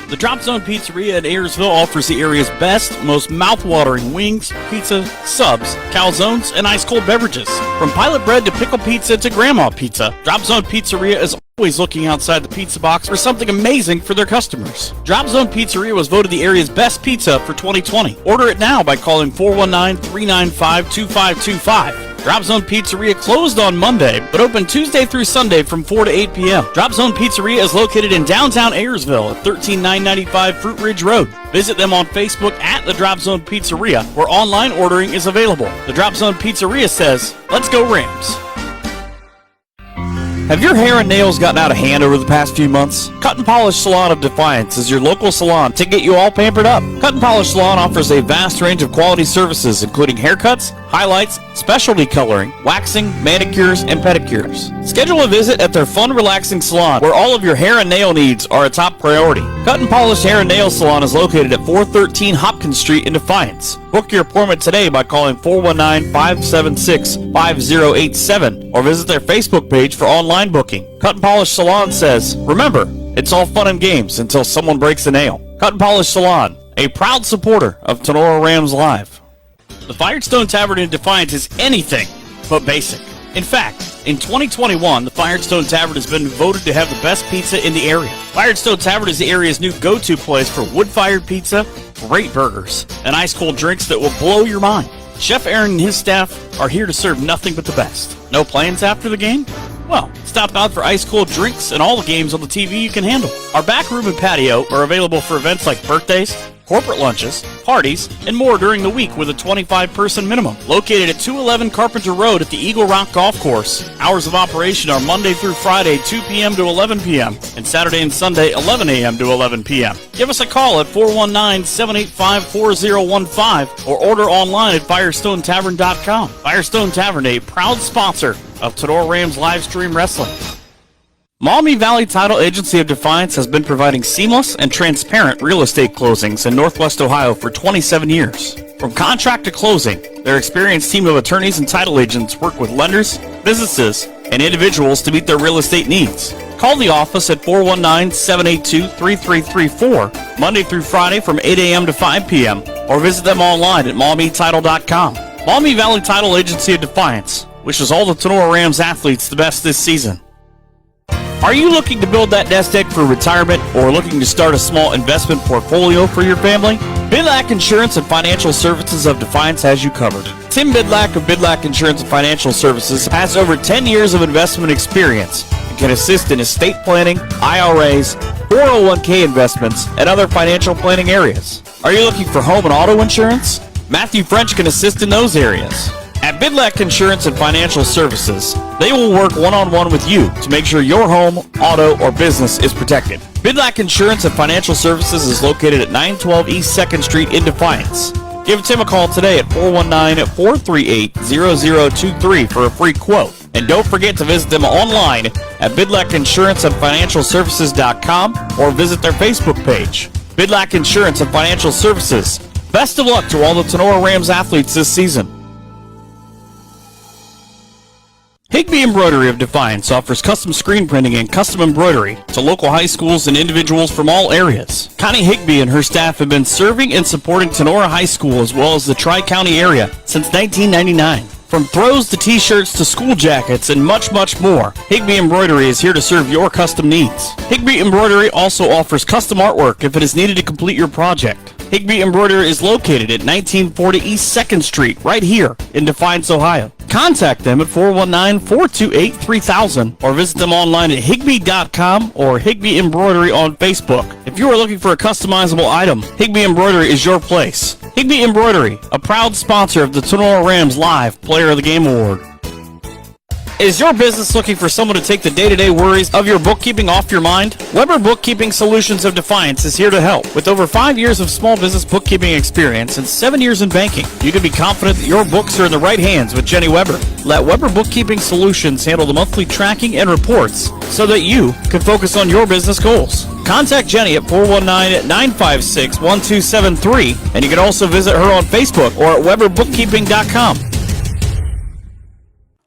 The Drop Zone Pizzeria in Ayersville offers the area's best, most mouth-watering wings, pizza, subs, calzones, and ice-cold beverages. From pilot bread to pickle pizza to grandma pizza, Drop Zone Pizzeria is always looking outside the pizza box for something amazing for their customers. Drop Zone Pizzeria was voted the area's best pizza for 2020. Order it now by calling 419-395-2525. Drop Zone Pizzeria closed on Monday, but open Tuesday through Sunday from 4 to 8 p.m. Drop Zone Pizzeria is located in downtown Ayersville at 13995 Fruit Ridge Road. Visit them on Facebook at the Drop Zone Pizzeria, where online ordering is available. The Drop Zone Pizzeria says, "Let's go Rams." Have your hair and nails gotten out of hand over the past few months? Cut and Polish Salon of Defiance is your local salon to get you all pampered up. Cut and Polish Salon offers a vast range of quality services, including haircuts, highlights, specialty coloring, waxing, manicures, and pedicures. Schedule a visit at their fun, relaxing salon, where all of your hair and nail needs are a top priority. Cut and Polish Hair and Nail Salon is located at 413 Hopkins Street in Defiance. Book your appointment today by calling 419-576-5087 or visit their Facebook page for online booking. Cut and Polish Salon says, "Remember, it's all fun and games until someone breaks a nail." Cut and Polish Salon, a proud supporter of Tinora Rams Live. The Firestone Tavern in Defiance is anything but basic. In fact, in 2021, the Firestone Tavern has been voted to have the best pizza in the area. Firestone Tavern is the area's new go-to place for wood-fired pizza, great burgers, and ice-cold drinks that will blow your mind. Chef Aaron and his staff are here to serve nothing but the best. No plans after the game? Well, stop out for ice-cold drinks and all the games on the TV you can handle. Our back room and patio are available for events like birthdays, corporate lunches, parties, and more during the week with a 25-person minimum. Located at 211 Carpenter Road at the Eagle Rock Golf Course, hours of operation are Monday through Friday, 2 p.m. to 11 p.m., and Saturday and Sunday, 11 a.m. to 11 p.m. Give us a call at 419-785-4015 or order online at FirestoneTavern.com. Firestone Tavern, a proud sponsor of Tinora Rams live stream wrestling. Maumee Valley Title Agency of Defiance has been providing seamless and transparent real estate closings in Northwest Ohio for 27 years. From contract to closing, their experienced team of attorneys and title agents work with lenders, businesses, and individuals to meet their real estate needs. Call the office at 419-782-3334, Monday through Friday from 8 a.m. to 5 p.m., or visit them online at MaumeeTitle.com. Maumee Valley Title Agency of Defiance wishes all the Tinora Rams athletes the best this season. Are you looking to build that nest egg for retirement or looking to start a small investment portfolio for your family? Bidlack Insurance and Financial Services of Defiance has you covered. Tim Bidlack of Bidlack Insurance and Financial Services has over 10 years of investment experience and can assist in estate planning, IRAs, 401k investments, and other financial planning areas. Are you looking for home and auto insurance? Matthew French can assist in those areas. At Bidlack Insurance and Financial Services, they will work one-on-one with you to make sure your home, auto, or business is protected. Bidlack Insurance and Financial Services is located at 912 East 2nd Street in Defiance. Give Tim a call today at 419-438-0023 for a free quote. And don't forget to visit them online at bidlackinsuranceandfinancialservices.com or visit their Facebook page. Bidlack Insurance and Financial Services. Best of luck to all the Tinora Rams athletes this season. Higbee Embroidery of Defiance offers custom screen printing and custom embroidery to local high schools and individuals from all areas. Connie Higbee and her staff have been serving and supporting Tinora High School as well as the Tri-County area since 1999. From throws to t-shirts to school jackets and much, much more, Higbee Embroidery is here to serve your custom needs. Higbee Embroidery also offers custom artwork if it is needed to complete your project. Higbee Embroidery is located at 1940 East 2nd Street, right here in Defiance, Ohio. Contact them at 419-428-3000 or visit them online at higbee.com or Higbee Embroidery on Facebook. If you are looking for a customizable item, Higbee Embroidery is your place. Higbee Embroidery, a proud sponsor of the Tinora Rams Live Player of the Game Award. Is your business looking for someone to take the day-to-day worries of your bookkeeping off your mind? Weber Bookkeeping Solutions of Defiance is here to help. With over 5 years of small business bookkeeping experience and 7 years in banking, you can be confident that your books are in the right hands with Jenny Weber. Let Weber Bookkeeping Solutions handle the monthly tracking and reports so that you can focus on your business goals. Contact Jenny at 419-956-1273, and you can also visit her on Facebook or at weberbookkeeping.com.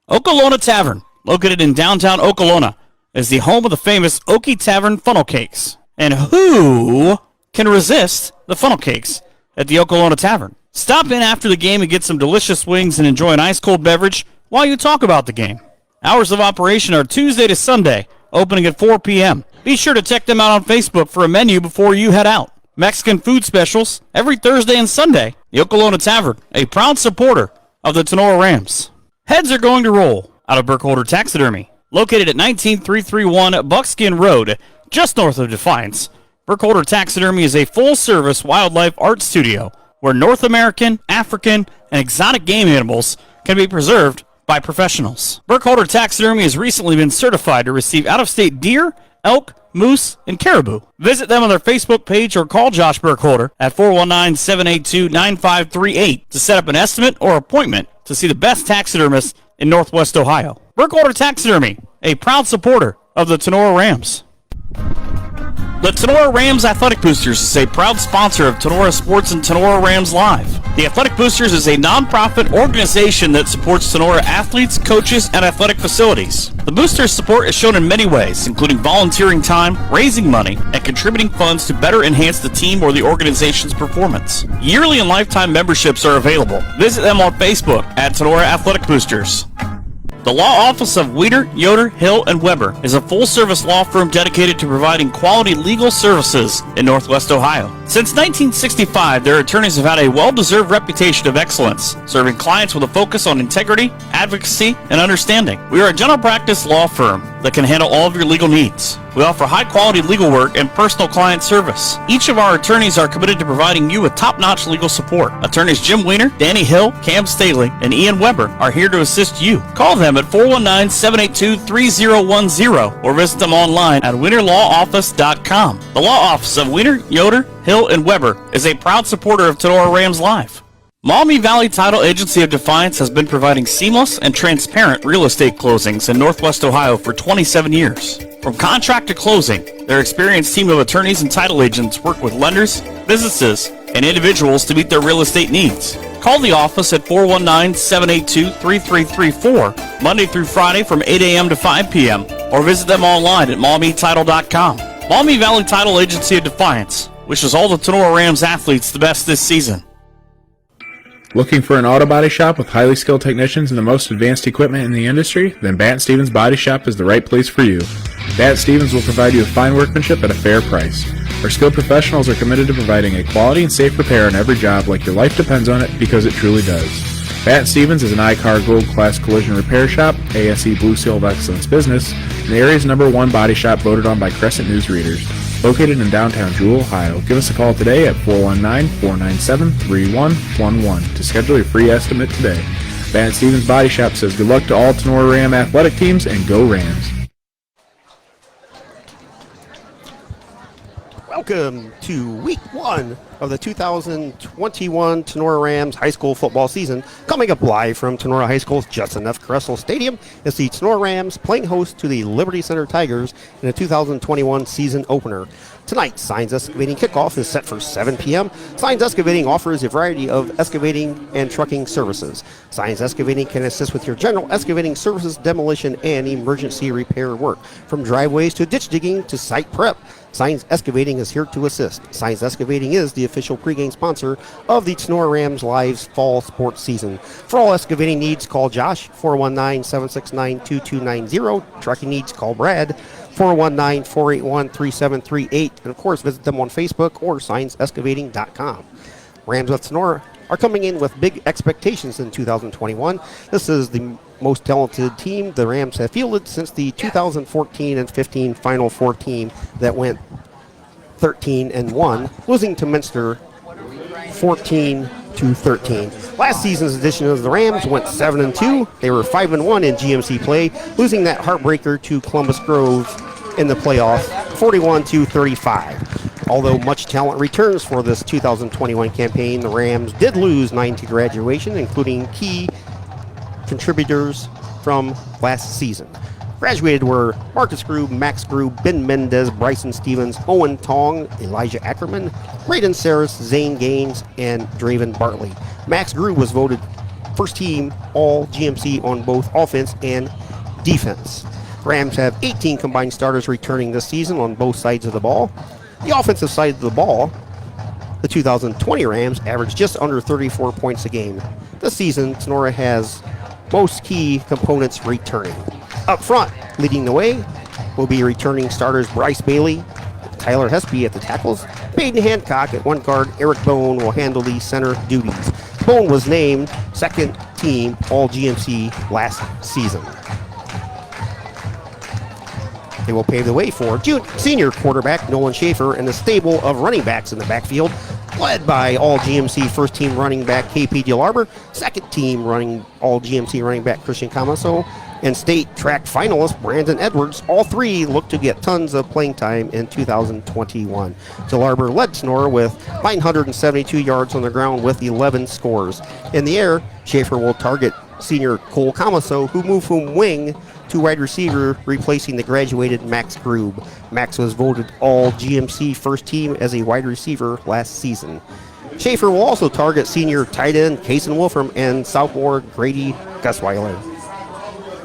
Okolona Tavern, located in downtown Okolona, is the home of the famous Okie Tavern funnel cakes. And who can resist the funnel cakes at the Okolona Tavern? Stop in after the game and get some delicious wings and enjoy an ice-cold beverage while you talk about the game. Hours of operation are Tuesday to Sunday, opening at 4 p.m. Be sure to check them out on Facebook for a menu before you head out. Mexican food specials every Thursday and Sunday. The Okolona Tavern, a proud supporter of the Tinora Rams. Heads are going to roll out of Burkholder Taxidermy. Located at 19331 Buckskin Road, just north of Defiance, Burkholder Taxidermy is a full-service wildlife art studio where North American, African, and exotic game animals can be preserved by professionals. Burkholder Taxidermy has recently been certified to receive out-of-state deer, elk, moose, and caribou. Visit them on their Facebook page or call Josh Burkholder at 419-782-9538 to set up an estimate or appointment to see the best taxidermist in Northwest Ohio. Burkholder Taxidermy, a proud supporter of the Tinora Rams. The Tinora Rams Athletic Boosters is a proud sponsor of Tinora Sports and Tinora Rams Live. The Athletic Boosters is a non-profit organization that supports Tinora athletes, coaches, and athletic facilities. The Boosters' support is shown in many ways, including volunteering time, raising money, and contributing funds to better enhance the team or the organization's performance. Yearly and lifetime memberships are available. Visit them on Facebook at Tinora Athletic Boosters. The law office of Weeder, Yoder, Hill, and Weber is a full-service law firm dedicated to providing quality legal services in Northwest Ohio. Since 1965, their attorneys have had a well-deserved reputation of excellence, serving clients with a focus on integrity, advocacy, and understanding. We are a general practice law firm that can handle all of your legal needs. We offer high-quality legal work and personal client service. Each of our attorneys are committed to providing you with top-notch legal support. Attorneys Jim Weiner, Danny Hill, Cam Staley, and Ian Weber are here to assist you. Call them at 419-782-3010 or visit them online at WeinerLawOffice.com. The law office of Weiner, Yoder, Hill, and Weber is a proud supporter of Tinora Rams Live. Maumee Valley Title Agency of Defiance has been providing seamless and transparent real estate closings in Northwest Ohio for 27 years. From contract to closing, their experienced team of attorneys and title agents work with lenders, businesses, and individuals to meet their real estate needs. Call the office at 419-782-3334, Monday through Friday from 8 a.m. to 5 p.m., or visit them online at MaumeeTitle.com. Maumee Valley Title Agency of Defiance wishes all the Tinora Rams athletes the best this season. Looking for an auto body shop with highly skilled technicians and the most advanced equipment in the industry? Then Bat Stevens Body Shop is the right place for you. Bat Stevens will provide you with fine workmanship at a fair price. Our skilled professionals are committed to providing a quality and safe repair on every job like your life depends on it, because it truly does. Bat Stevens is an I-CAR Gold Class Collision Repair Shop, ASE Blue Seal of Excellence business, and the area's #1 body shop voted on by Crescent News readers. Located in downtown Jewell, Ohio. Give us a call today at 419-497-3111 to schedule your free estimate today. Bat Stevens Body Shop says good luck to all Tinora Ram athletic teams, and go Rams. Welcome to week 1 of the 2021 Tinora Rams high school football season. Coming up live from Tinora High School's Justin F. Kressel Stadium is the Tinora Rams playing host to the Liberty Center Tigers in the 2021 season opener. Tonight, Signs Excavating kickoff is set for 7 p.m. Signs Excavating offers a variety of excavating and trucking services. Signs Excavating can assist with your general excavating services, demolition, and emergency repair work, from driveways to ditch digging to site prep. Signs Excavating is here to assist. Signs Excavating is the official pregame sponsor of the Tinora Rams Live's fall sports season. For all excavating needs, call Josh, 419-769-2290. Trucking needs, call Brad, 419-481-3738. And, of course, visit them on Facebook or signsexcavating.com. Rams of Tinora are coming in with big expectations in 2021. This is the most talented team the Rams have fielded since the 2014 and 15 Final Four team that went 13-1, losing to Minster 14-13. Last season's edition of the Rams went 7-2. They were 5-1 in GMC play, losing that heartbreaker to Columbus Grove in the playoff, 41-35. Although much talent returns for this 2021 campaign, the Rams did lose 9 to graduation, including key contributors from last season. Graduated were Marcus Grube, Max Grube, Ben Mendez, Bryson Stevens, Owen Tong, Elijah Ackerman, Braden Saris, Zane Gaines, and Draven Bartley. Max Grube was voted first team all GMC on both offense and defense. Rams have 18 combined starters returning this season on both sides of the ball. The offensive side of the ball, the 2020 Rams averaged just under 34 points a game. This season, Tinora has most key components returning. Up front, leading the way, will be returning starters Bryce Bailey, Tyler Hespy at the tackles, Baden Hancock at one guard. Eric Bone will handle the center duties. Bone was named second team All-GMC last season. They will pave the way for senior quarterback Nolan Schaefer and the stable of running backs in the backfield, led by All-GMC first-team running back KP DeLarber, second-team All-GMC running back Christian Camaso, and state track finalist Brandon Edwards. All three look to get tons of playing time in 2021. DeLarber led Tinora with 972 yards on the ground with 11 scores. In the air, Schaefer will target senior Cole Camaso, who moved from wing to wide receiver, replacing the graduated Max Grube. Max was voted All-GMC first team as a wide receiver last season. Schaefer will also target senior tight end Kason Wolfram and sophomore Grady Gusweiler.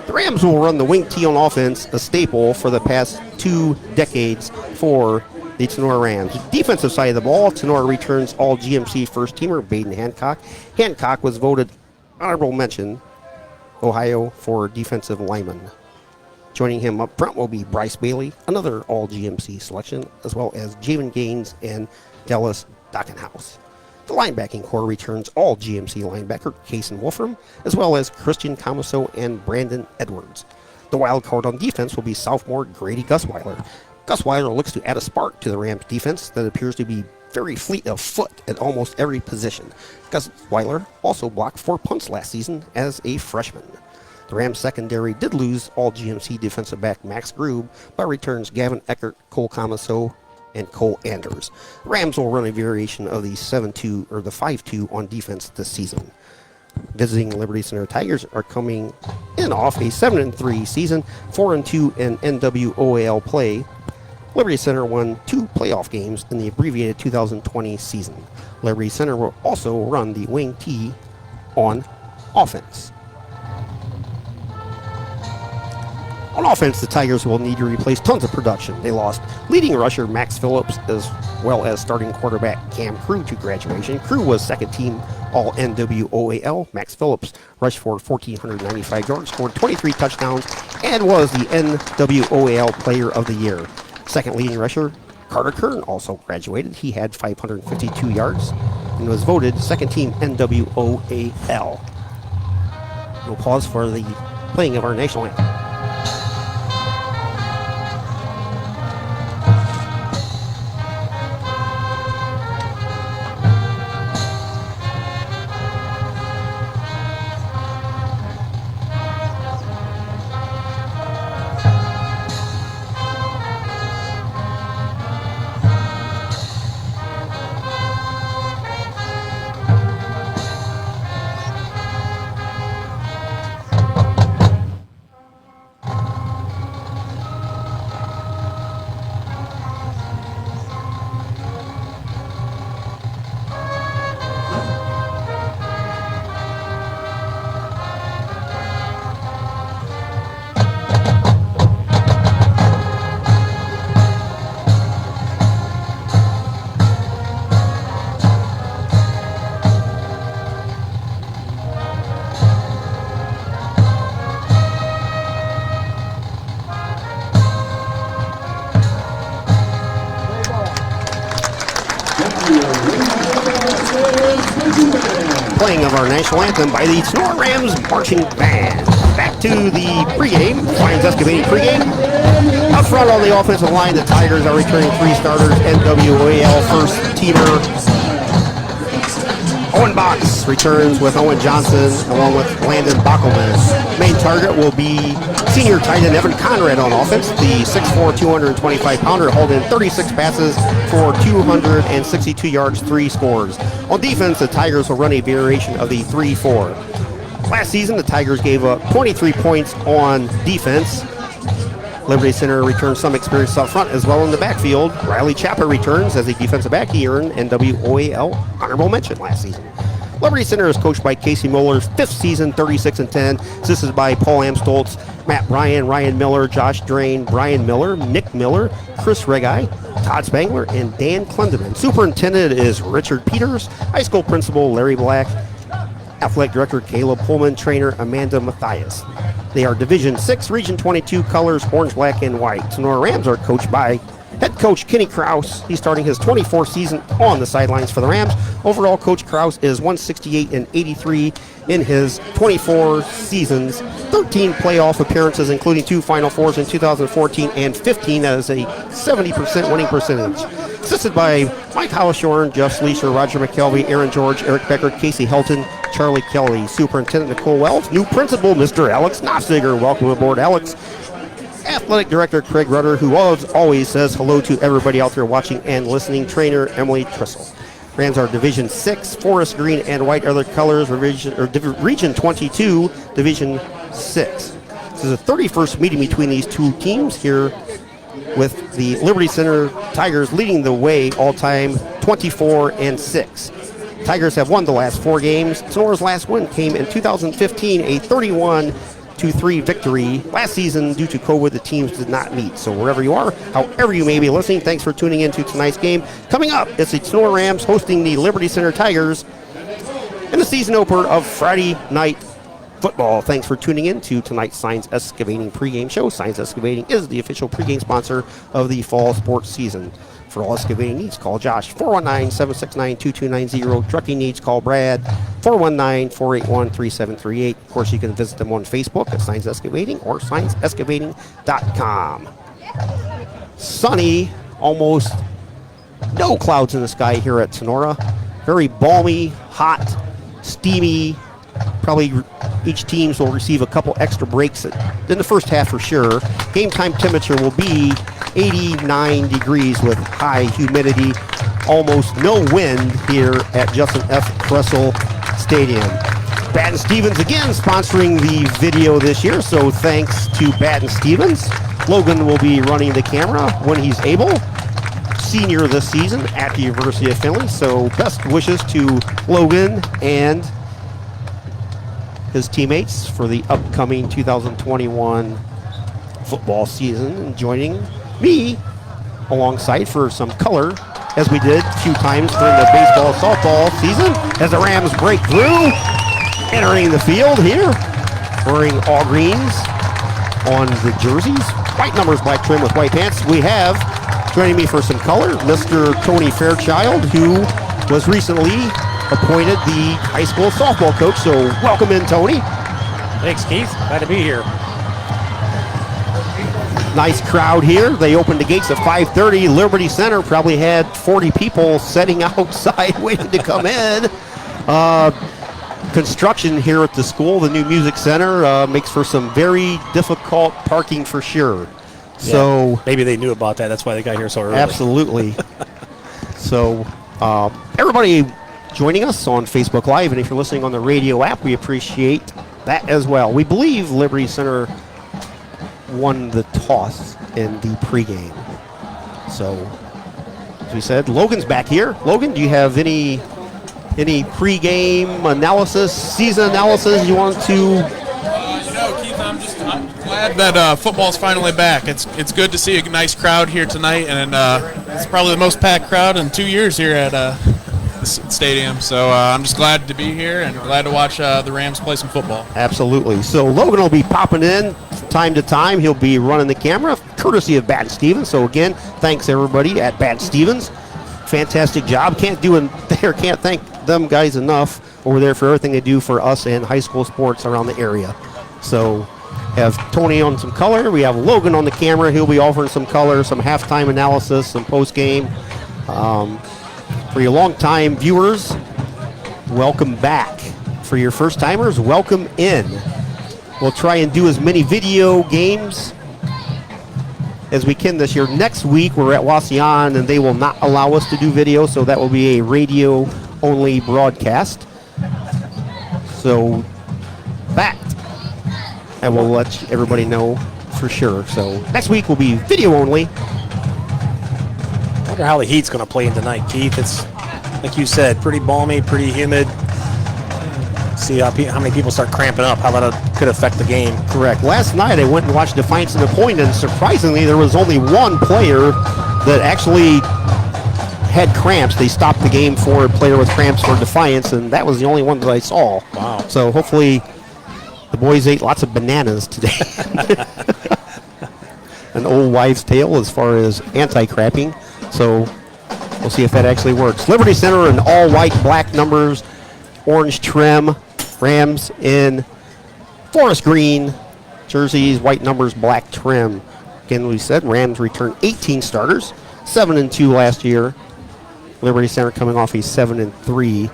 The Rams will run the wing T on offense, a staple for the past 2 decades for the Tinora Rams. Defensive side of the ball, Tinora returns All-GMC first teamer Baden Hancock. Hancock was voted honorable mention Ohio for defensive lineman. Joining him up front will be Bryce Bailey, another All-GMC selection, as well as Javen Gaines and Dallas Dockenhouse. The linebacking core returns All-GMC linebacker Kason Wolfram, as well as Christian Camaso and Brandon Edwards. The wild card on defense will be sophomore Grady Gusweiler. Gusweiler looks to add a spark to the Rams defense that appears to be very fleet of foot at almost every position. Gusweiler also blocked 4 punts last season as a freshman. The Rams secondary did lose All-GMC defensive back Max Grube, but returns Gavin Eckert, Cole Camaso, and Cole Anders. The Rams will run a variation of the 7-2 or the 5-2 on defense this season. Visiting Liberty Center Tigers are coming in off a 7-3 season, 4-2 in NWOAL play. Liberty Center won 2 playoff games in the abbreviated 2020 season. Liberty Center will also run the wing T on offense. On offense, the Tigers will need to replace tons of production. They lost leading rusher Max Phillips as well as starting quarterback Cam Crew to graduation. Crew was second team All NWOAL. Max Phillips rushed for 1,495 yards, scored 23 touchdowns, and was the NWOAL Player of the Year. Second leading rusher Carter Kern also graduated. He had 552 yards and was voted second team NWOAL. We'll pause for the playing of our national anthem. Playing of our national anthem by the Tinora Rams Marching Band. Back to the pregame, Lions excavating pregame. Up front on the offensive line, the Tigers are returning 3 starters, NWAL first teamer Owen Box returns with Owen Johnson along with Landon Bockelman. Main target will be senior tight end Evan Conrad on offense. The 6'4", 225-pounder hauled in 36 passes for 262 yards, 3 scores. On defense, the Tigers will run a variation of the 3-4. Last season, the Tigers gave up 23 points on defense. Liberty Center returns some experience up front as well in the backfield. Riley Chapper returns as a defensive back. He earned NWOAL honorable mention last season. Liberty Center is coached by Casey Moeller's 5th season, 36-10. Assisted by Paul Amstoltz, Matt Bryan, Ryan Miller, Josh Drain, Brian Miller, Nick Miller, Chris Regai, Todd Spangler, and Dan Clendeman. Superintendent is Richard Peters. High school principal Larry Black. Athletic Director Caleb Pullman, trainer Amanda Mathias. They are Division 6, Region 22 colors, orange, black, and white. Tinora Rams are coached by head coach Kenny Krause. He's starting his 24th season on the sidelines for the Rams. Overall, Coach Krause is 168-83 in his 24 seasons, 13 playoff appearances, including 2 Final Fours in 2014 and 15. That is a 70% winning percentage. Assisted by Mike Howashorn, Jeff Sleesher, Roger McKelvey, Aaron George, Eric Becker, Casey Helton, Charlie Kelly. Superintendent Nicole Wells. New principal, Mr. Alex Nofziger. Welcome aboard, Alex. Athletic Director Craig Rudder, who always says hello to everybody out there watching and listening. Trainer Emily Trissel. Rams are Division 6, forest green and white other colors, Region 22, Division 6. This is the 31st meeting between these two teams here, with the Liberty Center Tigers leading the way all-time 24-6. Tigers have won the last 4 games. Tenora's last win came in 2015, a 31-3 victory. Last season, due to COVID, the teams did not meet. So wherever you are, however you may be listening, thanks for tuning in to tonight's game. Coming up, it's the Tinora Rams hosting the Liberty Center Tigers in the season opener of Friday Night Football. Thanks for tuning in to tonight's Signs Excavating pregame show. Signs Excavating is the official pregame sponsor of the fall sports season. For all excavating needs, call Josh, 419-769-2290. Trucking needs, call Brad, 419-481-3738. Of course, you can visit them on Facebook at Signs Excavating or signsexcavating.com. Sunny, almost no clouds in the sky here at Tinora. Very balmy, hot, steamy. Probably each team will receive a couple extra breaks in the first half for sure. Game time temperature will be 89 degrees with high humidity. Almost no wind here at Justin F. Kressel Stadium. Batten Stevens again sponsoring the video this year, so thanks to Batten Stevens. Logan will be running the camera when he's able. Senior this season at the University of Findlay, so best wishes to Logan and his teammates for the upcoming 2021 football season. And joining me alongside for some color, as we did a few times during the baseball softball season, as the Rams break through, entering the field here, wearing all greens on the jerseys, white numbers, black trim with white pants. We have, joining me for some color, Mr. Tony Fairchild, who was recently appointed the high school softball coach. So welcome in, Tony. Thanks, Keith. Glad to be here. Nice crowd here. They opened the gates at 5:30. Liberty Center probably had 40 people sitting outside waiting to come in. Construction here at the school, the new music center, makes for some very difficult parking for sure. Yeah, so maybe they knew about that. That's why they got here so early. Absolutely. So everybody joining us on Facebook Live, and if you're listening on the radio app, we appreciate that as well. We believe Liberty Center won the toss in the pregame. So, as we said, Logan's back here. Logan, do you have any pregame analysis, season analysis you want to? Keith, I'm glad that football's finally back. It's good to see a nice crowd here tonight, and it's probably the most packed crowd in 2 years here at this stadium. So I'm just glad to be here and glad to watch the Rams play some football. Absolutely. So Logan will be popping in from time to time. He'll be running the camera, courtesy of Batten Stevens. So again, thanks everybody at Batten Stevens. Fantastic job. Can't thank them guys enough over there for everything they do for us and high school sports around the area. So have Tony on some color. We have Logan on the camera. He'll be offering some color, some halftime analysis, some post-game. For your long-time viewers, welcome back. For your first-timers, welcome in. We'll try and do as many video games as we can this year. Next week, we're at Wauseon, and they will not allow us to do video, so that will be a radio-only broadcast. So that I will let everybody know for sure. So next week will be video only. I wonder how the heat's going to play in tonight, Keith. It's, like you said, pretty balmy, pretty humid. see how many people start cramping up, how that could affect the game. Correct. Last night I went and watched Defiance and Appointed, and surprisingly there was only one player that actually had cramps. They stopped the game for a player with cramps for Defiance, and that was the only one that I saw. Wow. So hopefully the boys ate lots of bananas today. An old wives' tale as far as anti-crapping. So we'll see if that actually works. Liberty Center in all white, black numbers, orange trim. Rams in forest green jerseys, white numbers, black trim. Again, we said Rams returned 18 starters, 7-2 last year. Liberty Center coming off a 7-3.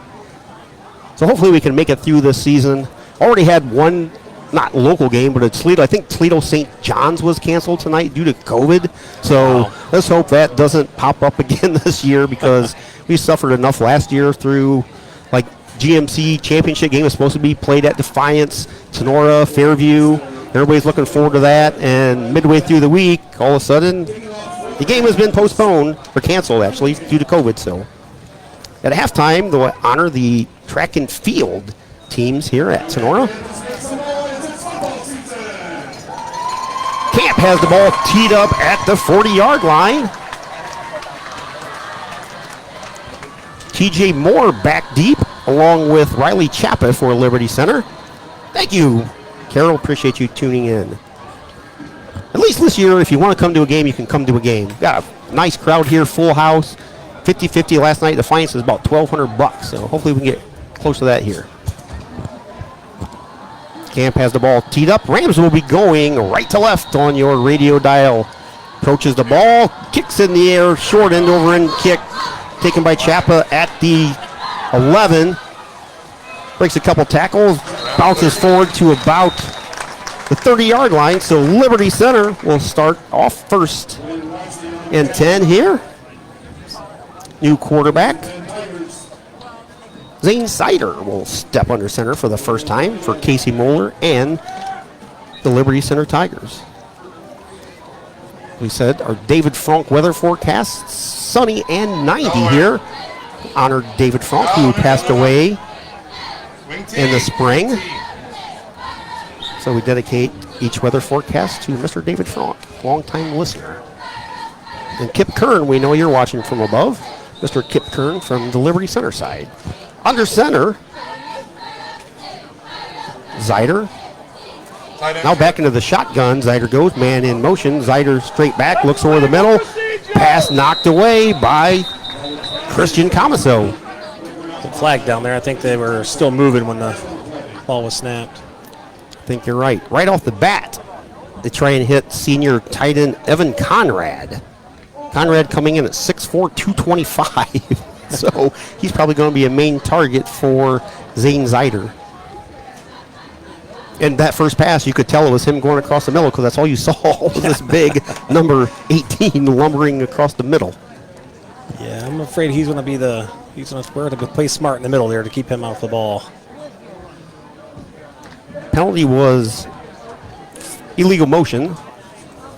So hopefully we can make it through this season. Already had one, not local game, but it's Toledo. I think Toledo St. John's was canceled tonight due to COVID. So let's hope that doesn't pop up again this year, because we suffered enough last year through, like, GMC championship game was supposed to be played at Defiance, Tinora, Fairview. Everybody's looking forward to that. And midway through the week, all of a sudden, the game has been postponed, or canceled actually, due to COVID. So at halftime, they'll honor the track and field teams here at Tinora. Camp has the ball teed up at the 40-yard line. TJ Moore back deep, along with Riley Chappa for Liberty Center. Thank you, Carol. Appreciate you tuning in. At least this year, if you want to come to a game, you can come to a game. Got a nice crowd here, full house. 50-50 last night. Defiance is about $1,200, so hopefully we can get close to that here. Camp has the ball teed up. Rams will be going right to left on your radio dial. Approaches the ball, kicks in the air, short end over end kick, taken by Chappa at the 11. Breaks a couple tackles, bounces forward to about the 30-yard line. So Liberty Center will start off first and 10 here. New quarterback Zane Sider will step under center for the first time for Casey Moeller and the Liberty Center Tigers. We said our David Frank weather forecast, sunny and 90 here. Honored David Frank, who passed away in the spring. So we dedicate each weather forecast to Mr. David Frank, longtime listener. And Kip Kern, we know you're watching from above. Mr. Kip Kern from the Liberty Center side. Under center, Zyder. Now back into the shotgun. Zyder goes, man in motion. Zyder straight back, looks over the middle. Pass knocked away by Christian Camaso. Flag down there. I think they were still moving when the ball was snapped. I think you're right. Right off the bat, they try and hit senior tight end Evan Conrad. Conrad coming in at 6'4", 225. So he's probably going to be a main target for Zane Zyder. And that first pass, you could tell it was him going across the middle, because that's all you saw was this big number 18 lumbering across the middle. Yeah, I'm afraid he's going to we're going to play smart in the middle there to keep him off the ball. Penalty was illegal motion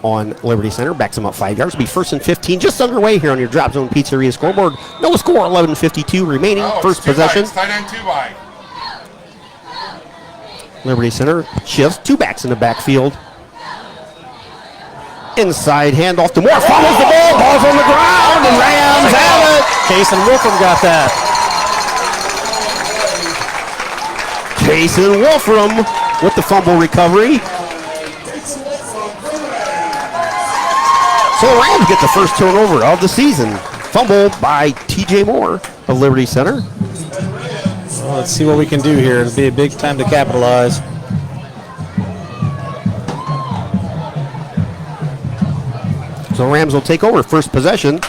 on Liberty Center. Backs him up 5 yards. It'll be first and 15. Just underway here on your Drop Zone Pizzeria scoreboard. No score, 11:52 remaining. First possession. Tight end 2-by. Liberty Center shifts. Two backs in the backfield. Inside handoff to Moore. Fumbles the ball. Ball's on the ground. And Rams have it. Jason Wolfram got that. Jason Wolfram with the fumble recovery. So the Rams get the first turnover of the season. Fumble by TJ Moore of Liberty Center. Well, let's see what we can do here. It'll be a big time to capitalize. So Rams will take over first possession.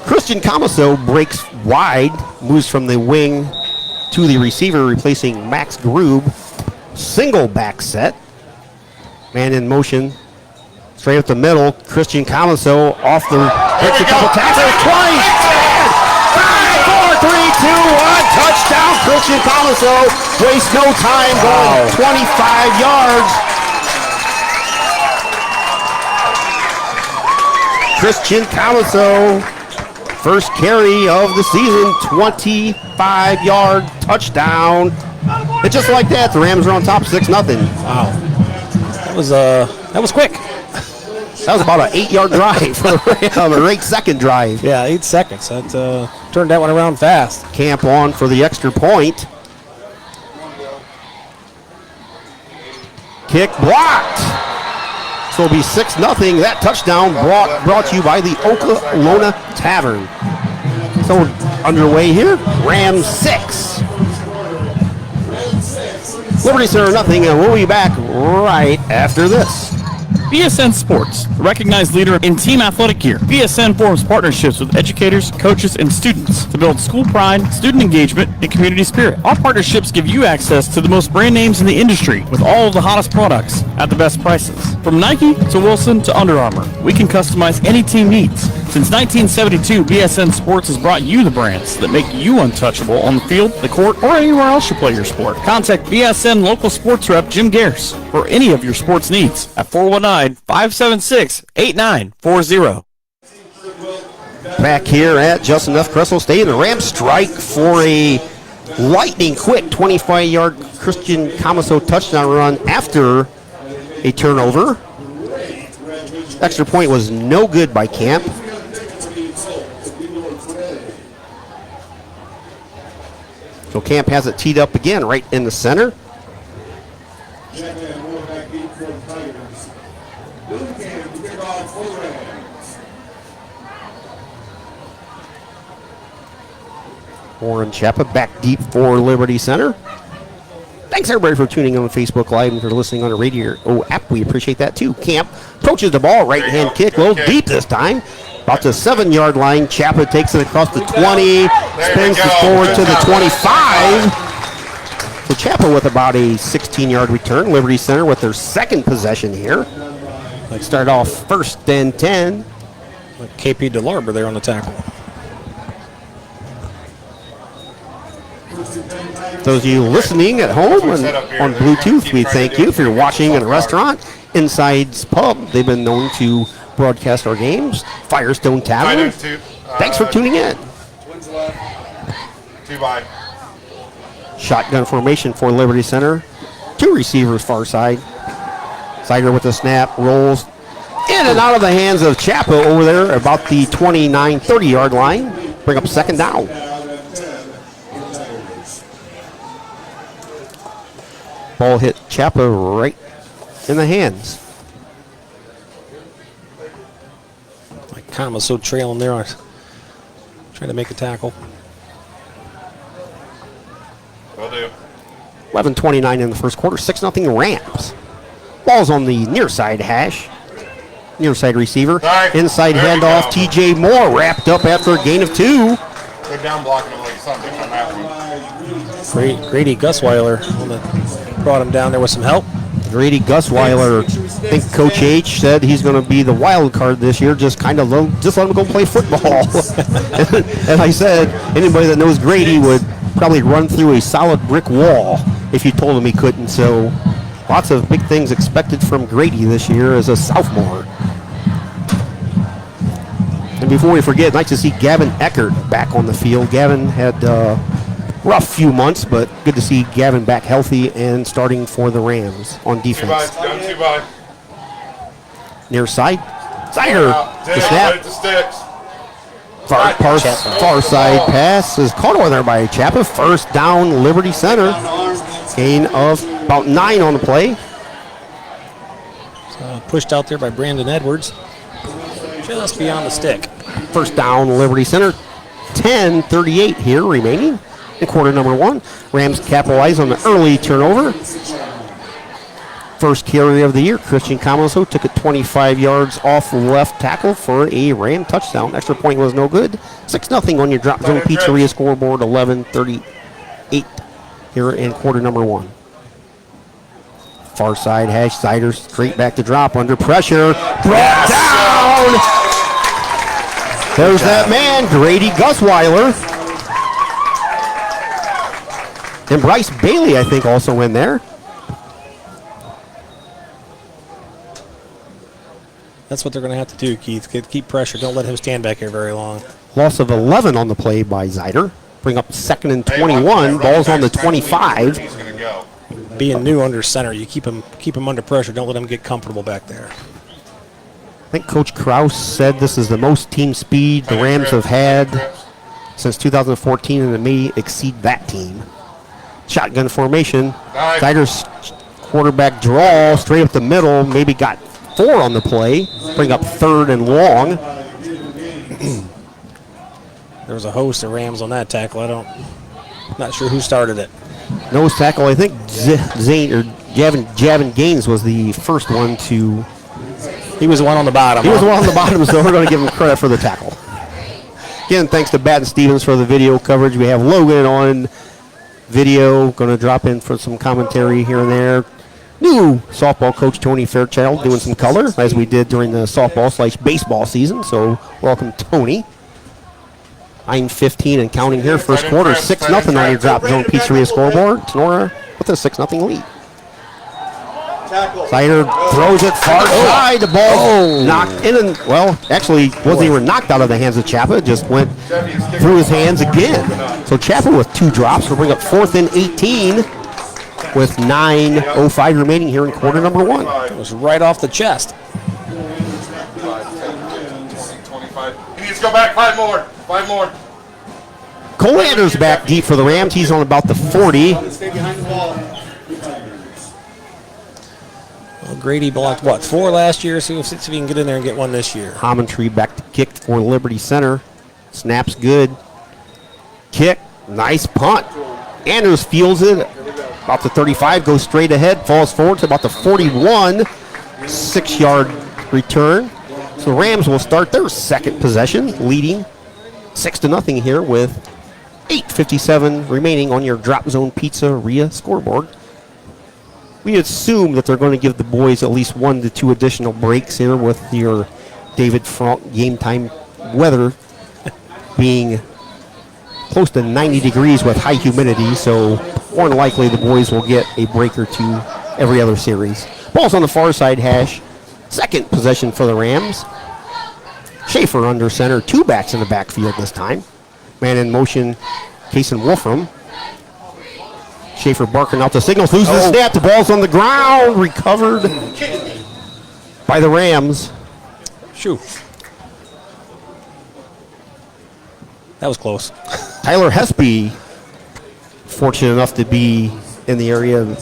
Christian Camaso breaks wide, moves from the wing to the receiver, replacing Max Grube. Single back set. Man in motion. Straight up the middle. Christian Camaso off the breaks a couple tackles. 20. 5, 4, 3, 2, 1. Touchdown, Christian Camaso. Waste no time, going 25 yards. Christian Camaso, first carry of the season, 25-yard touchdown. And just like that, the Rams are on top 6-0. Wow. That was quick. That was about an 8-yard drive for the Rams, or 8-second drive. Yeah, 8 seconds. That turned that one around fast. Camp on for the extra point. Kick blocked. So it'll be 6-0. That touchdown brought to you by the Oklahoma Tavern. So underway here, Rams 6. Liberty Center nothing, and we'll be back right after this. BSN Sports, the recognized leader in team athletic gear. BSN forms partnerships with educators, coaches, and students to build school pride, student engagement, and community spirit. Our partnerships give you access to the most brand names in the industry with all of the hottest products at the best prices. From Nike to Wilson to Under Armour, we can customize any team needs. Since 1972, BSN Sports has brought you the brands that make you untouchable on the field, the court, or anywhere else you play your sport. Contact BSN local sports rep Jim Garris for any of your sports needs at 419-576-8940. Back here at Justin F. Cressel Stadium, the Rams strike for a lightning quick 25-yard Christian Camaso touchdown run after a turnover. Extra point was no good by Camp. So Camp has it teed up again right in the center. Warren Chappa back deep for Liberty Center. Thanks everybody for tuning in on Facebook Live and for listening on the radio app. We appreciate that too. Camp approaches the ball, right hand kick, a little deep this time. About the 7-yard line. Chappa takes it across the 20, spins it forward to the 25. So Chappa with about a 16-yard return. Liberty Center with their second possession here. Let's start off 1st and 10. Like KP DeLarber there on the tackle. Those of you listening at home and on Bluetooth, we thank you. If you're watching in a restaurant, Inside's Pub, they've been known to broadcast our games. Firestone Tavern. Thanks for tuning in. 2 by. Shotgun formation for Liberty Center. 2 receivers far side. Sider with the snap, rolls in and out of the hands of Chappa over there about the 29, 30-yard line. Bring up 2nd down. Ball hit Chappa right in the hands. Like Camaso trailing there, trying to make a tackle. Will do. 11:29 in the first quarter. 6-0 Rams. Ball's on the near side hash. Near side receiver. Sorry. Inside There you handoff. go. TJ Moore wrapped up after a gain of 2. Good down blocking him like something on that one. Grady Gusweiler brought him down there with some help. Grady Gusweiler, I think Coach H said he's going to be the wild card this year. Just kind of just let him go play football. And I said anybody that knows Grady would probably run through a solid brick wall if you told him he couldn't. So lots of big things expected from Grady this year as a sophomore. And before we forget, nice to see Gavin Eckert back on the field. Gavin had rough few months, but good to see Gavin back healthy and starting for the Rams on 2 by. defense. Down 2 by. Near side. Sider. The snap. The sticks. Far side pass is caught over there by Chappa. 1st down, Liberty Center. Gain of about 9 on the play. Pushed out there by Brandon Edwards. Just beyond the stick. 1st down, Liberty Center. 10:38 here remaining in quarter number 1. Rams capitalize on the early turnover. First carry of the year, Christian Camaso took it 25 yards off left tackle for a Ram touchdown. Extra point was no good. 6-0 on your Drop Zone Pizzeria scoreboard. 11:38 here in quarter number 1. Far side hash, Sider straight back to drop under pressure. Brought down! There's that man, Grady Gusweiler. And Bryce Bailey, I think, also in there. That's what they're going to have to do, Keith. Keep pressure. Don't let him stand back here very long. Loss of 11 on the play by Zider. Bring up 2nd and 21. Ball's on the 25. He's going to go. being new under center, you keep him under pressure. Don't let him get comfortable back there. I think Coach Kraus said this is the most team speed the Rams have had since 2014, and it may exceed that team. Shotgun formation. Tigers quarterback draw straight up the middle. Maybe got 4 on the play. Bring up 3rd and long. There was a host of Rams on that tackle. Not sure who started it. Nose tackle. I think Javin Gaines was the first one to. He was the one on the bottom. He was the one on the bottom, so we're going to give him credit for the tackle. Again, thanks to Batten Stevens for the video coverage. We have Logan on video, going to drop in for some commentary here and there. New softball coach Tony Fairchild doing some color, as we did during the softball/baseball season. So welcome, Tony. 9:15 and counting here. First quarter, 6-0 on your Drop Zone Pizzeria scoreboard. Tinora with a 6-0 lead. Sider throws it far side. The ball knocked in, and actually wasn't even knocked out of the hands of Chapa. Just went through his hands again. So Chapa with 2 drops will bring up 4th and 18 with 9:05 remaining here in quarter number 1. It was right off the chest. He needs to go back 5 more. 5 more. Cole Anders back deep for the Rams. He's on about the 40. Well, Grady blocked, 4 last year? See if he can get in there and get 1 this year. Homentree back to kick for Liberty Center. Snaps good. Kick. Nice punt. Anders fields it. About the 35. Goes straight ahead. Falls forward to about the 41. 6-yard return. So Rams will start their second possession, leading 6-0 here with 8:57 remaining on your Drop Zone Pizzeria scoreboard. We assume that they're going to give the boys at least 1 to 2 additional breaks here with your David Frank game time weather being close to 90 degrees with high humidity, so more than likely the boys will get a break or 2 every other series. Ball's on the far side hash. Second possession for the Rams. Schaefer under center. 2 backs in the backfield this time. Man in motion, Kason Wolfram. Schaefer barking out the signals. Loses the snap. The ball's on the ground. Recovered by the Rams. Shoo. That was close. Tyler Hespy, fortunate enough to be in the area.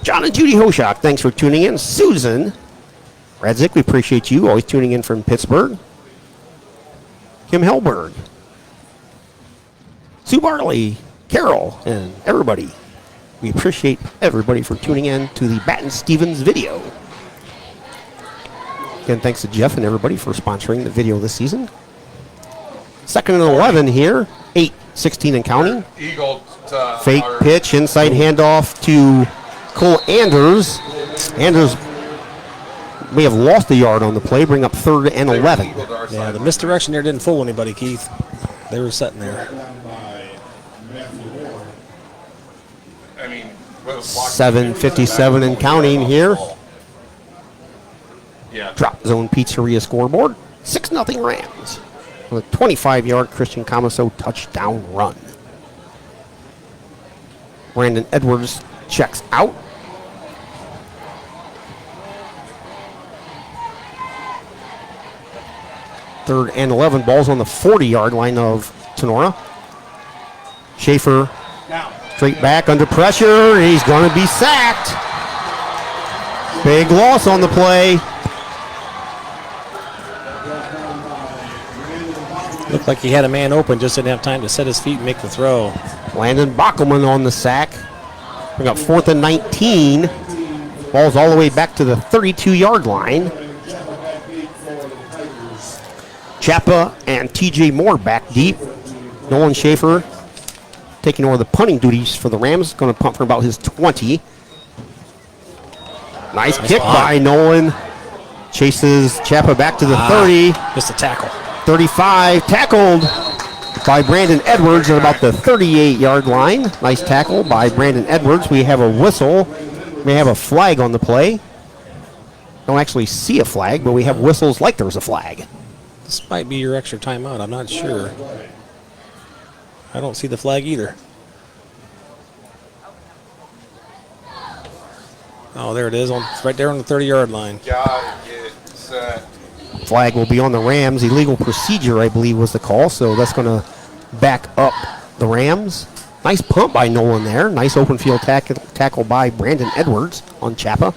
John and Judy Hoshak, thanks for tuning in. Susan Radzik, we appreciate you. Always tuning in from Pittsburgh. Kim Helberg. Sue Barley, Carol, and everybody. We appreciate everybody for tuning in to the Batten Stevens video. Again, thanks to Jeff and everybody for sponsoring the video this season. 2nd and 11 here. 8:16 and counting. Eagle to Fake pitch, inside handoff to Cole Anders. Anders may have lost a yard on the play, bring up 3rd and 11. Yeah, the misdirection there didn't fool anybody, Keith. They were sitting there. 7:57 and counting here. Yeah. Drop Zone Pizzeria scoreboard. 6-0 Rams. With a 25-yard Christian Comiso touchdown run. Brandon Edwards checks out. Third and 11. Ball's on the 40-yard line of Tinora. Schaefer straight back under pressure. He's going to be sacked. Big loss on the play. Looked like he had a man open, just didn't have time to set his feet and make the throw. Landon Bockelman on the sack. We got 4th and 19. Ball's all the way back to the 32-yard line. Chapa and TJ Moore back deep. Nolan Schaefer taking over the punting duties for the Rams. Going to punt for about his 20. Nice kick by Nolan. Chases Chapa back to the 30. Just a tackle. 35, tackled by Brandon Edwards at about the 38-yard line. Nice tackle by Brandon Edwards. We have a whistle. We have a flag on the play. Don't actually see a flag, but we have whistles like there's a flag. This might be your extra timeout. I'm not sure. I don't see the flag either. Oh, there it is. It's right there on the 30-yard line. Got it. Get set. Flag will be on the Rams. Illegal procedure, I believe, was the call. So that's going to back up the Rams. Nice pump by Nolan there. Nice open field tackle by Brandon Edwards on Chappa.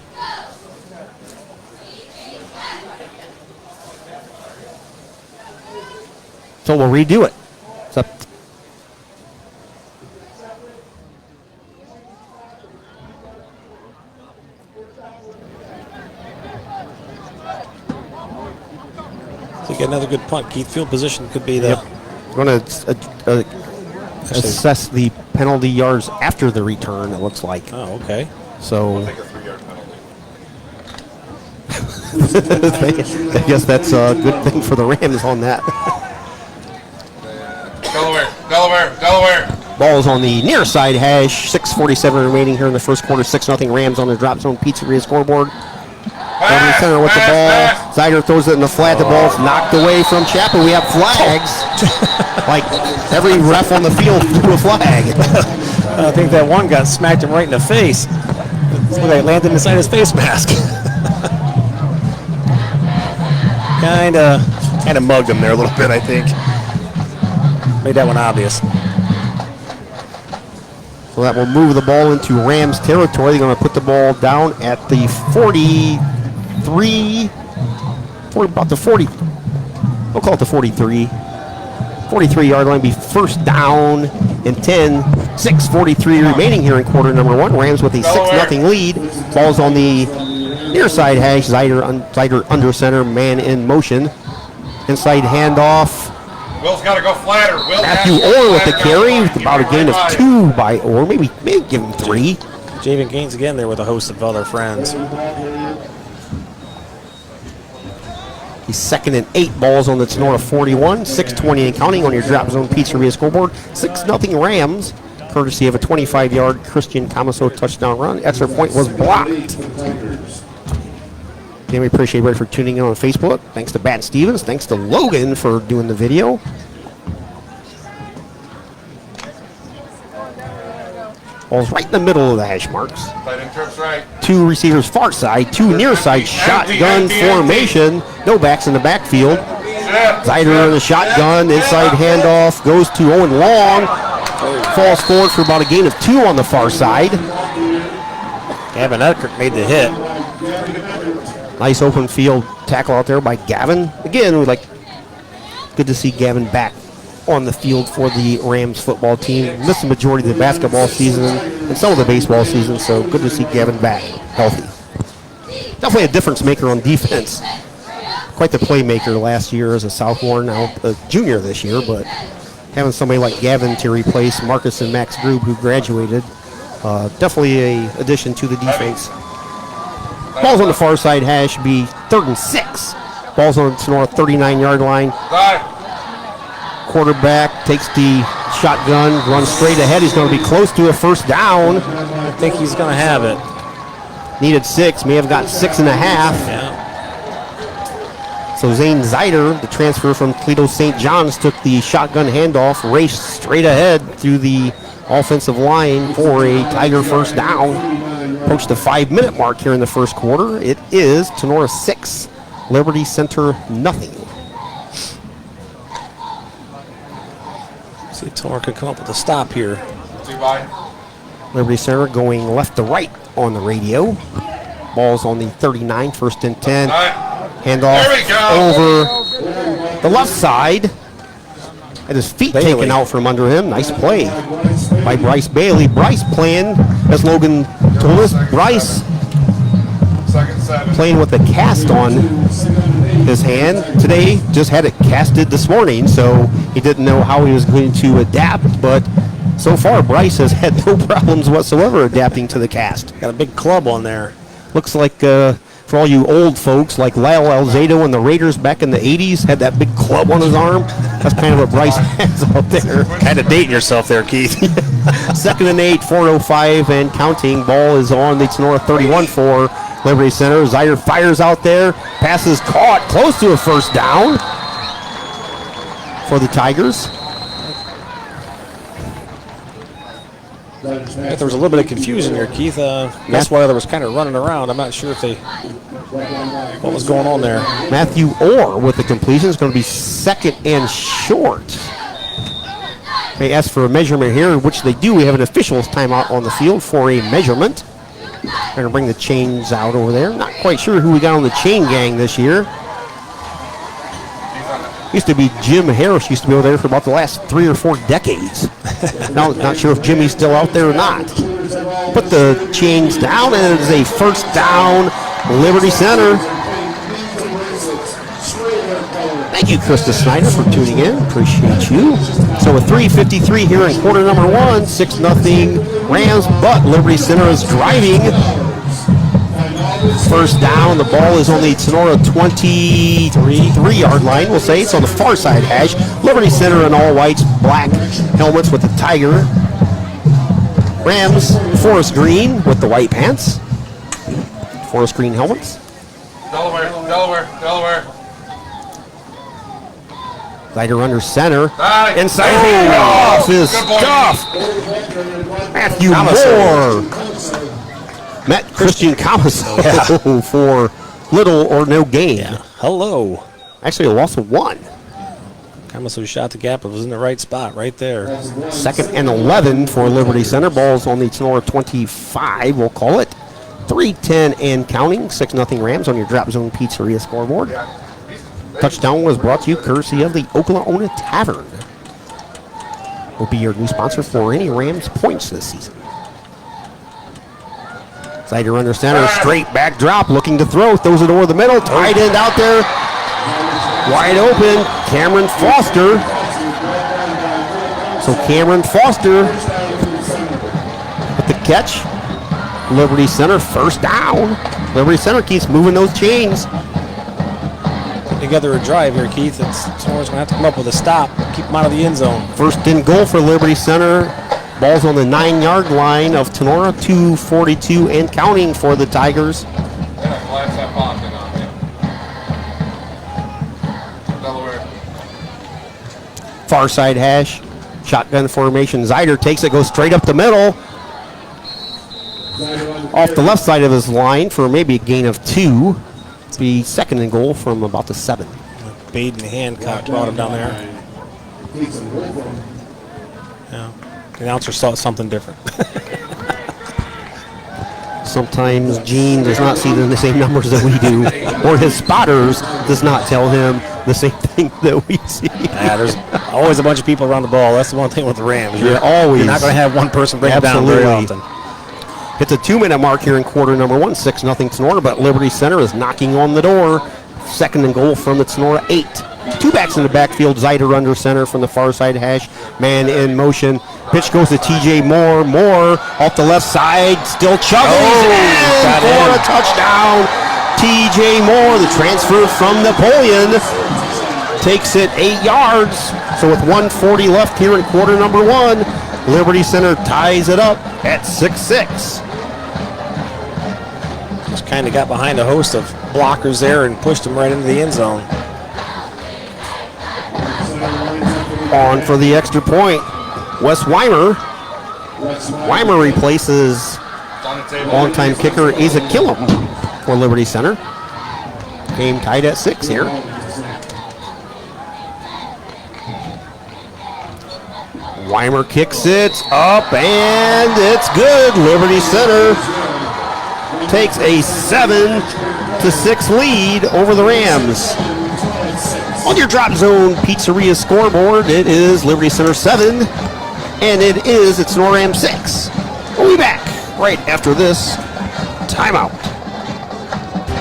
So we'll redo it. It's up. So get another good punt. Keith, field position could be the... Yep. Going to assess the penalty yards after the return, it looks like. Oh, okay. So Take a 3-yard penalty. I guess that's a good thing for the Rams on that. Delaware. Ball's on the near side hash. 6:47 remaining here in the first quarter. 6-0 Rams on the drop zone pizzeria scoreboard. Down center with the ball. Zyder throws it in the flat. The ball's knocked away from Chapel. We have flags. Like every ref on the field threw a flag. I think that one got smacked him right in the face. They landed inside his face mask. kind of mugged him there a little bit, I think. Made that one obvious. So that will move the ball into Rams territory. They're going to put the ball down at the 43-yard line. Be first down and 10. 6:43 remaining here in quarter number one. Rams with a 6-0 lead. Ball's on the near side hash. Zyder under center, man in motion. Inside handoff. Will's got to go flatter. Matthew Orr with the carry, with about a gain of 2 by Orr. Maybe give him 3. Javen Gaines again there with a host of other friends. He's 2nd and 8. Balls on the Tinora 41. 6:20 and counting on your drop zone pizzeria scoreboard. 6-0 Rams, courtesy of a 25-yard Christian Camaso touchdown run. Extra point was blocked. Again, we appreciate everybody for tuning in on Facebook. Thanks to Bat Stevens. Thanks to Logan for doing the video. Ball's right in the middle of the hash marks. Tight end trips right. 2 receivers far side, 2 near side, shotgun formation. No backs in the backfield. Zyder in the shotgun, inside handoff, goes to Owen Long. Falls forward for about a gain of 2 on the far side. Gavin Eckert made the hit. Nice open field tackle out there by Gavin. Again, good to see Gavin back on the field for the Rams football team. Missed the majority of the basketball season and some of the baseball season, so good to see Gavin back healthy. Definitely a difference maker on defense. Quite the playmaker last year as a sophomore, now a junior this year, but having somebody like Gavin to replace Marcus and Max Grube, who graduated, definitely a addition to the defense. Ball's on the far side hash, be 3rd and 6. Ball's on the Tinora 39-yard line. Quarterback takes the shotgun, runs straight ahead. He's going to be close to a first down. I think he's going to have it. Needed 6, may have got 6.5. Yeah. So Zane Zyder, the transfer from Toledo St. John's, took the shotgun handoff, raced straight ahead through the offensive line for a Tiger first down. Approached the 5-minute mark here in the first quarter. It is Tinora 6, Liberty Center nothing. See if Tinora can come up with a stop here. Liberty Center going left to right on the radio. Ball's on the 39, 1st and 10. Handoff over the left side. Had his feet taken out from under him. Nice play by Bryce Bailey. Bryce playing, as Logan told us, Bryce playing with a cast on his hand today. Just had it casted this morning, so he didn't know how he was going to adapt, but so far Bryce has had no problems whatsoever adapting to the cast. Got a big club on there. Looks like for all you old folks, like Lyle Alzado and the Raiders back in the 80s had that big club on his arm. That's kind of what Bryce has out there. Kind of dating yourself there, Keith. 2nd and 8, 4:05 and counting. Ball is on the Tinora 31 for Liberty Center. Zyder fires out there. Pass is caught close to a first down for the Tigers. There was a little bit of confusion here, Keith. That's why there was kind of running around. I'm not sure if what was going on there. Matthew Orr with the completion is going to be second and short. They ask for a measurement here, which they do. We have an official's timeout on the field for a measurement. Going to bring the chains out over there. Not quite sure who we got on the chain gang this year. Used to be Jim Harris. Used to be over there for about the last 3 or 4 decades. Now, not sure if Jimmy's still out there or not. Put the chains down, and it is a first down, Liberty Center. Thank you, Krista Snyder, for tuning in. Appreciate you. So with 3:53 here in quarter number 1, 6-0 Rams, but Liberty Center is driving. First down, the ball is on the Tinora 23-yard line, we'll say. It's on the far side hash. Liberty Center in all whites, black helmets with the tiger. Rams, forest green with the white pants. Forest green helmets. Delaware. Tiger under center. Inside Oh, off is good boy. stuff. Matthew Moore. Met Christian Camaso for little or no gain. Yeah. Hello. Actually, a loss of 1. Camaso shot the gap. It was in the right spot right there. Second and 11 for Liberty Center. Ball's on the Tinora 25, we'll call it. 3:10 and counting. 6-0 Rams on your Drop Zone Pizzeria scoreboard. Touchdown was brought to you courtesy of the Oklahoma Tavern. Will be your new sponsor for any Rams points this season. Sider under center, straight back drop, looking to throw, throws it over the middle, tight end out there, wide open, Cameron Foster. So Cameron Foster with the catch. Liberty Center, first down. Liberty Center keeps moving those chains. Together a drive here, Keith. Someone's going to have to come up with a stop, keep them out of the end zone. First and goal for Liberty Center. Ball's on the 9-yard line of Tinora, 2:42 and counting for the Tigers. Delaware. Far side hash, shotgun formation. Zider takes it, goes straight up the middle. Off the left side of his line for maybe a gain of 2. Be second and goal from about the 7. Baden Hancock brought him down there. Yeah. The announcer saw something different. Sometimes Gene does not see the same numbers that we do, or his spotters does not tell him the same thing that we see. Yeah, there's always a bunch of people around the ball. That's the one thing with the Rams. You're always. You're not going to have one person bring it down very often. It's a 2-minute mark here in quarter number 1, 6-0 Tinora, but Liberty Center is knocking on the door. Second and goal from the Tinora 8. 2 backs in the backfield, Zider under center from the far side hash. Man in motion. Pitch goes to TJ Moore. Moore off the left side, still chugging. He's in for a touchdown. TJ Moore, the transfer from Napoleon, takes it 8 yards. So with 1:40 left here in quarter number 1, Liberty Center ties it up at 6-6. Just kind of got behind a host of blockers there and pushed him right into the end zone. On for the extra point, Wes Weimer. Weimer replaces longtime kicker Asa Killam for Liberty Center. Game tied at 6 here. Weimer kicks it up, and it's good. Liberty Center takes a 7-6 lead over the Rams. On your Drop Zone Pizzeria scoreboard, it is Liberty Center 7, and it's Tinora Rams 6. We'll be back right after this timeout.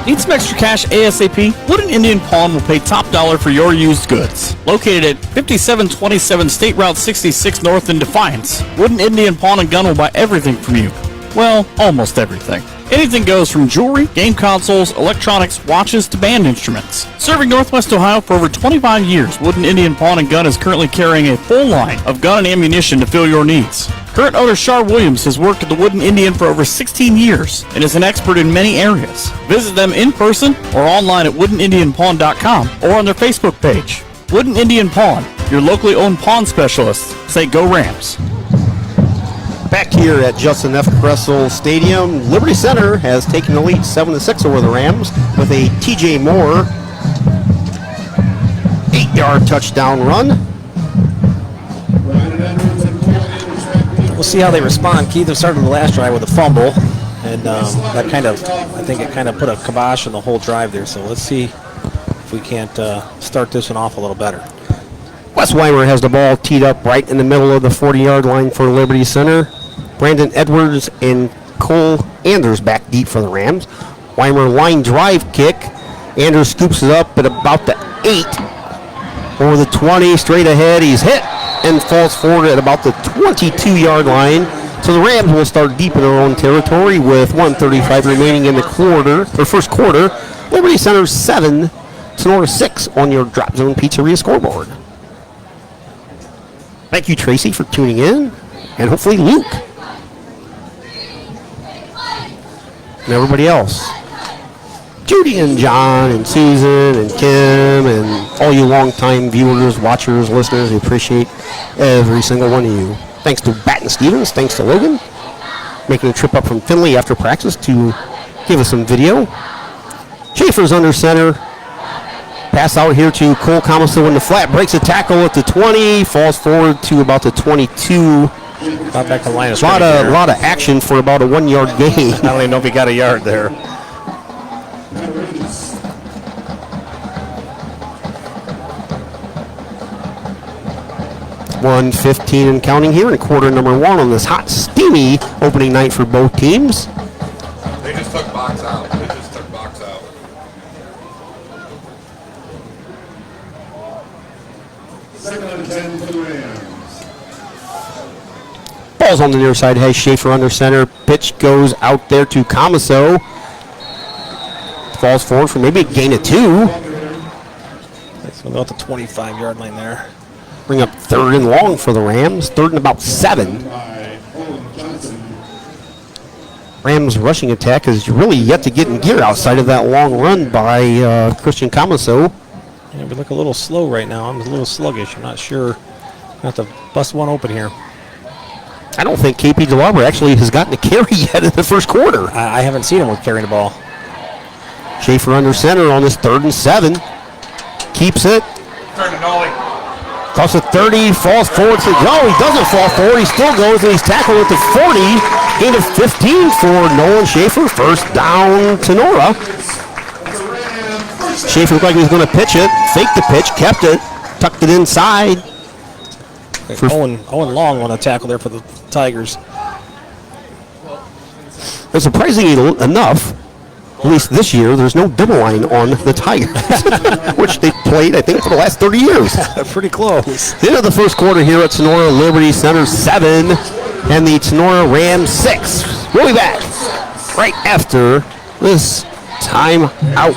Need some extra cash ASAP? Wooden Indian Pawn will pay top dollar for your used goods. Located at 5727 State Route 66 North in Defiance, Wooden Indian Pawn and Gun will buy everything from you. Well, almost everything. Anything goes from jewelry, game consoles, electronics, watches to band instruments. Serving Northwest Ohio for over 25 years, Wooden Indian Pawn and Gun is currently carrying a full line of gun and ammunition to fill your needs. Current owner Shar Williams has worked at the Wooden Indian for over 16 years and is an expert in many areas. Visit them in person or online at woodenindianpawn.com or on their Facebook page. Wooden Indian Pawn, your locally owned pawn specialist. Say Go Rams. Back here at Justin F. Kressel Stadium, Liberty Center has taken the lead 7-6 over the Rams with a TJ Moore 8-yard touchdown run. We'll see how they respond. Keith started the last drive with a fumble, and that kind of, I think it kind of put a kibosh on the whole drive there. So let's see if we can't start this one off a little better. Wes Weimer has the ball teed up right in the middle of the 40-yard line for Liberty Center. Brandon Edwards and Cole Anders back deep for the Rams. Weimer line drive kick. Anders scoops it up at about the 8. Over the 20, straight ahead. He's hit and falls forward at about the 22-yard line. So the Rams will start deep in their own territory with 1:35 remaining in the first quarter. Liberty Center 7, Tinora 6 on your Drop Zone Pizzeria scoreboard. Thank you, Tracy, for tuning in, and hopefully Luke and everybody else. Judy and John and Susan and Kim and all you longtime viewers, watchers, listeners, we appreciate every single one of you. Thanks to Batten Stevens, thanks to Logan, making a trip up from Findlay after practice to give us some video. Schaefer's under center. Pass out here to Cole Comiso in the flat, breaks a tackle at the 20, falls forward to about the 22. Got back to the line of A lot of action for about a 1-yard gain. I don't even know if he got a yard there. $1:15 and counting here in quarter number 1 on this hot, steamy opening night for both teams. They just took box out. Second and 10 for the Rams. Ball's on the near side, has Schaefer under center. Pitch goes out there to Comiso. Falls forward for maybe a gain of 2. So about the 25-yard line there. Bring up 3rd and long for the Rams. 3rd and about 7. Rams rushing attack is really yet to get in gear outside of that long run by Christian Comiso. Yeah, we look a little slow right now. I'm a little sluggish. I'm not sure. I have to bust one open here. I don't think KP DeLarber actually has gotten a carry yet in the first quarter. I haven't seen him with carrying the ball. Schaefer under center on this 3rd and 7. Keeps it. Turn to Nolly. Across the 30, falls forward. No, he doesn't fall forward. He still goes, and he's tackled at the 40. Gain of 15 for Nolan Schaefer. First down, Tinora. Schaefer looked like he was going to pitch it. Faked the pitch, kept it, tucked it inside. Owen Long on a tackle there for the Tigers. And surprisingly enough, at least this year, there's no double line on the Tigers, which they've played, I think, for the last 30 years. Pretty close. The end of the first quarter here at Tinora Liberty Center 7 and the Tinora Rams 6. We'll be back right after this time out.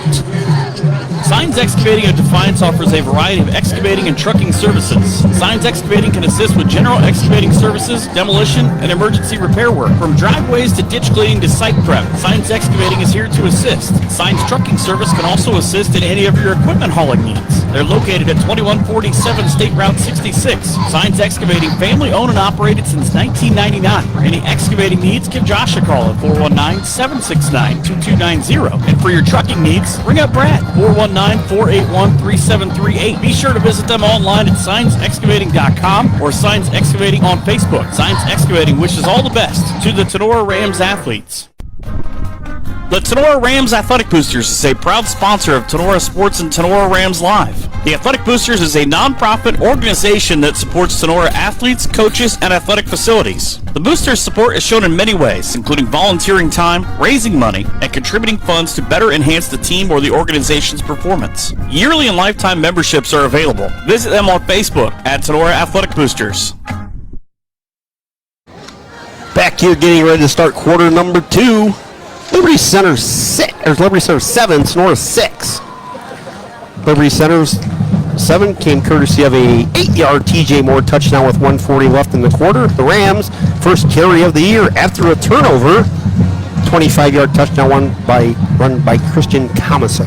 Signs Excavating of Defiance offers a variety of excavating and trucking services. Signs Excavating can assist with general excavating services, demolition, and emergency repair work. From driveways to ditch cleaning to site prep, Signs Excavating is here to assist. Signs Trucking Service can also assist in any of your equipment hauling needs. They're located at 2147 State Route 66. Signs Excavating, family owned and operated since 1999. For any excavating needs, give Josh a call at 419-769-2290. And for your trucking needs, ring up Brad, 419-481-3738. Be sure to visit them online at signsexcavating.com or Signs Excavating on Facebook. Signs Excavating wishes all the best to the Tinora Rams athletes. The Tinora Rams Athletic Boosters is a proud sponsor of Tinora Sports and Tinora Rams Live. The Athletic Boosters is a non-profit organization that supports Tinora athletes, coaches, and athletic facilities. The Boosters' support is shown in many ways, including volunteering time, raising money, and contributing funds to better enhance the team or the organization's performance. Yearly and lifetime memberships are available. Visit them on Facebook at Tinora Athletic Boosters. Back here getting ready to start quarter number 2. Liberty Center 7, Tinora 6. Liberty Center's 7 came courtesy of a 8-yard TJ Moore touchdown with 1:40 left in the quarter. The Rams' first carry of the year after a turnover. 25-yard touchdown run by Christian Comiso.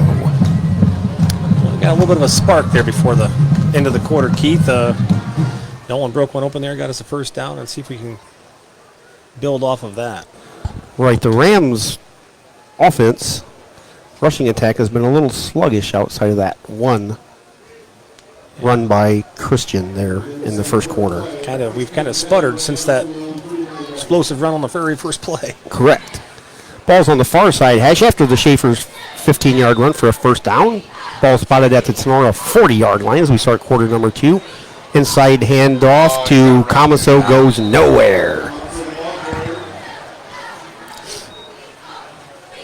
Well, got a little bit of a spark there before the end of the quarter, Keith. Nolan broke one open there, got us a first down, and see if we can build off of that. Right, the Rams' offense, rushing attack, has been a little sluggish outside of that one run by Christian there in the first quarter. We've kind of sputtered since that explosive run on the very first play. Correct. Ball's on the far side hash after the Schaefer's 15-yard run for a first down. Ball spotted at the Tinora 40-yard line as we start quarter number 2. Inside handoff to Comiso goes nowhere.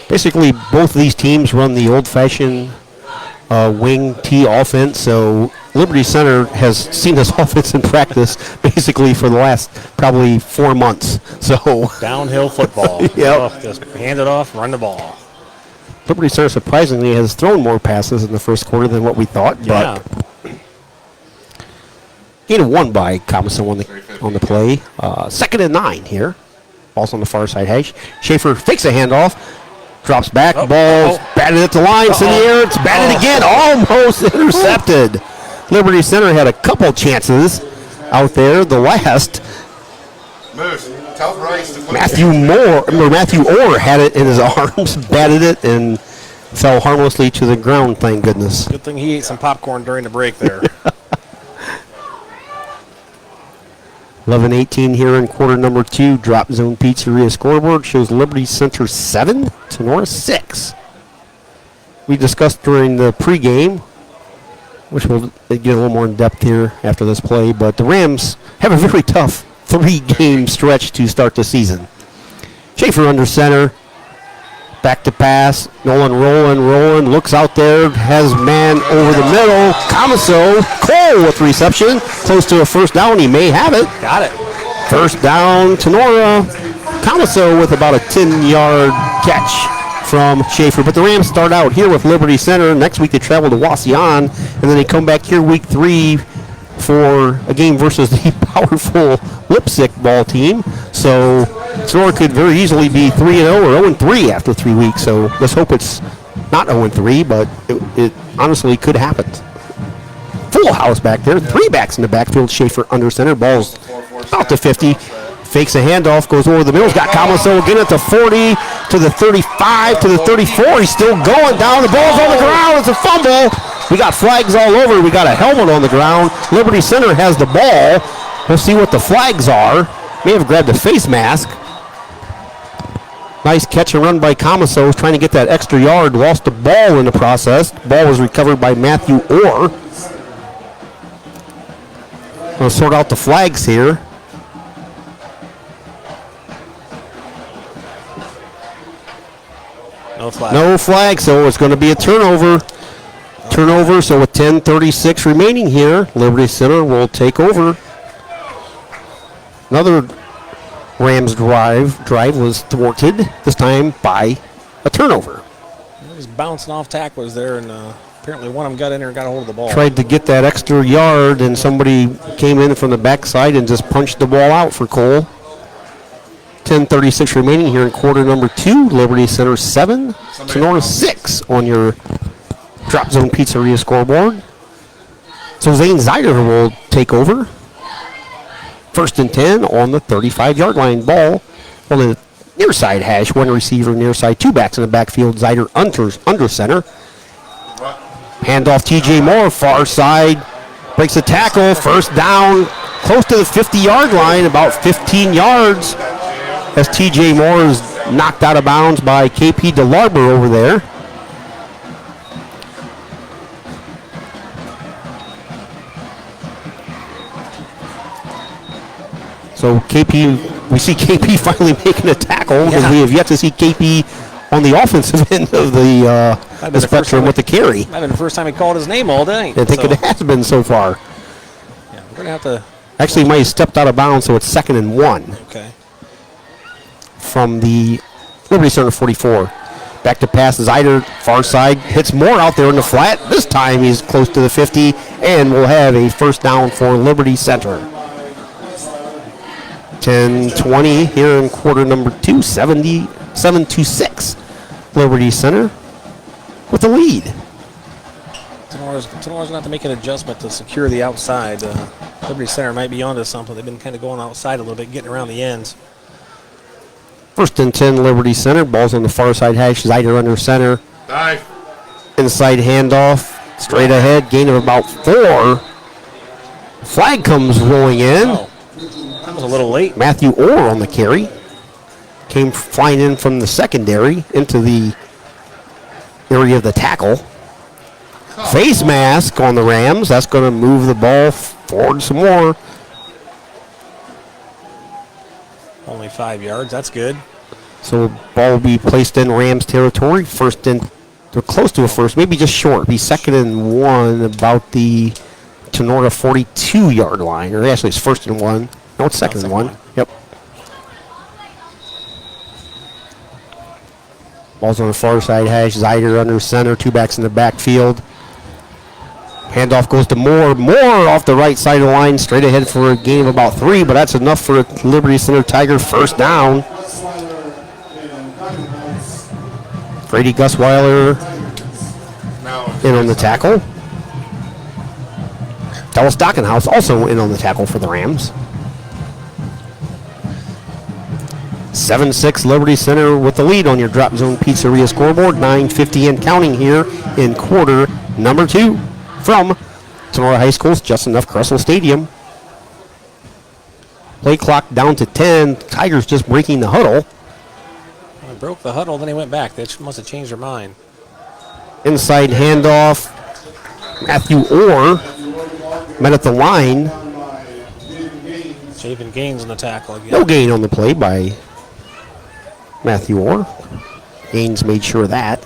Basically, both of these teams run the old-fashioned wing T offense, so Liberty Center has seen this offense in practice basically for the last probably 4 months. So downhill football. Yep. Just hand it off, run the ball. Liberty Center surprisingly has thrown more passes in the first quarter than what we thought. Yeah. But gain of 1 by Comiso on the play. 2nd and 9 here. Ball's on the far side hash. Schaefer fakes a handoff. Drops back. Ball batted at the line. It's in the air. It's batted again. Almost intercepted. Liberty Center had a couple chances out there. The last, Moose, tell Bryce to put Matthew Orr had it in his arms, batted it, and fell harmlessly to the ground, thank goodness. Good thing he ate some popcorn during the break there. 11-18 here in quarter number 2. Drop Zone Pizzeria scoreboard shows Liberty Center 7, Tinora 6. We discussed during the pregame, which we'll get a little more in depth here after this play, but the Rams have a very tough 3-game stretch to start the season. Schaefer under center. Back to pass. Nolan rolling. Looks out there. Has man over the middle. Comiso. Cole with reception. Close to a first down. He may have it. Got it. First down, Tinora. Comiso with about a 10-yard catch from Schaefer. But the Rams start out here with Liberty Center. Next week they travel to Wasion. And then they come back here week 3 for a game versus the powerful Lipsick ball team. So Tinora could very easily be 3-0 or 0-3 after 3 weeks. So let's hope it's not 0-3, but it honestly could happen. Full house back there. 3 backs in the backfield. Schaefer under center. Ball's out to 50. Fakes a handoff. Goes over the middle. He's got Comiso again at the 40 to the 35 to the 34. He's still going down. The ball's on the ground. It's a fumble. We got flags all over. We got a helmet on the ground. Liberty Center has the ball. We'll see what the flags are. May have grabbed a face mask. Nice catch and run by Comiso. Trying to get that extra yard. Lost the ball in the process. Ball was recovered by Matthew Orr. We'll sort out the flags here. No flag, so it's going to be a turnover. So with 10:36 remaining here, Liberty Center will take over. Another Rams drive was thwarted, this time by a turnover. He was bouncing off tacklers there, and apparently one of them got in there and got a hold of the ball. Tried to get that extra yard, and somebody came in from the backside and just punched the ball out for Cole. 10:36 remaining here in quarter number 2. Liberty Center 7, Tinora 6 on your Drop Zone Pizzeria scoreboard. So Zane Zeider will take over. 1st and 10 on the 35-yard line. Ball on the near side hash. 1 receiver near side. 2 backs in the backfield. Zeider under center. Handoff TJ Moore, far side. Breaks a tackle. First down. Close to the 50-yard line. About 15 yards. As TJ Moore is knocked out of bounds by KP DeLarber over there. So KP, we see KP finally making a tackle because we have yet to see KP on the offensive end of the spectrum with the carry. Might have been the first time he called his name all day. I think it has been so far. Yeah, we're going to have to... Actually, he might have stepped out of bounds, so it's 2nd and 1. Okay. From the Liberty Center 44. Back to pass. Zeider, far side, hits Moore out there in the flat. This time he's close to the 50, and we'll have a first down for Liberty Center. 10-20 here in quarter number 2, 77-6. Liberty Center with the lead. Tinora's going to have to make an adjustment to secure the outside. Liberty Center might be onto something. They've been kind of going outside a little bit, getting around the ends. First and 10, Liberty Center. Ball's on the far side hash. Zider under center. Dive. Inside handoff. Straight ahead. Gain of about 4. Flag comes rolling in. Oh, that was a little late. Matthew Orr on the carry. Came flying in from the secondary into the area of the tackle. Face mask on the Rams. That's going to move the ball forward some more. Only 5 yards. That's good. So ball will be placed in Rams territory. First and they're close to a first, maybe just short. Be 2nd and 1 about the Tinora 42-yard line. Or actually, it's 1st and 1. No, it's 2nd and 1. Yep. Ball's on the far side hash. Zider under center. 2 backs in the backfield. Handoff goes to Moore. Moore off the right side of the line. Straight ahead for a gain of about 3, but that's enough for a Liberty Center Tiger first down. Grady Gusweiler in on the tackle. Dallas Dockenhouse also in on the tackle for the Rams. 7-6 Liberty Center with the lead on your Drop Zone Pizzeria scoreboard. 9:50 and counting here in quarter number 2 from Tinora High School's Justin F. Kressel Stadium. Play clock down to 10. Tigers just breaking the huddle. They broke the huddle, then he went back. They must have changed their mind. Inside handoff. Matthew Orr met at the line. Javen Gaines on the tackle again. No gain on the play by Matthew Orr. Gaines made sure of that.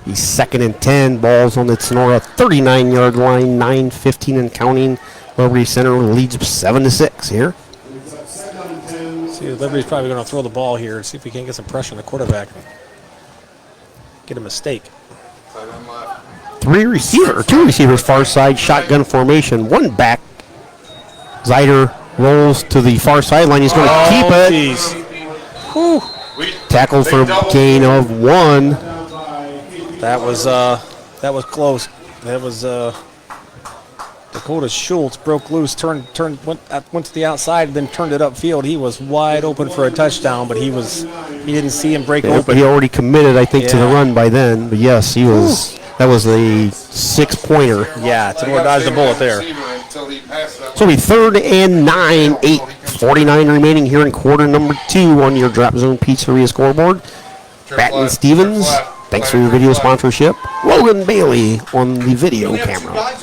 He's 2nd and 10. Ball's on the Tinora 39-yard line. 9:15 and counting. Liberty Center leads 7-6 here. See, Liberty's probably going to throw the ball here and see if we can get some pressure on the quarterback. Get a mistake. 2 receivers far side, shotgun formation. 1 back. Zider rolls to the far sideline. He's going to keep it. Whew. Tackle for a gain of 1. That was close. That was Dakota Schultz broke loose, went to the outside, then turned it upfield. He was wide open for a touchdown, but he didn't see him break open. He already committed, I think, to the run by then. But yes, he was. That was a 6-pointer. Yeah, Tinora dodged the bullet there. So it'll be 3rd and 9, 8:49 remaining here in quarter number 2 on your Drop Zone Pizzeria scoreboard. Batten Stevens, thanks for your video sponsorship. Logan Bailey on the video camera.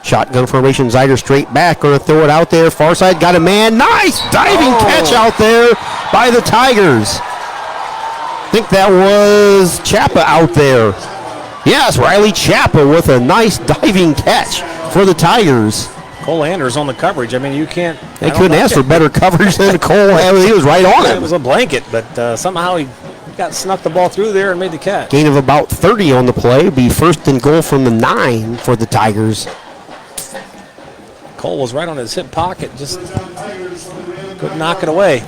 Shotgun formation, Zider straight back, going to throw it out there. Far side, got a man. Nice diving catch out there by the Tigers. I think that was Chappa out there. Yes, Riley Chappa with a nice diving catch for the Tigers. Cole Anders on the coverage. I mean, you can't. They couldn't ask for better coverage than Cole. He was right on It it. was a blanket, but somehow he snuck the ball through there and made the catch. Gain of about 30 on the play. Be 1st and goal from the 9 for the Tigers. Cole was right on his hip pocket, just couldn't knock it away.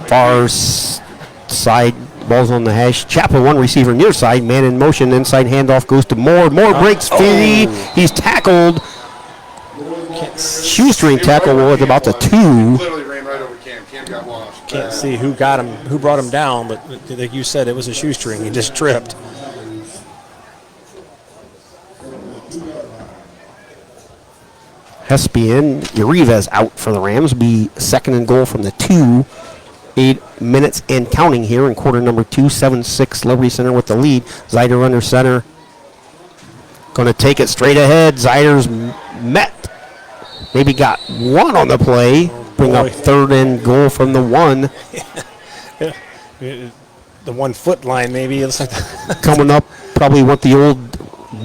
Far side, ball's on the hash. Chappa, 1 receiver near side, man in motion. Inside handoff goes to Moore. Moore breaks free. He's tackled. Shoestring tackle with about the 2. Literally ran right over Cam. Cam got lost. Can't see who brought him down, but like you said, it was a shoestring. He just tripped. Hespian Urives out for the Rams. Be 2nd and goal from the 2. 8 minutes and counting here in quarter number 2. 7-6 Liberty Center with the lead. Zider under center. Going to take it straight ahead. Zider's met. Maybe got 1 on the play. Bring up 3rd and goal from the 1. The 1 foot line, maybe. It's like Coming up, probably want the old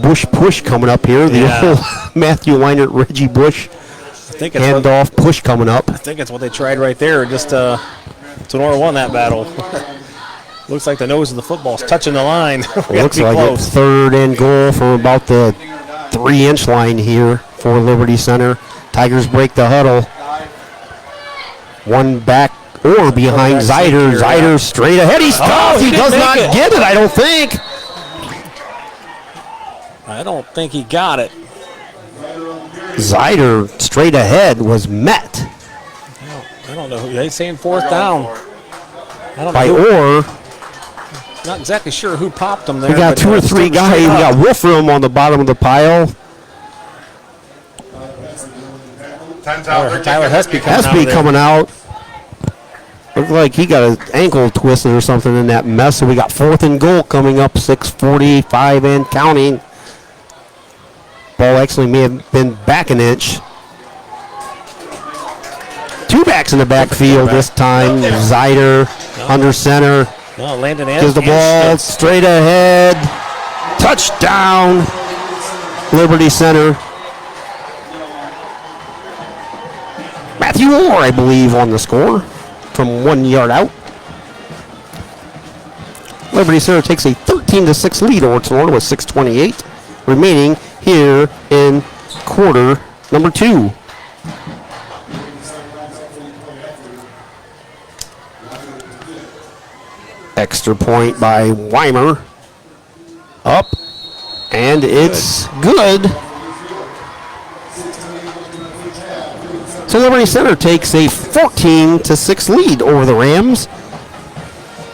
Bush push coming up here. The old Matthew Weinert, Reggie Bush handoff push coming up. I think that's what they tried right there. Just Tinora won that battle. Looks like the nose of the football's touching the line. Looks like it's 3rd and goal from about the 3-inch line here for Liberty Center. Tigers break the huddle. 1 back or behind Zider. Zider straight ahead. He's tough. He does not get it, I don't think. I don't think he got it. Zider straight ahead was met. I don't know. They're saying fourth down. I don't By know. Orr. Not exactly sure who popped them there. We got but, 2 or 3 guys. We got Wolfram on the bottom of the pile. Tyler Hespy Coming out. Looked like he got his ankle twisted or something in that mess. So we got 4th and goal coming up, 6:45 and counting. Ball actually may have been back an inch. 2 backs in the backfield this time. Zyder under center. No, Landon Gives the ball straight ahead. Touchdown. Liberty Center. Matthew Orr, I believe, on the score from 1 yard out. Liberty Center takes a 13-6 lead over Tinora with 6:28 remaining here in quarter number 2. Extra point by Weimer. Up. And it's good. So Liberty Center takes a 14-6 lead over the Rams.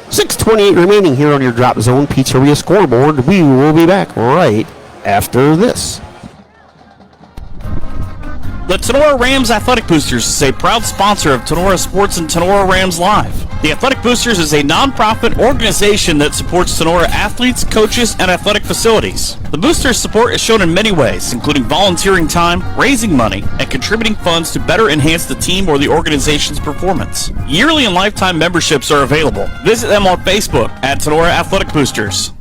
6:28 remaining here on your Drop Zone Pizzeria scoreboard. We will be back right after this. The Tinora Rams Athletic Boosters is a proud sponsor of Tinora Sports and Tinora Rams Live. The Athletic Boosters is a non-profit organization that supports Tinora athletes, coaches, and athletic facilities. The Boosters' support is shown in many ways, including volunteering time, raising money, and contributing funds to better enhance the team or the organization's performance. Yearly and lifetime memberships are available. Visit them on Facebook at Tinora Athletic Boosters.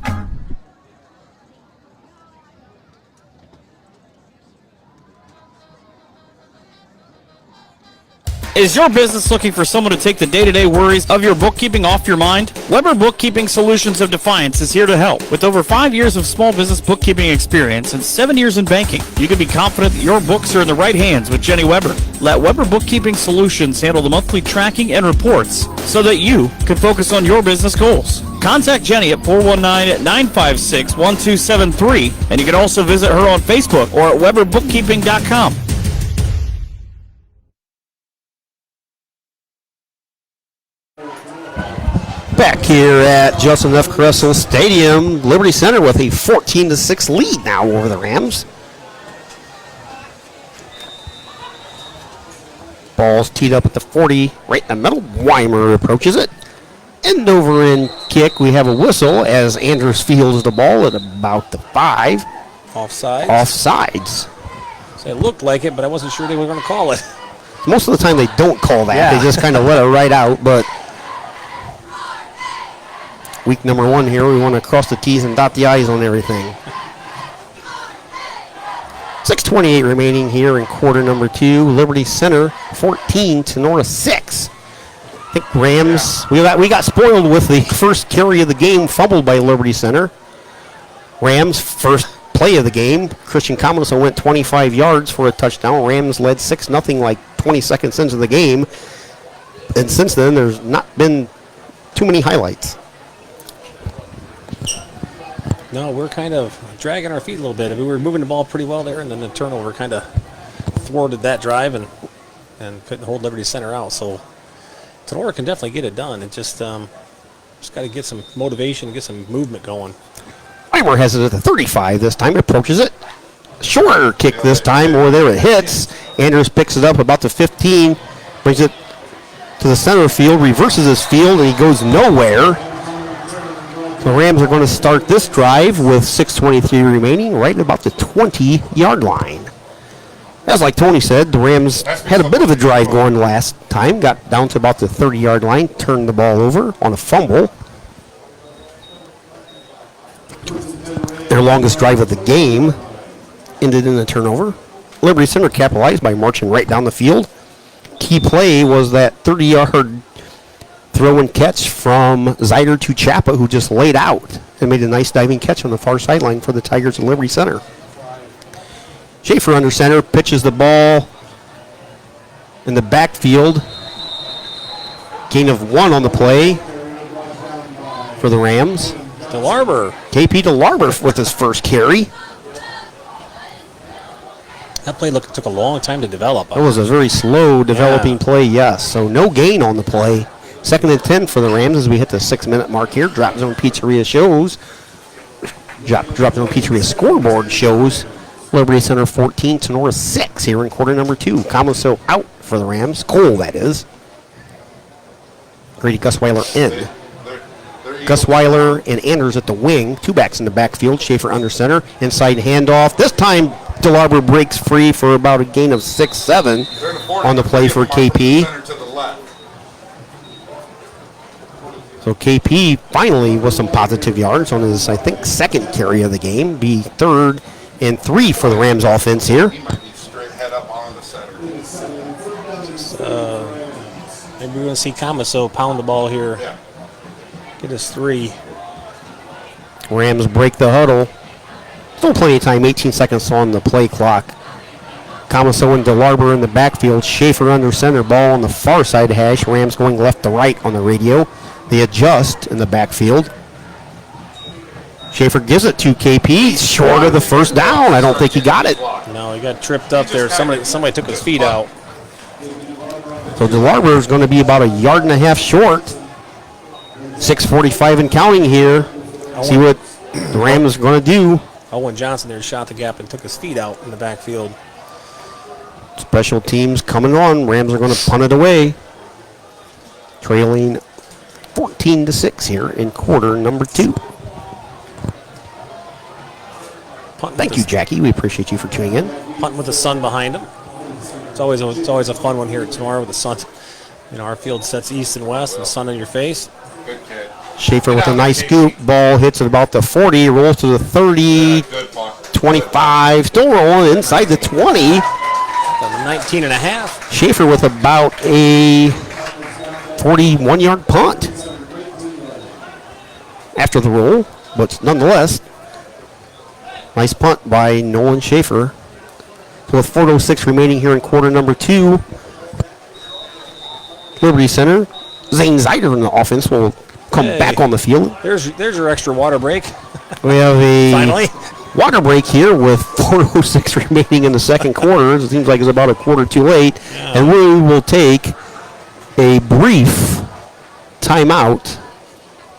Is your business looking for someone to take the day-to-day worries of your bookkeeping off your mind? Weber Bookkeeping Solutions of Defiance is here to help. With over 5 years of small business bookkeeping experience and 7 years in banking, you can be confident that your books are in the right hands with Jenny Weber. Let Weber Bookkeeping Solutions handle the monthly tracking and reports so that you can focus on your business goals. Contact Jenny at 419-956-1273, and you can also visit her on Facebook or at weberbookkeeping.com. Back here at Justin F. Caressel Stadium, Liberty Center with a 14-6 lead now over the Rams. Ball's teed up at the 40, right in the middle. Weimer approaches it. End over end kick. We have a whistle as Andrews fields the ball at about the 5. Offsides. Offsides. So it looked like it, but I wasn't sure they were going to call it. Most of the time they don't call that. Yeah. They just kind of let it right out, but week number 1 here, we want to cross the T's and dot the I's on everything. 6:28 remaining here in quarter number 2. Liberty Center 14, Tinora 6. I think Rams, we got spoiled with the first carry of the game fumbled by Liberty Center. Rams first play of the game. Christian Commodore went 25 yards for a touchdown. Rams led 6-0 like 20 seconds into the game. And since then, there's not been too many highlights. No, we're kind of dragging our feet a little bit. We were moving the ball pretty well there, and then the turnover kind of thwarted that drive and couldn't hold Liberty Center out. So Tinora can definitely get it done. It just got to get some motivation, get some movement going. Weimer has it at the 35 this time. Approaches it. Shorter kick this time, or there it hits. Andrews picks it up about the 15, brings it to the center field, reverses his field, and he goes nowhere. The Rams are going to start this drive with 6:23 remaining, right at about the 20-yard line. As like Tony said, the Rams had a bit of a drive going last time, got down to about the 30-yard line, turned the ball over on a fumble. Their longest drive of the game ended in a turnover. Liberty Center capitalized by marching right down the field. Key play was that 30-yard throw and catch from Zyder to Chappa, who just laid out and made a nice diving catch on the far sideline for the Tigers of Liberty Center. Schaefer under center, pitches the ball in the backfield. Gain of 1 on the play for the Rams. DeLarber. KP DeLarber with his first carry. That play took a long time to develop. It was a very slow developing play, yes. So no gain on the play. 2nd and 10 for the Rams as we hit the 6-minute mark here. Drop Zone Pizzeria shows. Drop Zone Pizzeria scoreboard shows Liberty Center 14, Tinora 6 here in quarter number 2. Comoso out for the Rams. Cole, that is. Grady Gusweiler in. Gusweiler and Anders at the wing. 2 backs in the backfield. Schaefer under center. Inside handoff. This time DeLarber breaks free for about a gain of 6-7 on the play for KP. So KP finally with some positive yards on his, I think, 2nd carry of the game. Be 3rd and 3 for the Rams offense here. Maybe we're going to see Comoso pound the ball here. Get us 3. Rams break the huddle. Still plenty of time, 18 seconds on the play clock. Comoso and DeLarber in the backfield. Schaefer under center, ball on the far side hash. Rams going left to right on the radio. They adjust in the backfield. Schaefer gives it to KP. Short of the first down. I don't think he got it. No, he got tripped up there. Somebody took his feet out. So DeLarber is going to be about 1.5 yards short. 6:45 and counting here. See what the Rams are going to do. Owen Johnson there shot the gap and took his feet out in the backfield. Special teams coming on. Rams are going to punt it away. Trailing 14-6 here in quarter number 2. Thank you, Jackie. We appreciate you for tuning in. Punting with the sun behind him. It's always a fun one here at Tinora with the sun. You know, our field sets east and west and the sun in your face. Good kid. Schaefer with a nice scoop. Ball hits at about the 40, rolls to the 30, 25. Still rolling inside the 20. 19 and a half. Schaefer with about a 41-yard punt after the roll, but nonetheless, nice punt by Nolan Schaefer. So with 4:06 remaining here in quarter number 2, Liberty Center, Zane Zeider in the offense will come back on the field. There's your extra water break. We have a Finally. water break here with 4:06 remaining in the second quarter. It seems like it's about a quarter too late. Yeah. And we will take a brief timeout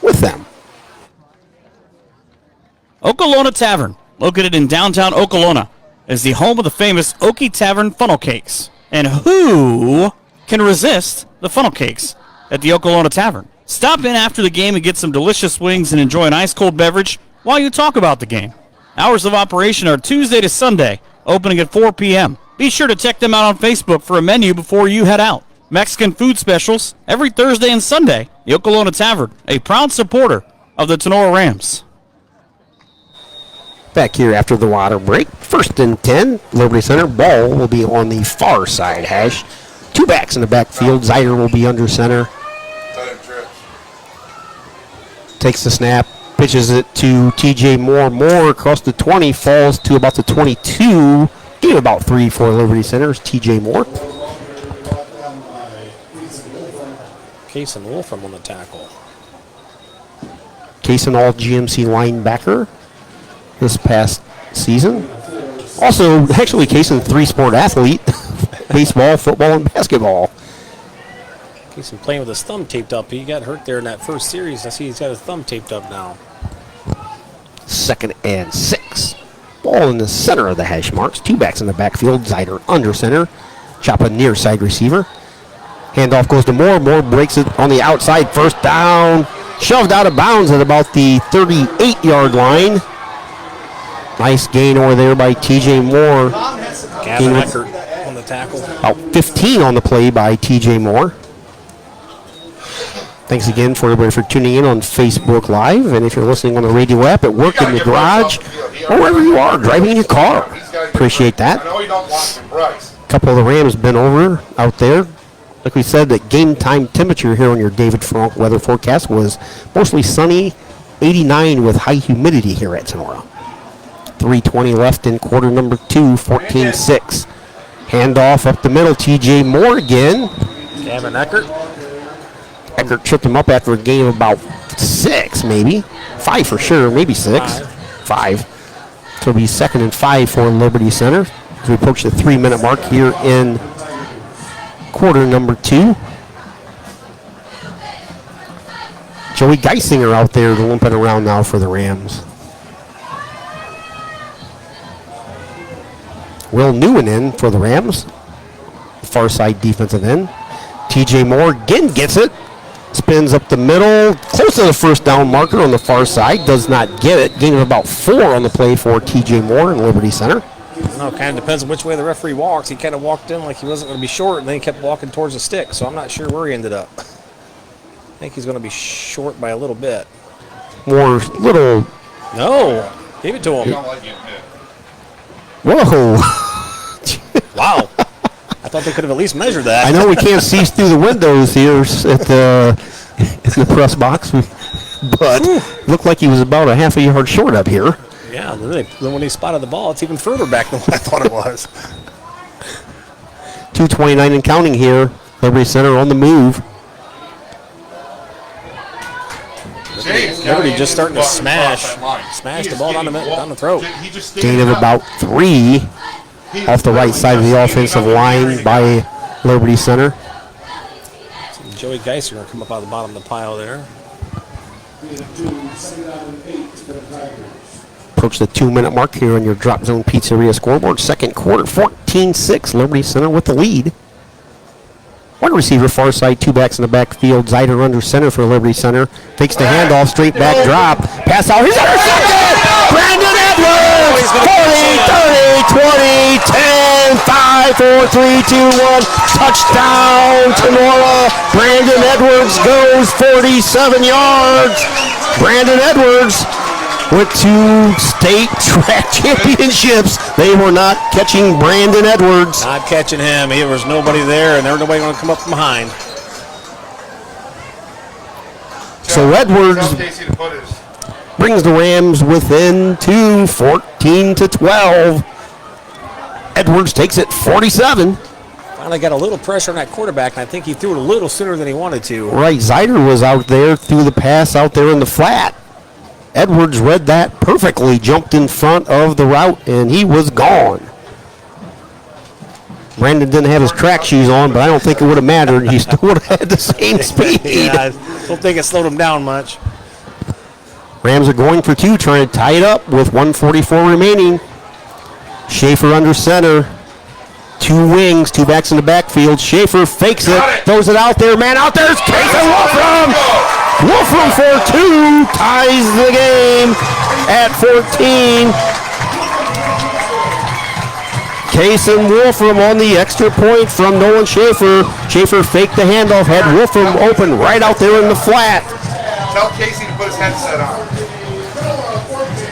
with them. Okolona Tavern, located in downtown Okolona, is the home of the famous Okie Tavern funnel cakes. And who can resist the funnel cakes at the Okolona Tavern? Stop in after the game and get some delicious wings and enjoy an ice-cold beverage while you talk about the game. Hours of operation are Tuesday to Sunday, opening at 4 p.m. Be sure to check them out on Facebook for a menu before you head out. Mexican food specials every Thursday and Sunday. The Okolona Tavern, a proud supporter of the Tinora Rams. Back here after the water break. 1st and 10. Liberty Center ball will be on the far side hash. 2 backs in the backfield. Zeider will be under center. Takes the snap. Pitches it to TJ Moore. Moore across the 20. Falls to about the 22. Gain about 3 for Liberty Center. TJ Moore. Case and Wolfram on the tackle. Case and all GMC linebacker this past season. Also, actually, Kaysen 3-sport athlete, baseball, football, and basketball. Kaysen playing with his thumb taped up. He got hurt there in that first series. I see he's got his thumb taped up now. 2nd and 6. Ball in the center of the hash marks. 2 backs in the backfield. Zeider under center. Chop a near side receiver. Handoff goes to Moore. Moore breaks it on the outside. First down. Shoved out of bounds at about the 38-yard line. Nice gain over there by TJ Moore. Gavin Eckert on the tackle. About 15 on the play by TJ Moore. Thanks again for everybody for tuning in on Facebook Live. And if you're listening on the radio app, at work, in the garage, or wherever you are, driving in your car. Appreciate that. A couple of the Rams been over out there. Like we said, the game time temperature here on your David Frank weather forecast was mostly sunny, 89 with high humidity here at Tinora. 3:20 left in quarter number 2, 14-6. Handoff up the middle, TJ Moore again. Gavin Eckert. Eckert tripped him up after a gain of about 6, maybe. 5 for sure, maybe 6. 5. So it'll be 2nd and 5 for Liberty Center. as we approach the 3-minute mark here in quarter number 2. Joey Geisinger out there limping around now for the Rams. Will Newen in for the Rams. Far side defensive end. TJ Moore again gets it. Spins up the middle. Close to the first down marker on the far side. Does not get it. Gain of about 4 on the play for TJ Moore in Liberty Center. No, it kind of depends on which way the referee walks. He kind of walked in like he wasn't going to be short, and then he kept walking towards the stick. So I'm not sure where he ended up. I think he's going to be short by a little bit. Moore, little. No, give it to him. Whoa. Wow. I thought they could have at least measured that. I know we can't see through the windows here at in the press box, but looked like he was about a half a yard short up here. Yeah, then when he spotted the ball, it's even further back than what I thought it was. 2:29 and counting here. Liberty Center on the move. Liberty just starting to smash the ball down the throat. Gain of about 3 off the right side of the offensive line by Liberty Center. Joey Geisinger going to come up out of the bottom of the pile there. Approach the 2-minute mark here on your Drop Zone Pizzeria scoreboard. Second quarter, 14-6. Liberty Center with the lead. One receiver far side, 2 backs in the backfield. Zeider under center for Liberty Center. Takes the handoff, straight back drop. Pass out, he's intercepted! Brandon Edwards! 40, 30, 20, 10, 5, 4, 3, 2, 1. Touchdown, Tinora. Brandon Edwards goes 47 yards. Brandon Edwards with 2 state track championships. They were not catching Brandon Edwards. Not catching him. There was nobody there, and there was nobody going to come up from behind. So Edwards brings the Rams within 2, 14-12. Edwards takes it 47. Finally got a little pressure on that quarterback, and I think he threw it a little sooner than he wanted to. Right, Zeider was out there, threw the pass out there in the flat. Edwards read that perfectly, jumped in front of the route, and he was gone. Brandon didn't have his track shoes on, but I don't think it would have mattered. He still would have had the same speed. Yeah, I don't think it slowed him down much. Rams are going for 2, trying to tie it up with 1:44 remaining. Schaefer under center. 2 wings, 2 backs in the backfield. Schaefer fakes it, throws it out there. Man out there is Casey Wolfram. Wolfram for 2, ties the game at 14. Case and Wolfram on the extra point from Nolan Schaefer. Schaefer faked the handoff, had Wolfram open right out there in the flat. Tell Casey to put his headset on.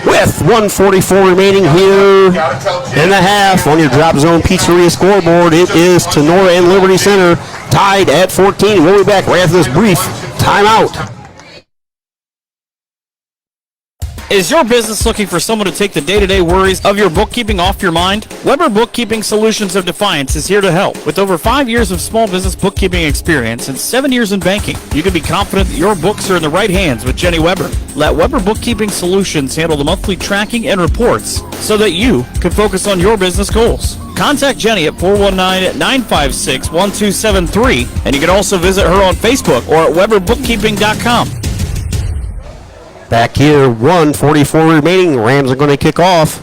With 1:44 remaining here in the half on your Drop Zone Pizzeria scoreboard, it is Tinora and Liberty Center tied at 14. We'll be back right after this brief timeout. Is your business looking for someone to take the day-to-day worries of your bookkeeping off your mind? Weber Bookkeeping Solutions of Defiance is here to help. With over 5 years of small business bookkeeping experience and 7 years in banking, you can be confident that your books are in the right hands with Jenny Weber. Let Weber Bookkeeping Solutions handle the monthly tracking and reports so that you can focus on your business goals. Contact Jenny at 419-956-1273, and you can also visit her on Facebook or at weberbookkeeping.com. Back here, 1:44 remaining. Rams are going to kick off.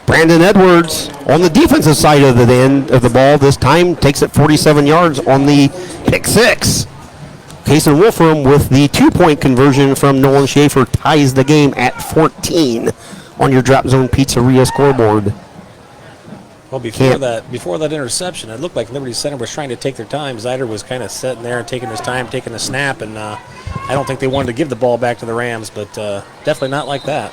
Brandon Edwards on the defensive side of the end of the ball this time takes it 47 yards on the pick 6. Kason Wolfram with the 2-point conversion from Nolan Schaefer ties the game at 14 on your Drop Zone Pizzeria scoreboard. Well, before that interception, it looked like Liberty Center was trying to take their time. Zeider was kind of sitting there and taking his time, taking the snap, and I don't think they wanted to give the ball back to the Rams, but definitely not like that.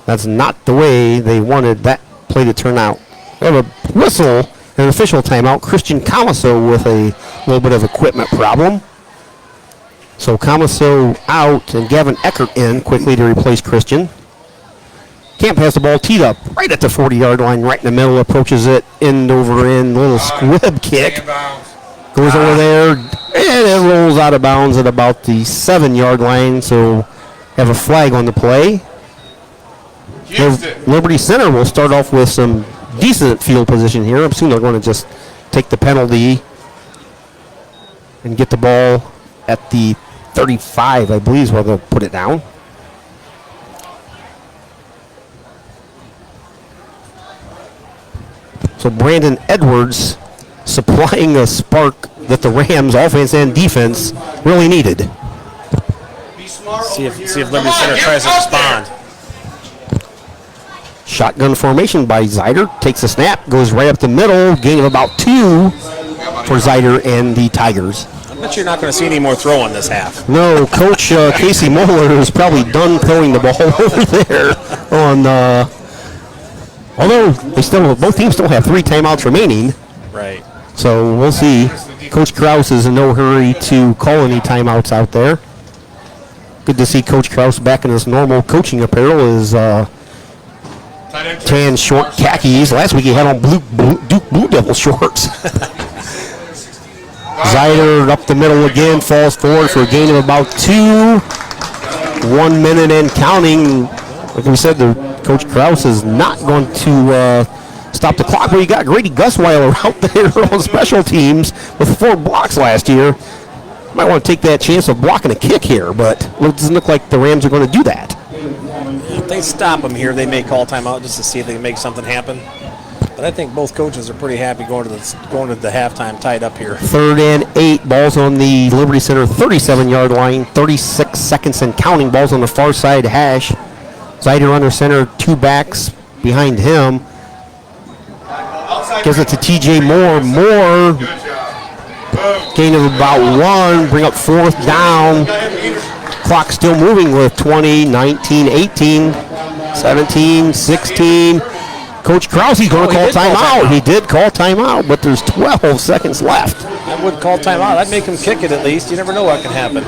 That's not the way they wanted that play to turn out. We have a whistle, an official timeout. Christian Camaso with a little bit of equipment problem. So Camaso out and Gavin Eckert in quickly to replace Christian. Can't pass the ball, teed up right at the 40-yard line, right in the middle, approaches it end over end, little squib kick. Goes over there, and it rolls out of bounds at about the 7-yard line, so have a flag on the play. Liberty Center will start off with some decent field position here. I'm assuming they're going to just take the penalty and get the ball at the 35, I believe is where they'll put it down. So Brandon Edwards supplying a spark that the Rams offense and defense really needed. See if Liberty Center tries to respond. Shotgun formation by Zyder. Takes a snap, goes right up the middle. Gain of about 2 for Zyder and the Tigers. I bet you're not going to see any more throwing this half. No, Coach Casey Moeller is probably done throwing the ball over there. Although both teams still have 3 timeouts remaining. Right. So we'll see. Coach Krause is in no hurry to call any timeouts out there. Good to see Coach Krause back in his normal coaching apparel. His tan short khakis. Last week he had on Blue Devil shorts. Zyder up the middle again, falls forward for a gain of about 2. 1 minute and counting. Like we said, Coach Krause is not going to stop the clock. But you got Grady Gusweiler out there on special teams with 4 blocks last year. Might want to take that chance of blocking a kick here, but it doesn't look like the Rams are going to do that. If they stop them here, they may call timeout just to see if they can make something happen. But I think both coaches are pretty happy going to the halftime tied up here. 3rd and 8. Balls on the Liberty Center 37-yard line. 36 seconds and counting. Balls on the far side hash. Zyder under center. 2 backs behind him. Gives it to TJ Moore. Moore. Gain of about 1. Bring up 4th down. Clock still moving with 20, 19, 18, 17, 16. Coach Krause, he's going to call timeout. He did call timeout, but there's 12 seconds left. I would call timeout. I'd make him kick it at least. You never know what can happen.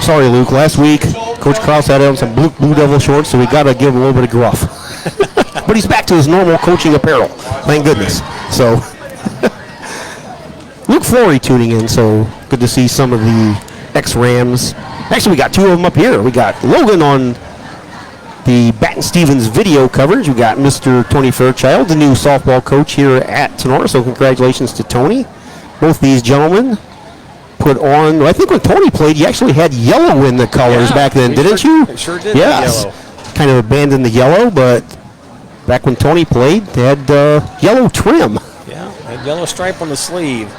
Sorry, Luke. Last week, Coach Krause had on some Blue Devil shorts, so we got to give him a little bit of gruff. But he's back to his normal coaching apparel. Thank goodness. So, Luke Flory tuning in, so good to see some of the ex-Rams. Actually, we got 2 of them up here. We got Logan on the Baton Stevens video coverage. We got Mr. Tony Fairchild, the new softball coach here at Tinora, so congratulations to Tony. Both these gentlemen put on, well, I think when Tony played, you actually had yellow in the colors back then, didn't you? Sure did. Yes. Kind of abandoned the yellow, but back when Tony played, they had yellow trim. Yeah, a yellow stripe on the sleeve.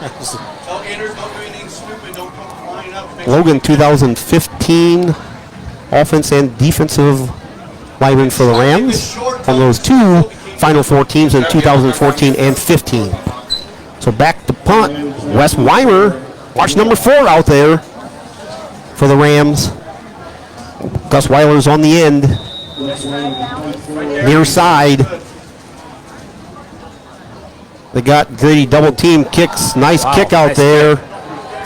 Logan, 2015 offense and defensive lineman for the Rams on those 2 Final Four teams in 2014 and 15. So back to punt. Wes Weimer, watch number 4 out there for the Rams. Gus Weiler's on the end, near side. They got Grady double team kicks. Nice kick out there.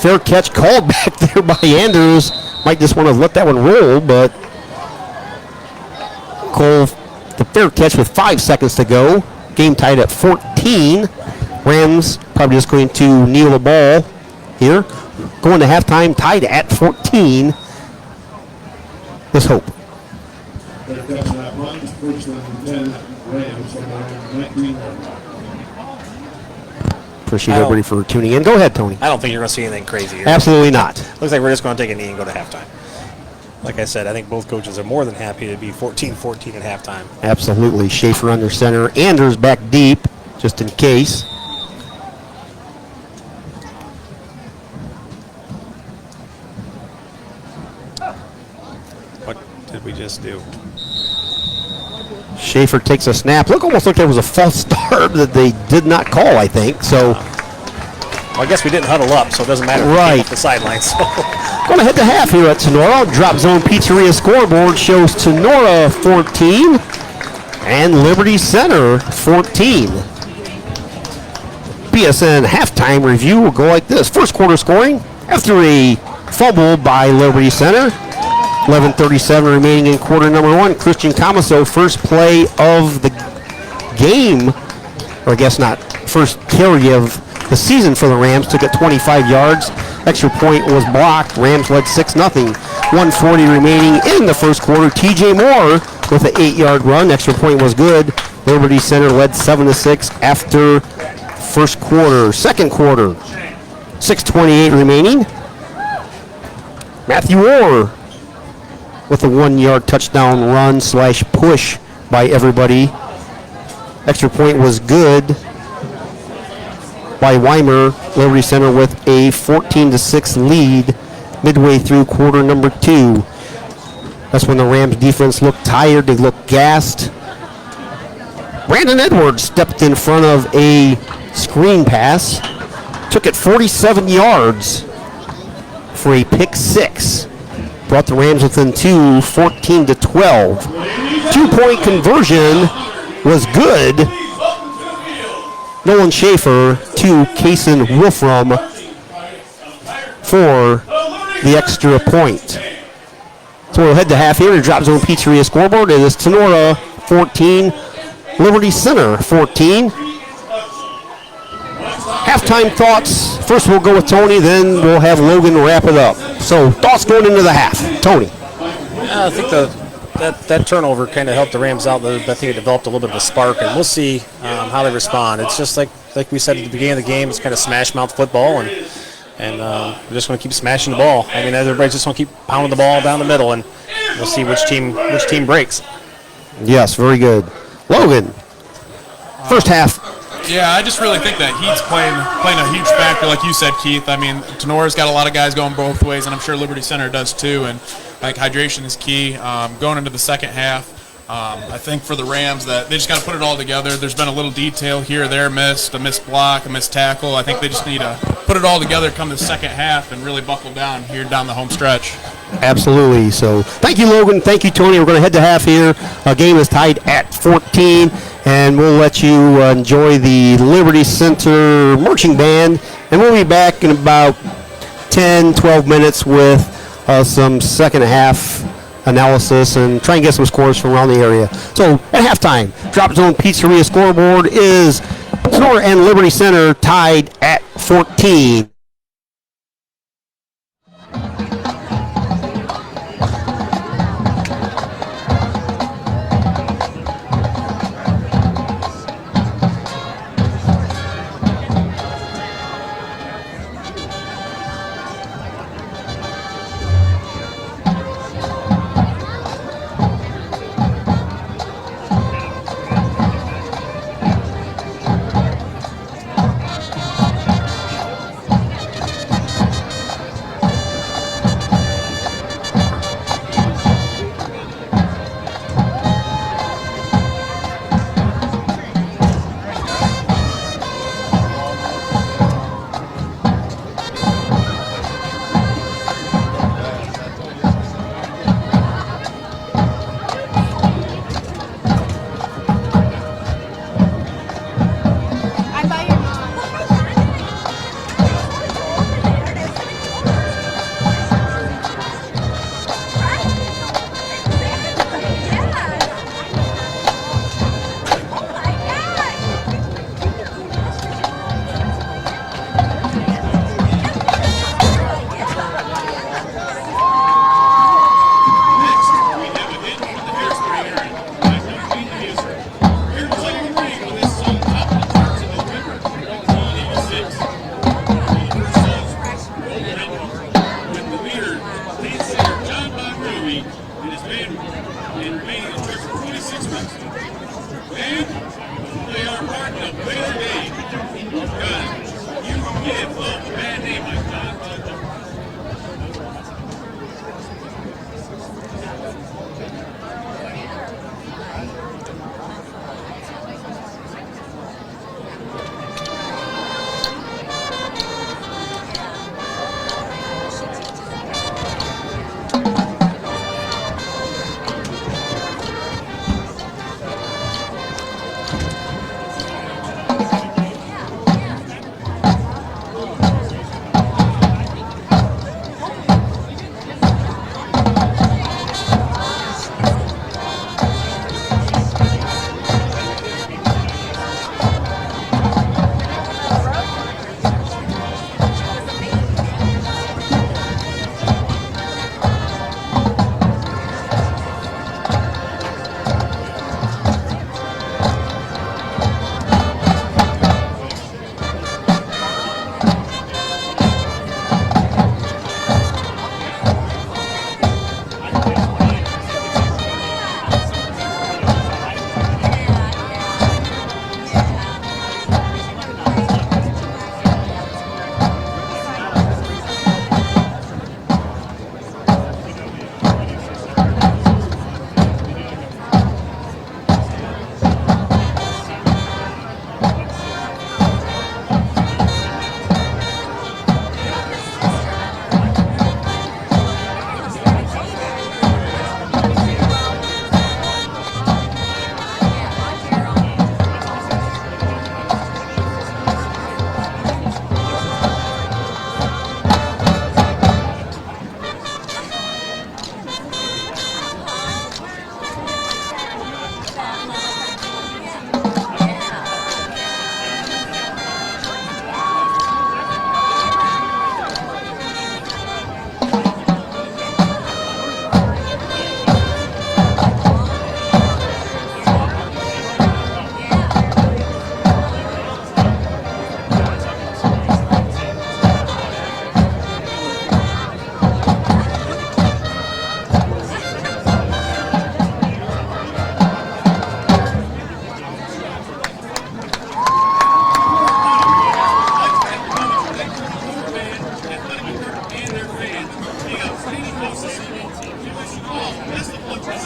Fair catch called back there by Andrews. Might just want to let that one roll, but Cole, the fair catch with 5 seconds to go. Game tied at 14. Rams probably just going to kneel the ball here. Going to halftime tied at 14. Let's hope. Appreciate everybody for tuning in. Go ahead, Tony. I don't think you're going to see anything crazy here. Absolutely not. Looks like we're just going to take a knee and go to halftime. Like I said, I think both coaches are more than happy to be 14-14 at halftime. Absolutely. Schaefer under center. Anders back deep, just in case. What did we just do? Schaefer takes a snap. Almost like there was a false start that they did not call, I think. So, well, I guess we didn't huddle up, so it doesn't matter. Right. The sidelines. So. Going to head to half here at Tinora. Drop Zone Pizzeria scoreboard shows Tinora 14 and Liberty Center 14. BSN halftime review will go like this. First quarter scoring after a fumble by Liberty Center. 11:37 remaining in quarter number 1. Christian Camaso, first play of the game, or I guess not, first carry of the season for the Rams, took it 25 yards. Extra point was blocked. Rams led 6-0. 1:40 remaining in the first quarter. TJ Moore with an 8-yard run. Extra point was good. Liberty Center led 7-6 after first quarter. Second quarter, 6:28 remaining. Matthew Orr with a 1-yard touchdown run / push by everybody. Extra point was good by Weimer. Liberty Center with a 14-6 lead midway through quarter number 2. That's when the Rams defense looked tired. They looked gassed. Brandon Edwards stepped in front of a screen pass. Took it 47 yards for a pick 6. Brought the Rams within 2, 14-12. 2-point conversion was good. Nolan Schaefer to Kason Wolfram for the extra point. So we'll head to half here. The Drop Zone Pizzeria scoreboard. It is Tinora 14, Liberty Center 14. Halftime thoughts. First we'll go with Tony, then we'll have Logan wrap it up. So thoughts going into the half. Tony. I think that turnover kind of helped the Rams out. I think it developed a little bit of a spark, and we'll see how they respond. It's just like we said at the beginning of the game, it's kind of smash mouth football, and we're just going to keep smashing the ball. I mean, everybody's just going to keep pounding the ball down the middle, and we'll see which team breaks. Yes, very good. Logan, first half. Yeah, I just really think that heat's playing a huge factor, like you said, Keith. I mean, Tenora's got a lot of guys going both ways, and I'm sure Liberty Center does too. And like hydration is key. Going into the second half, I think for the Rams that they just got to put it all together. There's been a little detail here or there missed, a missed block, a missed tackle. I think they just need to put it all together come the second half and really buckle down here down the home stretch. Absolutely. So thank you, Logan. Thank you, Tony. We're going to head to half here. Our game is tied at 14, and we'll let you enjoy the Liberty Center marching band, and we'll be back in about 10, 12 minutes with some second half analysis and try and get some scores from around the area. So at halftime, Drop Zone Pizzeria scoreboard is Tinora and Liberty Center tied at 14.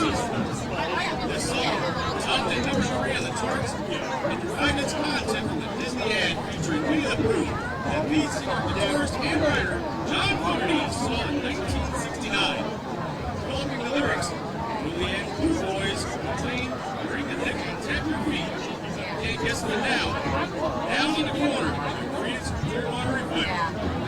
This summer, update number 3 of the charts, and find its content from the Disney ad featuring Winnie the Pooh that beats the tourist and writer John Hardy's song 1969. Developing the lyrics, Willie and Pooh boys complain during the neck and tap your feet. Can't guess them now. Down in the corner, creates clear water revival.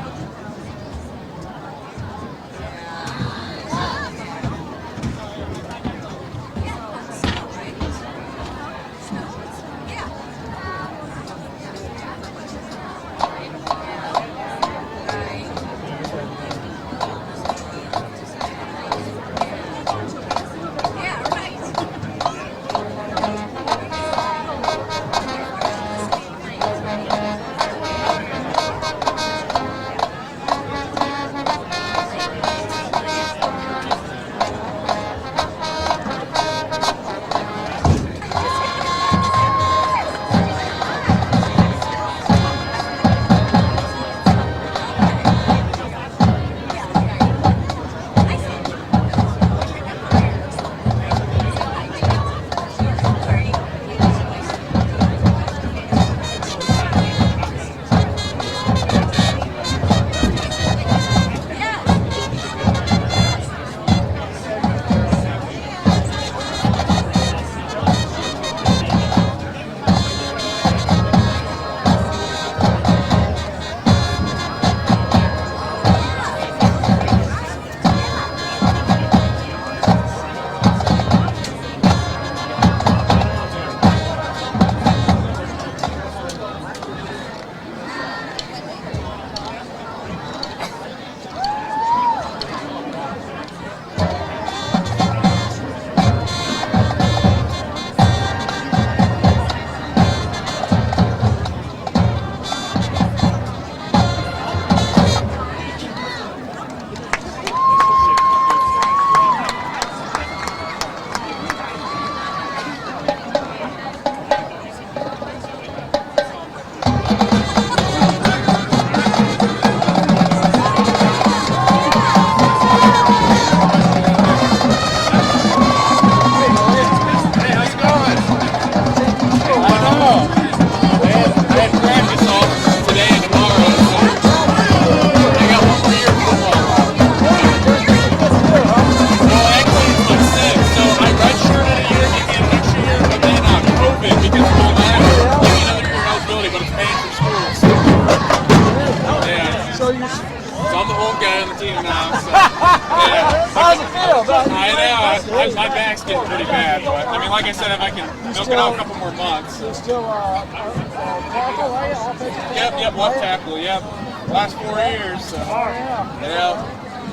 My back's getting pretty bad, but I mean, like I said, if I can milk it out a couple more months. You're still tackle, are you? Offensive tackle? Yep, left tackle, yep. Last 4 years, so. Yeah.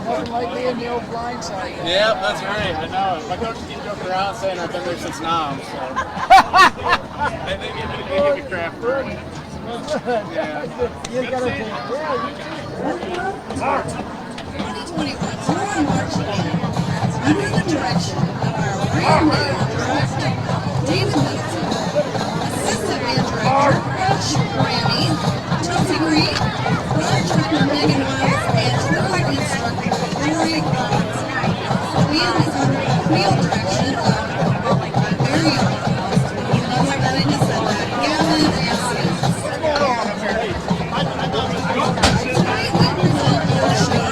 Nothing like being the old blind side. Yep, that's right, I know. My coach keeps joking around saying I've been there since Nam, so. they give me crap for it. Yeah. You gotta think. Yeah, 2021 Tinora Marching under the direction of our brand new director, David Wilson, Assistant Band Director, Coach Grammy, Chelsea Green, Run Trainer Megan Miles, and Tour Instructor Rory Collins. The band is under the field direction of my very own, even though I just said that, Gavin Assis. Tonight we present our show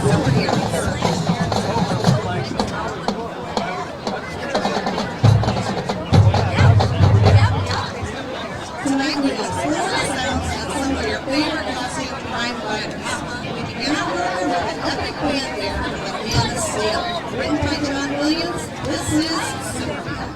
Superheroes. Tonight we have 4 sounds and some of your favorite classic crime fighters. We begin our program with an epic fanfare of Man of Steel. Written by John Williams, this is Superman.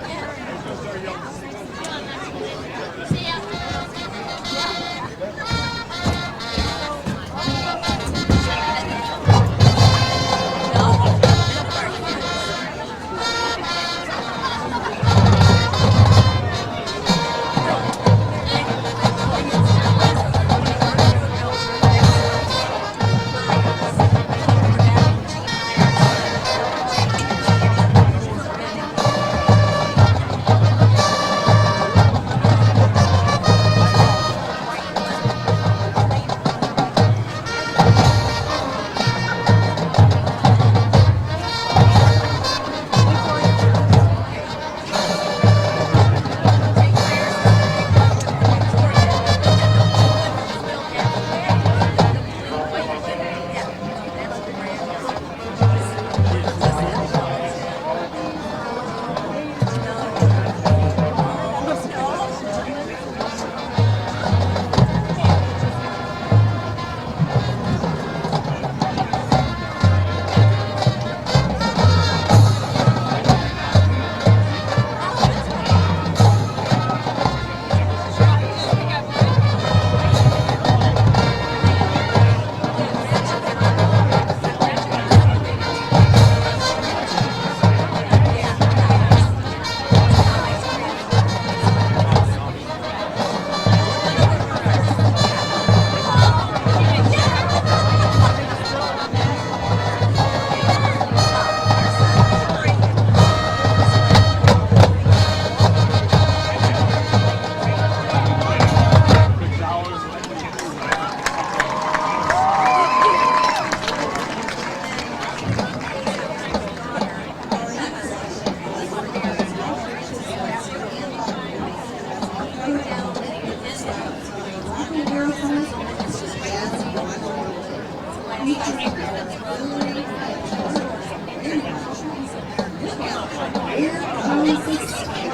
Here comes the Tigers.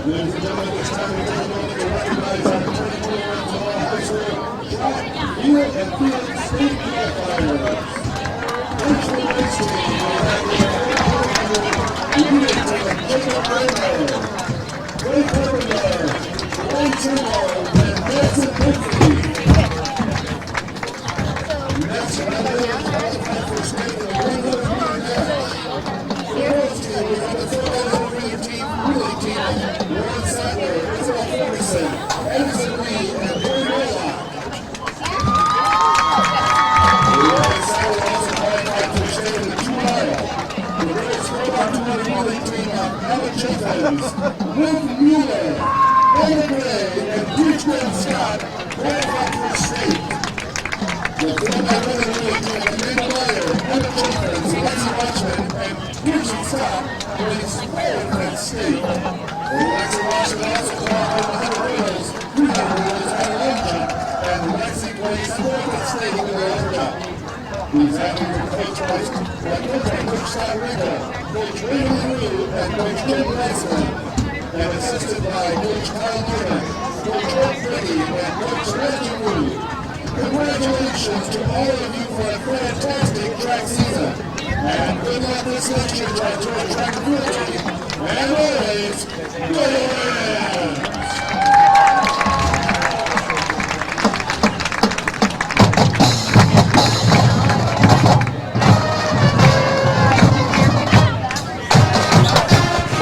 Ladies and gentlemen, this time we're going to go to the right Congratulations to all of you for a fantastic track season. And good luck this next year to our track and field team. And always, go Rams!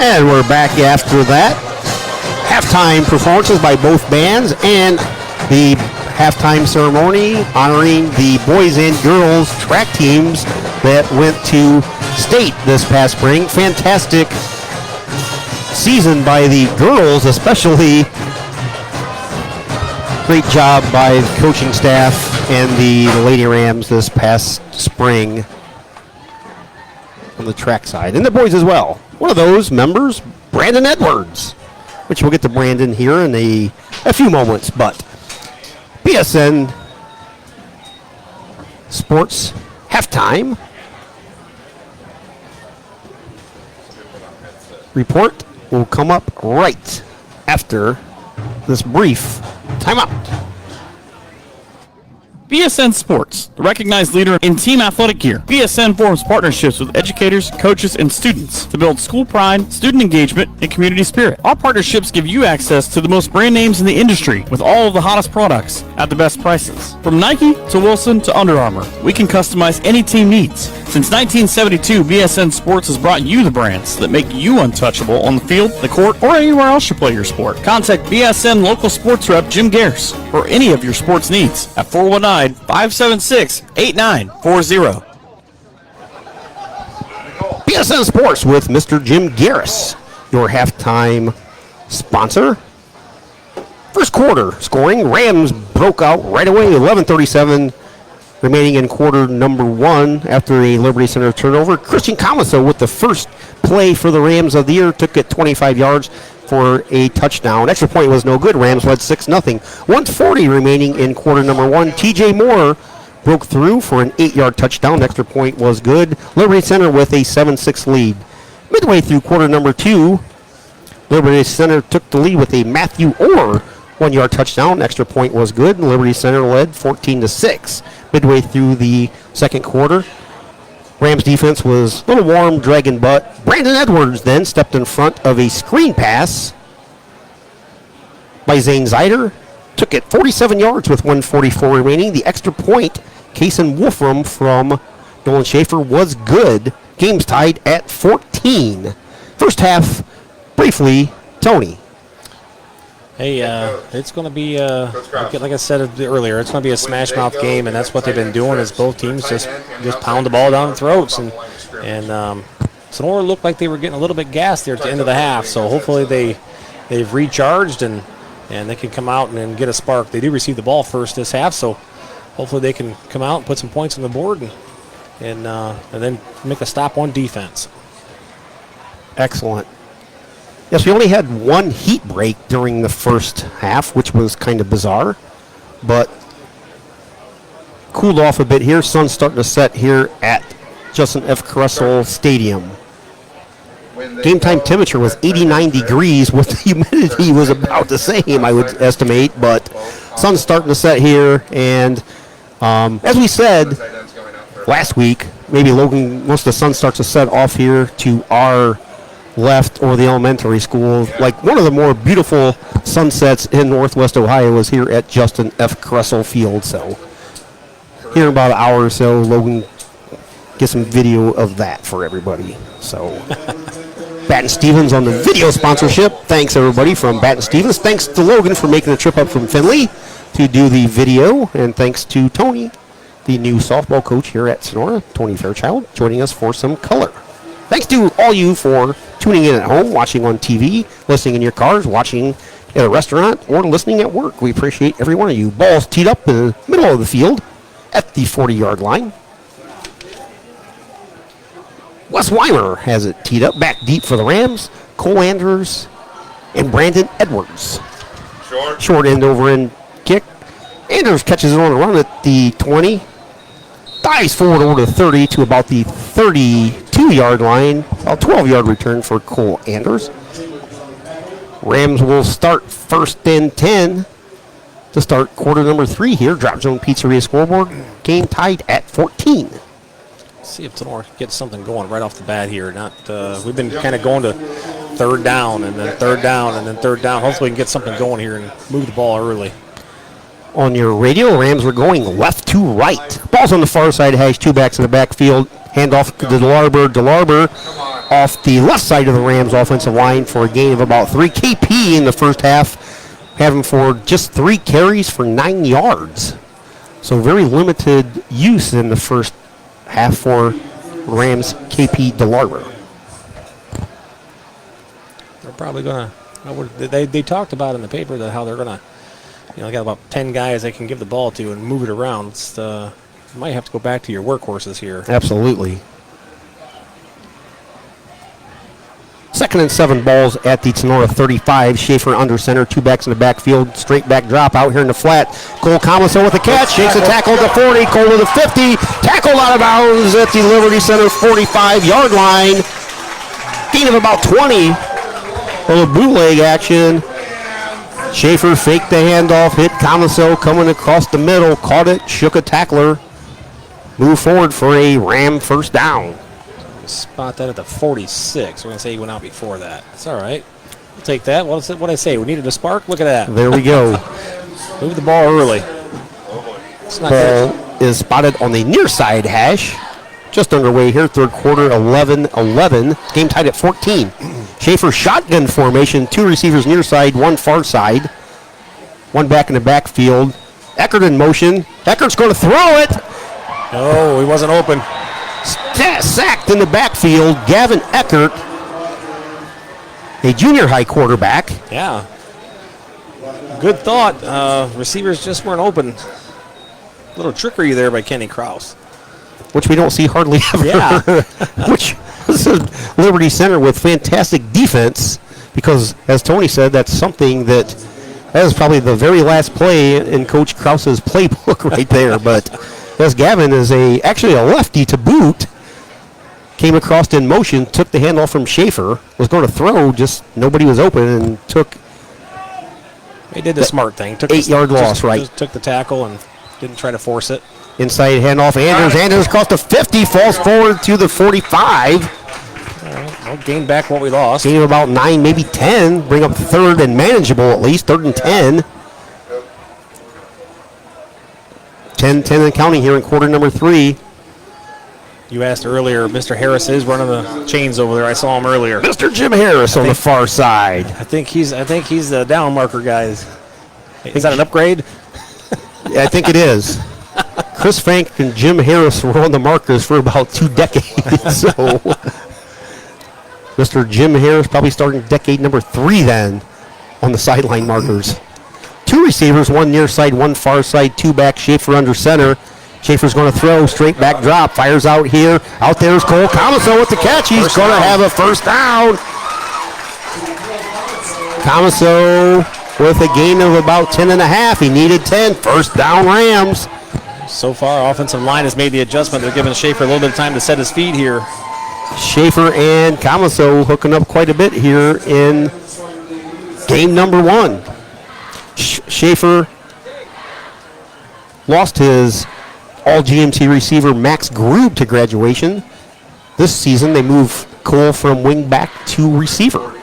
And we're back after that. Halftime performances by both bands and the halftime ceremony honoring the boys and girls track teams that went to state this past spring. Fantastic season by the girls, especially. Great job by the coaching staff and the Lady Rams this past spring on the track side, and the boys as well. One of those members, Brandon Edwards, which we'll get to Brandon here in a few moments, but BSN Sports halftime report will come up right after this brief timeout. BSN Sports, the recognized leader in team athletic gear. BSN forms partnerships with educators, coaches, and students to build school pride, student engagement, and community spirit. Our partnerships give you access to the most brand names in the industry with all of the hottest products at the best prices. From Nike to Wilson to Under Armour, we can customize any team needs. Since 1972, BSN Sports has brought you the brands that make you untouchable on the field, the court, or anywhere else you play your sport. Contact BSN local sports rep Jim Garris for any of your sports needs at 419-576-8940. BSN Sports with Mr. Jim Garris, your halftime sponsor. First quarter scoring, Rams broke out right away, 11:37 remaining in quarter number one after a Liberty Center turnover. Christian Comiso with the first play for the Rams of the year, took it 25 yards for a touchdown. Extra point was no good. Rams led 6-0. 1:40 remaining in quarter number one. TJ Moore broke through for an 8-yard touchdown. Extra point was good. Liberty Center with a 7-6 lead. Midway through quarter number two, Liberty Center took the lead with a Matthew Orr 1-yard touchdown. Extra point was good. Liberty Center led 14-6. Midway through the second quarter, Rams defense was a little warm, dragging butt. Brandon Edwards then stepped in front of a screen pass by Zane Zeider. Took it 47 yards with 1:44 remaining. The extra point, Kason Wolfram from Nolan Schaefer, was good. Game's tied at 14. First half, briefly, Tony. Hey, it's going to be, like I said earlier, it's going to be a smash-mouth game, and that's what they've been doing is both teams just pound the ball down the throats. And Sonora looked like they were getting a little bit gassed there at the end of the half, so hopefully they've recharged and they can come out and get a spark. They do receive the ball first this half, so hopefully they can come out and put some points on the board and then make a stop on defense. Excellent. Yes, we only had one heat break during the first half, which was kind of bizarre, but cooled off a bit here. Sun's starting to set here at Justin F. Kressel Stadium. Game time temperature was 89 degrees, with the humidity was about the same, I would estimate, but sun's starting to set here, and As we said last week, maybe Logan, once the sun starts to set off here to our left or the elementary school, like one of the more beautiful sunsets in Northwest Ohio is here at Justin F. Kressel Field. So here in about an hour or so, Logan get some video of that for everybody. So Baton Stevens on the video sponsorship. Thanks everybody from Baton Stevens. Thanks to Logan for making the trip up from Findlay to do the video, and thanks to Tony, the new softball coach here at Sonora, Tony Fairchild, joining us for some color. Thanks to all you for tuning in at home, watching on TV, listening in your cars, watching at a restaurant, or listening at work. We appreciate every one of you. Balls teed up in the middle of the field at the 40-yard line. Wes Weimer has it teed up back deep for the Rams. Cole Andrews and Brandon Edwards. Short end over end kick. Andrews catches it on the run at the 20. Dives forward over to 30 to about the 32-yard line. A 12-yard return for Cole Andrews. Rams will start 1st and 10 to start quarter number 3 here. Drop Zone Pizzeria scoreboard. Game tied at 14. See if Tinora gets something going right off the bat here. We've been kind of going to third down and then third down and then third down. Hopefully we can get something going here and move the ball early. On your radio, Rams are going left to right. Ball's on the far side hash, 2 backs in the backfield. Handoff to Delarber. Delarber off the left side of the Rams offensive line for a gain of about 3. KP in the first half, having for just 3 carries for 9 yards. So very limited use in the first half for Rams KP Delarber. They're probably going to, they talked about in the paper that how they're going to, they got about 10 guys they can give the ball to and move it around. You might have to go back to your workhorses here. Absolutely. 2nd and 7 balls at the Tinora 35. Schaefer under center, 2 backs in the backfield. Straight back drop out here in the flat. Cole Comiso with the catch. Shakes a tackle to 40. Cole to the 50. Tackled out of bounds at the Liberty Center 45-yard line. Gain of about 20. A little bootleg action. Schaefer faked the handoff. Hit Comiso coming across the middle. Caught it. Shook a tackler. Move forward for a Ram first down. Spot that at the 46. We're going to say he went out before that. It's all right. We'll take that. What did I say? We needed a spark? Look at that. There we go. Move the ball early. Ball is spotted on the near side hash. Just underway here, third quarter, 11-11. Game tied at 14. Schaefer shotgun formation, 2 receivers near side, 1 far side. 1 back in the backfield. Eckert in motion. Eckert's going to throw it. No, he wasn't open. Sacked in the backfield, Gavin Eckert, a junior high quarterback. Yeah. Good thought. Receivers just weren't open. A little trickery there by Kenny Krause. Which we don't see hardly ever. Yeah. Which is a Liberty Center with fantastic defense, because, as Tony said, that's something that is probably the very last play in Coach Krause's playbook right there. But as Gavin is actually a lefty to boot, came across in motion, took the handoff from Schaefer, was going to throw, just nobody was open, and took. He did the smart thing. Took 8-yard loss, right? Just took the tackle and didn't try to force it. Inside handoff, Andrews. Andrews across the 50, falls forward to the 45. All right, we'll gain back what we lost. Gain of about 9, maybe 10. Bring up third and manageable at least. 3rd and 10. 10 and counting here in quarter number 3. You asked earlier, Mr. Harris is running the chains over there. I saw him earlier. Mr. Jim Harris on the far side. I think he's the down marker, guys. Is that an upgrade? Yeah, I think it is. Chris Frank and Jim Harris were on the markers for about 2 decades. So Mr. Jim Harris probably starting decade number 3 then on the sideline markers. 2 receivers, 1 near side, 1 far side, 2 back. Schaefer under center. Schaefer's going to throw, straight back drop, fires out here. Out there's Cole Comiso with the catch. He's going to have a first down. Comiso with a gain of about 10.5. He needed 10. First down, Rams. So far, offensive line has made the adjustment. They're giving Schaefer a little bit of time to set his feet here. Schaefer and Comiso hooking up quite a bit here in game number 1. Schaefer lost his All GMT receiver Max Grube to graduation. This season, they move Cole from wing back to receiver.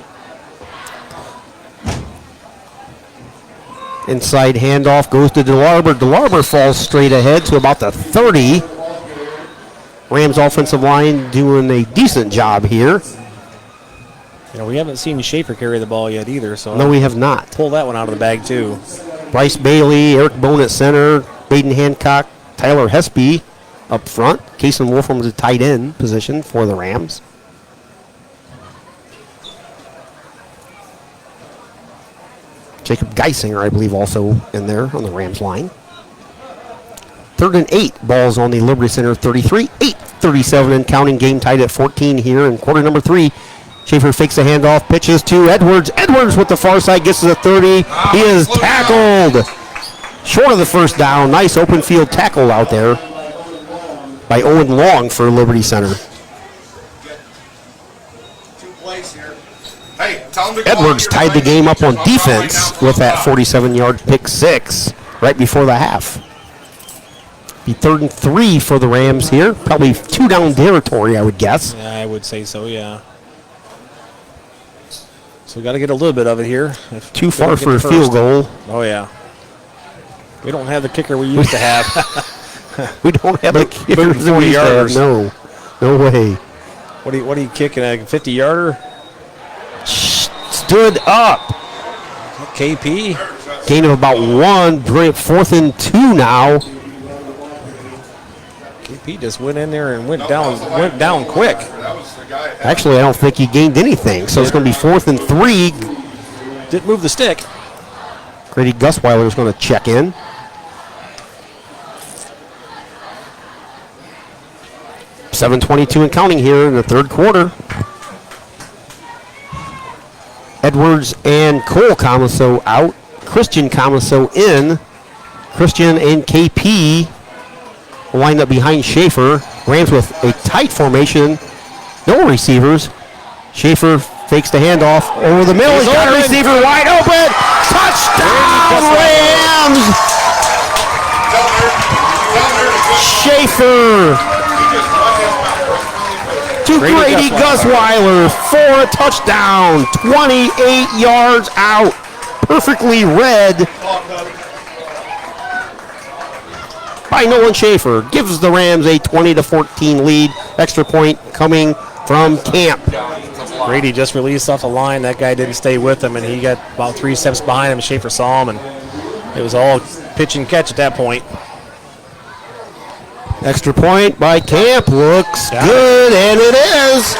Inside handoff goes to DeLarber. DeLarber falls straight ahead to about the 30. Rams offensive line doing a decent job here. You know, we haven't seen Schaefer carry the ball yet either, so No, we have not. pull that one out of the bag too. Bryce Bailey, Eric Bone at center, Baden Hancock, Tyler Hespy up front. Kason Wolfram was a tight end position for the Rams. Jacob Geisinger, I believe, also in there on the Rams line. 3rd and 8. Balls on the Liberty Center 33. 8:37 and counting. Game tied at 14 here in quarter number 3. Schaefer fakes a handoff, pitches to Edwards. Edwards with the far side gets to the 30. He is tackled. Short of the first down. Nice open field tackle out there by Owen Long for Liberty Center. 2 plays here. Hey, tell him to go Edwards out here tied the right game now. up on Drop the ball right defense now. with that 47-yard pick 6 right before the half. Be 3rd and 3 for the Rams here. Probably 2 down territory, I would guess. Yeah, I would say so, yeah. So we got to get a little bit of it here. If Too we far don't get for a the field first. goal. Oh, yeah. We don't have the kicker we used to have. We don't have a kicker. 40 yarders. No. No way. What are you kicking, a 50-yarder? Stood up. KP. Gain of about 1. Bring it 4th and 2 now. KP just went in there and went down quick. That was the guy. Actually, I don't think he gained anything. So it's going to be 4th and 3. Didn't move the stick. Grady Gusweiler is going to check in. .7:22 and counting here in the 3rd quarter. Edwards and Cole Comiso out. Christian Comiso in. Christian and KP lined up behind Schaefer. Rams with a tight formation. No receivers. Schaefer fakes the handoff over the middle. He's got a receiver wide open. Touchdown Rams! Schaefer to Grady Gusweiler for a touchdown. 28 yards out. Perfectly read by Nolan Schaefer. Gives the Rams a 20-14 lead. Extra point coming from Camp. Grady just released off the line. That guy didn't stay with him, and he got about 3 steps behind him. Schaefer saw him, and it was all pitch and catch at that point. Extra point by Camp. Looks good, and it is.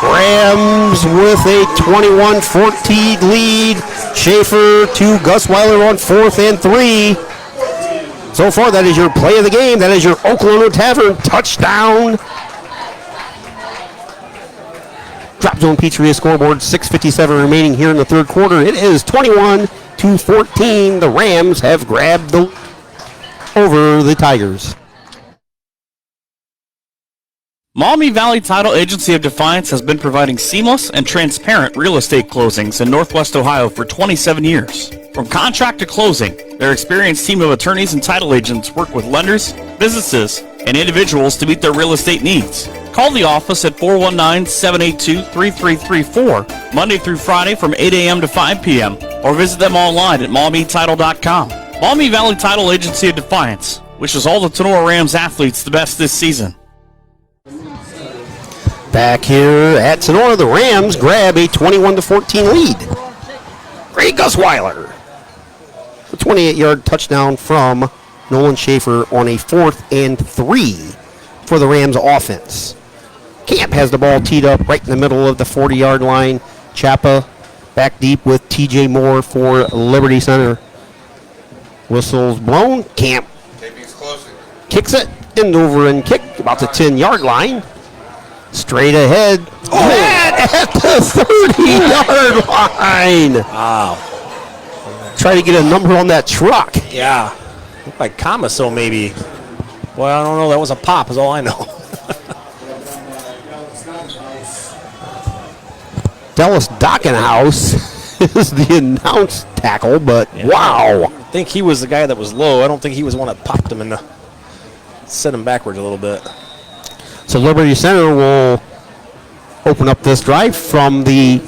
Rams with a 21-14 lead. Schaefer to Gusweiler on 4th and 3. So far, that is your play of the game. That is your Oklahoma Tavern touchdown. Drop Zone Pizzeria scoreboard, 6:57 remaining here in the 3rd quarter. It is 21-14. The Rams have grabbed the over the Tigers. Maumee Valley Title Agency of Defiance has been providing seamless and transparent real estate closings in Northwest Ohio for 27 years. From contract to closing, their experienced team of attorneys and title agents work with lenders, businesses, and individuals to meet their real estate needs. Call the office at 419-782-3334, Monday through Friday from 8 a.m. to 5 p.m., or visit them online at maumeetitle.com. Maumee Valley Title Agency of Defiance wishes all the Tinora Rams athletes the best this season. Back here at Tinora, the Rams grab a 21-14 lead. Grady Gusweiler. A 28-yard touchdown from Nolan Schaefer on a 4th and 3 for the Rams offense. Camp has the ball teed up right in the middle of the 40-yard line. Chappa back deep with TJ Moore for Liberty Center. Whistle's blown. Camp kicks it. End over and kick about the 10-yard line. Straight ahead. At the 30-yard line. Wow. Try to get a number on that truck. Yeah. Looked like Comiso maybe. Well, I don't know. That was a pop is all I know. Dallas Dockenhouse is the announced tackle, but wow. I think he was the guy that was low. I don't think he was the one that popped him in the... set him backwards a little bit. So Liberty Center will open up this drive from the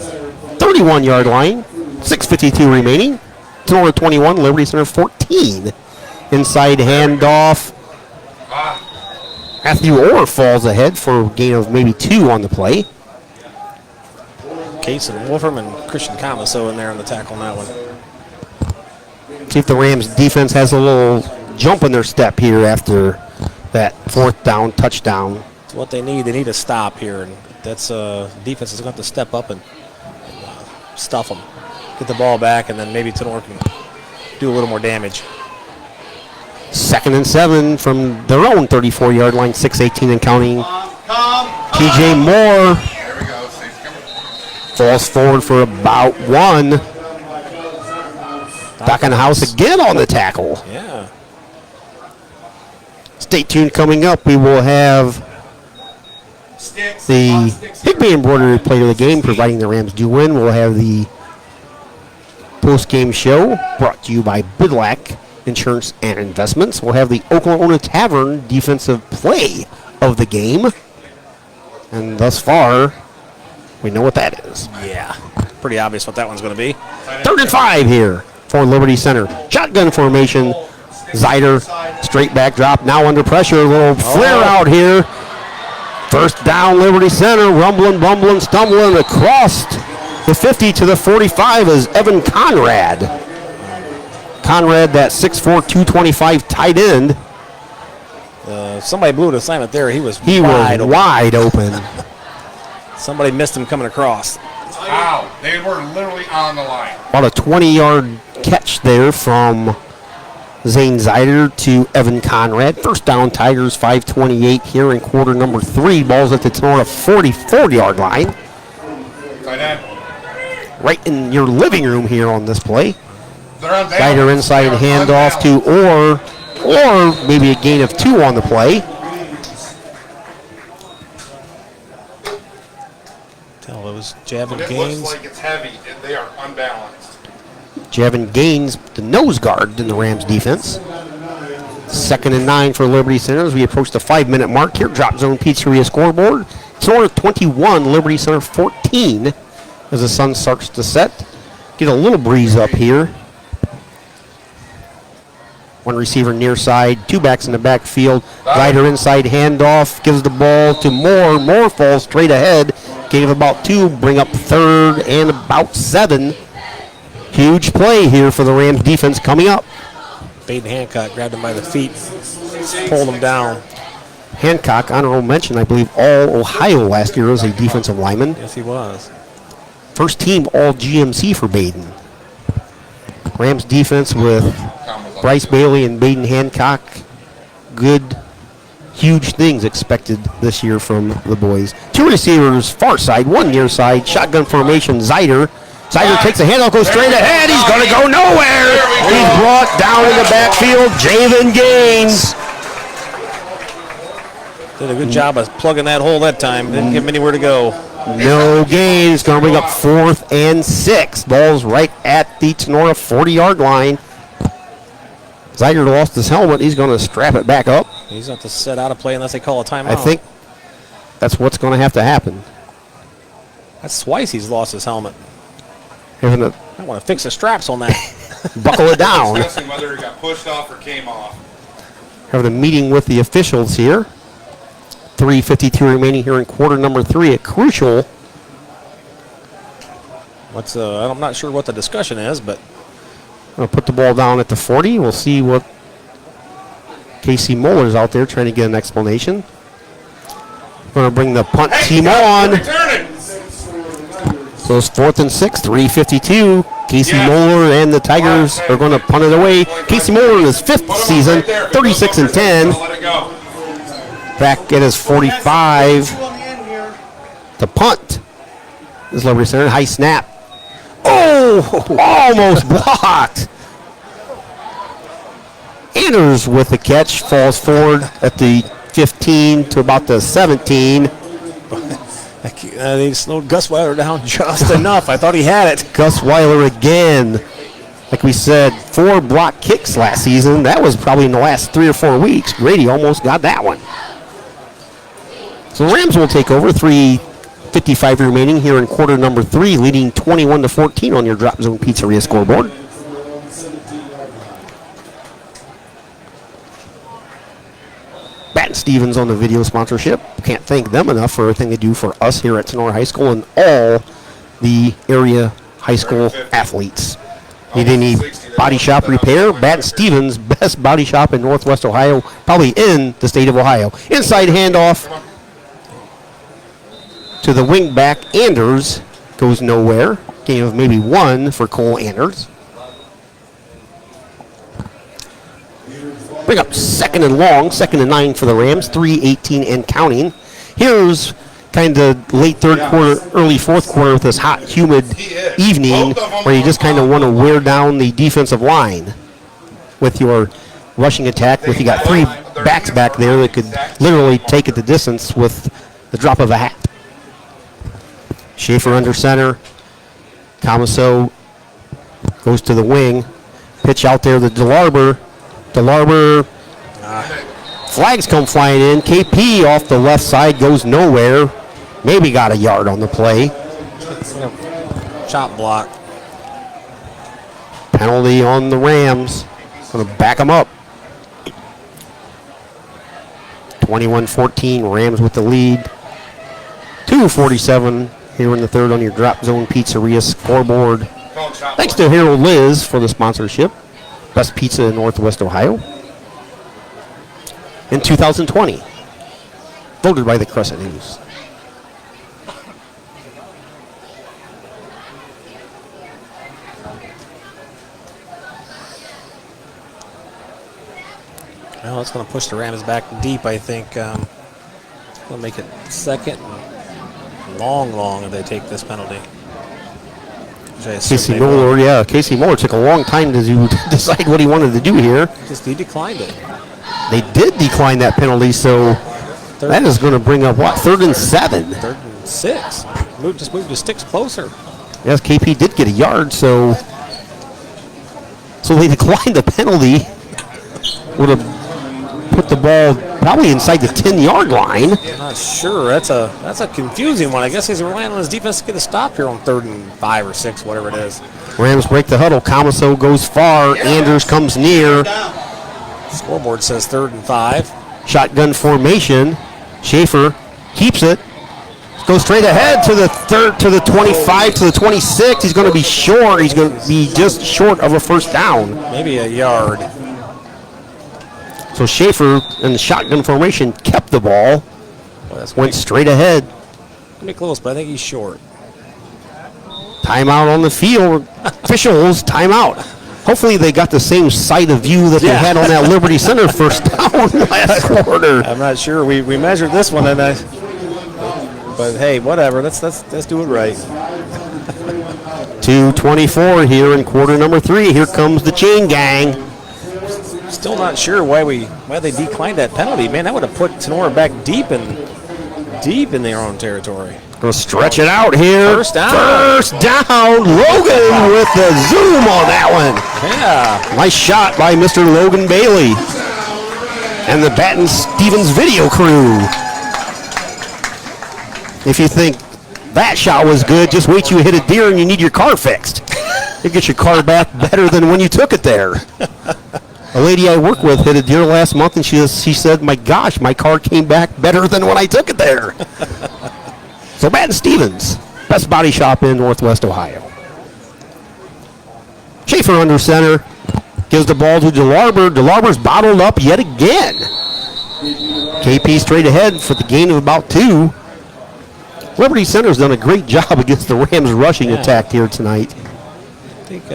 31-yard line. 6:52 remaining. Tinora 21, Liberty Center 14. Inside handoff. Matthew Orr falls ahead for a gain of maybe 2 on the play. Kason Wolfram and Christian Camaso in there on the tackle on that one. See if the Rams defense has a little jump in their step here after that 4th down touchdown. It's what they need. They need a stop here, and that's defense is going to have to step up and stuff them. Get the ball back, and then maybe Tinora can do a little more damage. 2nd and 7 from their own 34-yard line, 6:18 and counting. TJ Moore falls forward for about 1. Back in the house again on the tackle. Yeah. Stay tuned. Coming up, we will have the Higby Embroidery Player of the Game, providing the Rams do win. We'll have the post-game show brought to you by Bidlack Insurance and Investments. We'll have the Oklahoma Tavern defensive play of the game. And thus far, we know what that is. Yeah. Pretty obvious what that one's going to be. 3rd and 5 here for Liberty Center. Shotgun formation. Zeider, straight back drop, now under pressure. A little flare out here. 1st down, Liberty Center. Rumbling, bumbling, stumbling across the 50 to the 45 is Evan Conrad. Conrad, that 6'4", 225 tight end. Somebody blew an assignment there. He was wide open. Somebody missed him coming across. Wow, they were literally on the line. About a 20-yard catch there from Zane Zeider to Evan Conrad. 1st down, Tigers, 5:28 here in quarter number 3. Ball's at the Tinora 44-yard line. Tight end. Right in your living room here on this play. They're on balance. Zeider inside handoff to Orr, or maybe a gain of 2 on the play. Tell it was Javin It Gaines. looks like it's heavy. They are unbalanced. Javin Gaines, the nose guard in the Rams defense. 2nd and 9 for Liberty Center as we approach the 5-minute mark here. Drop zone pizzeria scoreboard. Tinora 21, Liberty Center 14 as the sun starts to set. Get a little breeze up here. One receiver near side, 2 backs in the backfield. Ryder inside handoff, gives the ball to Moore. Moore falls straight ahead. Gain of about 2, bring up 3rd and about 7. Huge play here for the Rams defense coming up. Baden Hancock grabbed him by the feet, pulled him down. Hancock, honorable mention, I believe all Ohio last year as a defensive lineman. Yes, he was. First team all GMC for Baden. Rams defense with Bryce Bailey and Baden Hancock. Good, huge things expected this year from the boys. 2 receivers, far side, 1 near side. Shotgun formation, Zeider. Zeider takes a handoff, goes straight ahead. He's going to go nowhere. He's brought down in the backfield. Javin Gaines. Did a good job of plugging that hole that time. Didn't give him anywhere to go. No gain. It's going to bring up 4th and 6. Ball's right at the Tinora 40-yard line. Zeider lost his helmet. He's going to strap it back up. He's going to have to set out of play unless they call a timeout. I think that's what's going to have to happen. That's twice he's lost his helmet. Having to I want to fix the straps on that. buckle it down. Discussing whether it got pushed off or came off. Having a meeting with the officials here. 3:52 remaining here in quarter number 3. A crucial. I'm not sure what the discussion is, but Going to put the ball down at the 40. We'll see what Casey Muller's out there trying to get an explanation. Going to bring the punt team on. So it's 4th and 6, 3:52. Casey Moeller and the Tigers are going to punt it away. Casey Moeller in his 5th season, 36 and 10. Back at his 45. The punt is Liberty Center. High snap. Oh, almost blocked. Anders with the catch, falls forward at the 15 to about the 17. They slowed Gus Weiler down just enough. I thought he had it. Gus Weiler again Like we said, 4 block kicks last season. That was probably in the last 3 or 4 weeks. Grady almost got that one. So the Rams will take over. 3:55 remaining here in quarter number 3, leading 21-14 on your Drop Zone Pizzeria scoreboard. Bat Stevens on the video sponsorship. Can't thank them enough for everything they do for us here at Tinora High School and all the area high school athletes. Need any body shop repair? Bat Stevens, best body shop in Northwest Ohio, probably in the state of Ohio. Inside handoff to the wing back. Anders goes nowhere. Gain of maybe 1 for Cole Anders. Bring up 2nd and long, 2nd and 9 for the Rams, 3:18 and counting. Here's kind of late third quarter, early fourth quarter with this hot, humid evening where you just kind of want to wear down the defensive line with your rushing attack. If you got 3 backs back there that could literally take it the distance with the drop of a hat. Schaefer under center. Camaso goes to the wing. Pitch out there to DeLarber. Flags come flying in. KP off the left side goes nowhere. Maybe got a yard on the play. Chop block. Penalty on the Rams. Going to back them up. 21-14. Rams with the lead. 2:47 here in the third on your Drop Zone Pizzeria scoreboard. Thanks to Harold Liz for the sponsorship. Best pizza in Northwest Ohio. In 2020. Voted by the Crescent News. Well, it's going to push the Rams back deep, I think. Going to make it 2nd and long if they take this penalty. Casey Moeller took a long time to decide what he wanted to do here. He declined it. They did decline that penalty, so that is going to bring up, 3rd and 7? 3rd and 6. Just move the sticks closer. Yes, KP did get a yard, so they declined the penalty. Would have put the ball probably inside the 10-yard line. I'm not sure. That's a confusing one. I guess he's relying on his defense to get a stop here on 3rd and 5 or 6, whatever it is. Rams break the huddle. Camaso goes far. Anders comes near. Scoreboard says 3rd and 5. Shotgun formation. Schaefer keeps it. Goes straight ahead to the 25, to the 26. He's going to be short. He's going to be just short of a first down. Maybe a yard. So Schaefer in the shotgun formation kept the ball. Went straight ahead. Pretty close, but I think he's short. Timeout on the field. Officials, timeout. Hopefully they got the same side of view that they had on that Liberty Center first down last quarter. I'm not sure. We measured this one, but hey, whatever. Let's do it right. 2:24 here in quarter number 3. Here comes the chain gang. Still not sure why they declined that penalty. Man, that would have put Tinora back deep in their own territory. Going to stretch it out here. First down. Logan with the zoom on that one. Yeah. Nice shot by Mr. Logan Bailey and the Baton Stevens video crew. If you think that shot was good, just wait till you hit a deer and you need your car fixed. You get your car back better than when you took it there. A lady I work with hit a deer last month, and she said, my gosh, my car came back better than when I took it there. So Baton Stevens, best body shop in Northwest Ohio. Schaefer under center, gives the ball to DeLarber. DeLarber's bottled up yet again. KP straight ahead for the gain of about 2. Liberty Center's done a great job against the Rams rushing attack here tonight. I think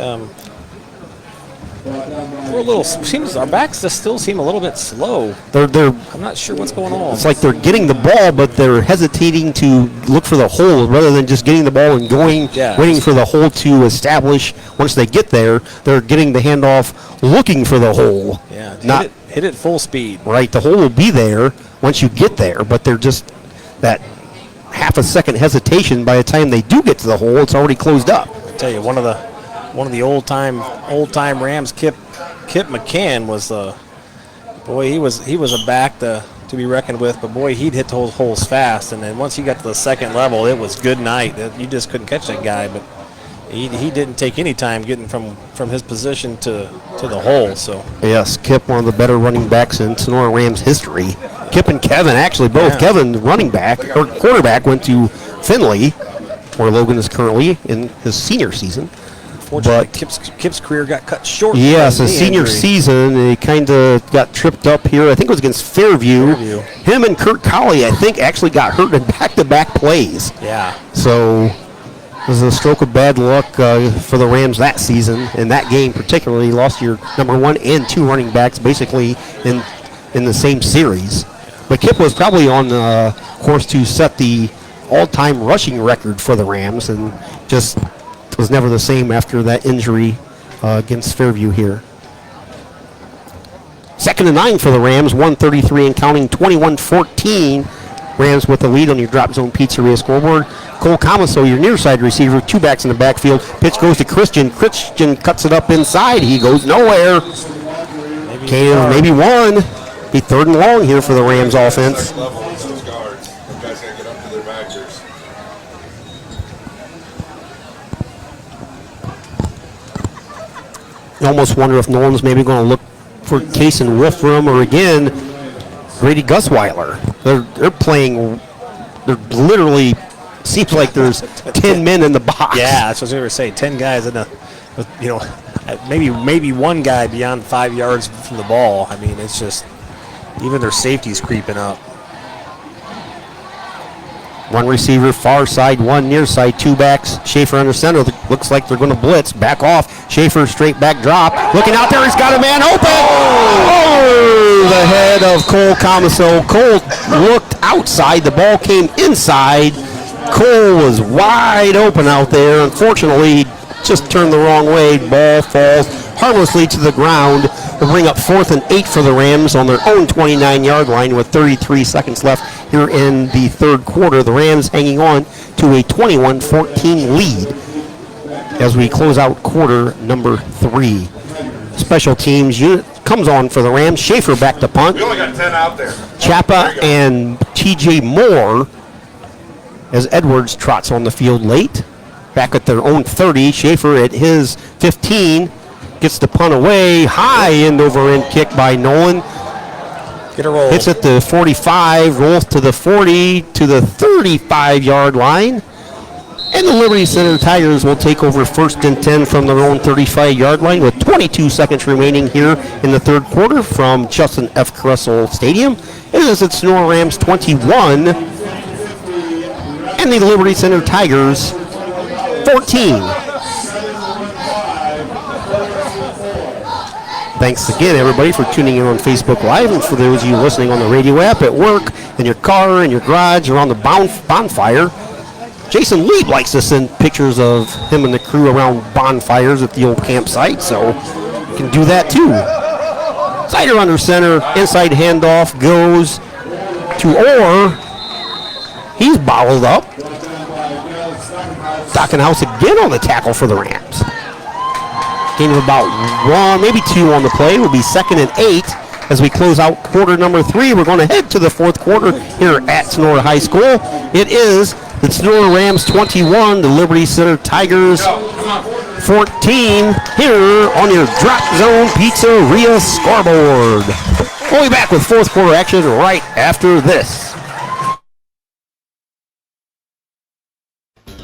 our backs just still seem a little bit slow. I'm not sure what's going on. It's like they're getting the ball, but they're hesitating to look for the hole rather than just getting the ball and going, waiting for the hole to establish. Once they get there, they're getting the handoff, looking for the hole. Yeah, hit it full speed. Right, the hole will be there once you get there, but they're just that half a second hesitation. By the time they do get to the hole, it's already closed up. I tell you, one of one of the old time Rams, Kip McCann was boy, he was a back to be reckoned with, but boy, he'd hit those holes fast, and then once he got to the second level, it was good night. You just couldn't catch that guy, but he didn't take any time getting from his position to the hole. So yes, Kip, one of the better running backs in Tinora Rams history. Kip and Kevin, actually both. Yeah. Kevin, running back or quarterback, went to Findlay, where Logan is currently in his senior season. Unfortunately, Kip's career got cut short. Yes, his senior season, he kind of got tripped up here. I think it was against Fairview. Him and Kurt Colley, I think, actually got hurt in back-to-back plays. Yeah. So it was a stroke of bad luck for the Rams that season. In that game particularly, you lost your number 1 and 2 running backs basically in the same series. But Kip was probably on course to set the all-time rushing record for the Rams, and just was never the same after that injury against Fairview here. 2nd and 9 for the Rams, 1:33 and counting, 21-14. Rams with the lead on your Drop Zone Pizzeria scoreboard. Cole Comiso, your near side receiver, 2 backs in the backfield. Pitch goes to Christian. Christian cuts it up inside. He goes nowhere. Maybe one. Be 3rd and long here for the Rams offense. You almost wonder if Nolan's maybe going to look for Case and Wolfram or again Grady Gusweiler. They're playing. They're literally seems like there's 10 men in the box. Yeah, that's what I was going to say. 10 guys in maybe one guy beyond 5 yards from the ball. I mean, it's just even their safety's creeping up. 1 receiver, far side, 1 near side, 2 backs. Schaefer under center. Looks like they're going to blitz. Back off. Schaefer straight back drop. Looking out there. He's got a man open. Oh, the head of Cole Comiso. Cole looked outside. The ball came inside. Cole was wide open out there. Unfortunately, just turned the wrong way. Ball falls harmlessly to the ground. Will bring up 4th and 8 for the Rams on their own 29-yard line with 33 seconds left here in the 3rd quarter. The Rams hanging on to a 21-14 lead as we close out quarter number 3. Special teams unit comes on for the Rams. Schaefer back to punt. We only got 10 out there. Chappa and TJ Moore as Edwards trots on the field late. Back at their own 30. Schaefer at his 15. Gets the punt away. High end over end kick by Nolan. Get a roll. Hits at the 45. Rolls to the 40 to the 35-yard line. And the Liberty Center Tigers will take over 1st and 10 from their own 35-yard line with 22 seconds remaining here in the 3rd quarter from Justin F. Kressel Stadium. It is at Tinora Rams 21 and the Liberty Center Tigers 14. Thanks again, everybody, for tuning in on Facebook Live, and for those of you listening on the radio app, at work, in your car, in your garage, or on the bonfire. Jason Lee likes to send pictures of him and the crew around bonfires at the old campsite, so you can do that too. Sider under center, inside handoff goes to Orr. He's bottled up. Stockenhouse again on the tackle for the Rams. Gain of about 1, maybe 2 on the play. Will be 2nd and 8 as we close out quarter number 3. We're going to head to the 4th quarter here at Tinora High School. It is the Tinora Rams 21, the Liberty Center Tigers 14 here on your Drop Zone Pizzeria scoreboard. We'll be back with 4th quarter action right after this.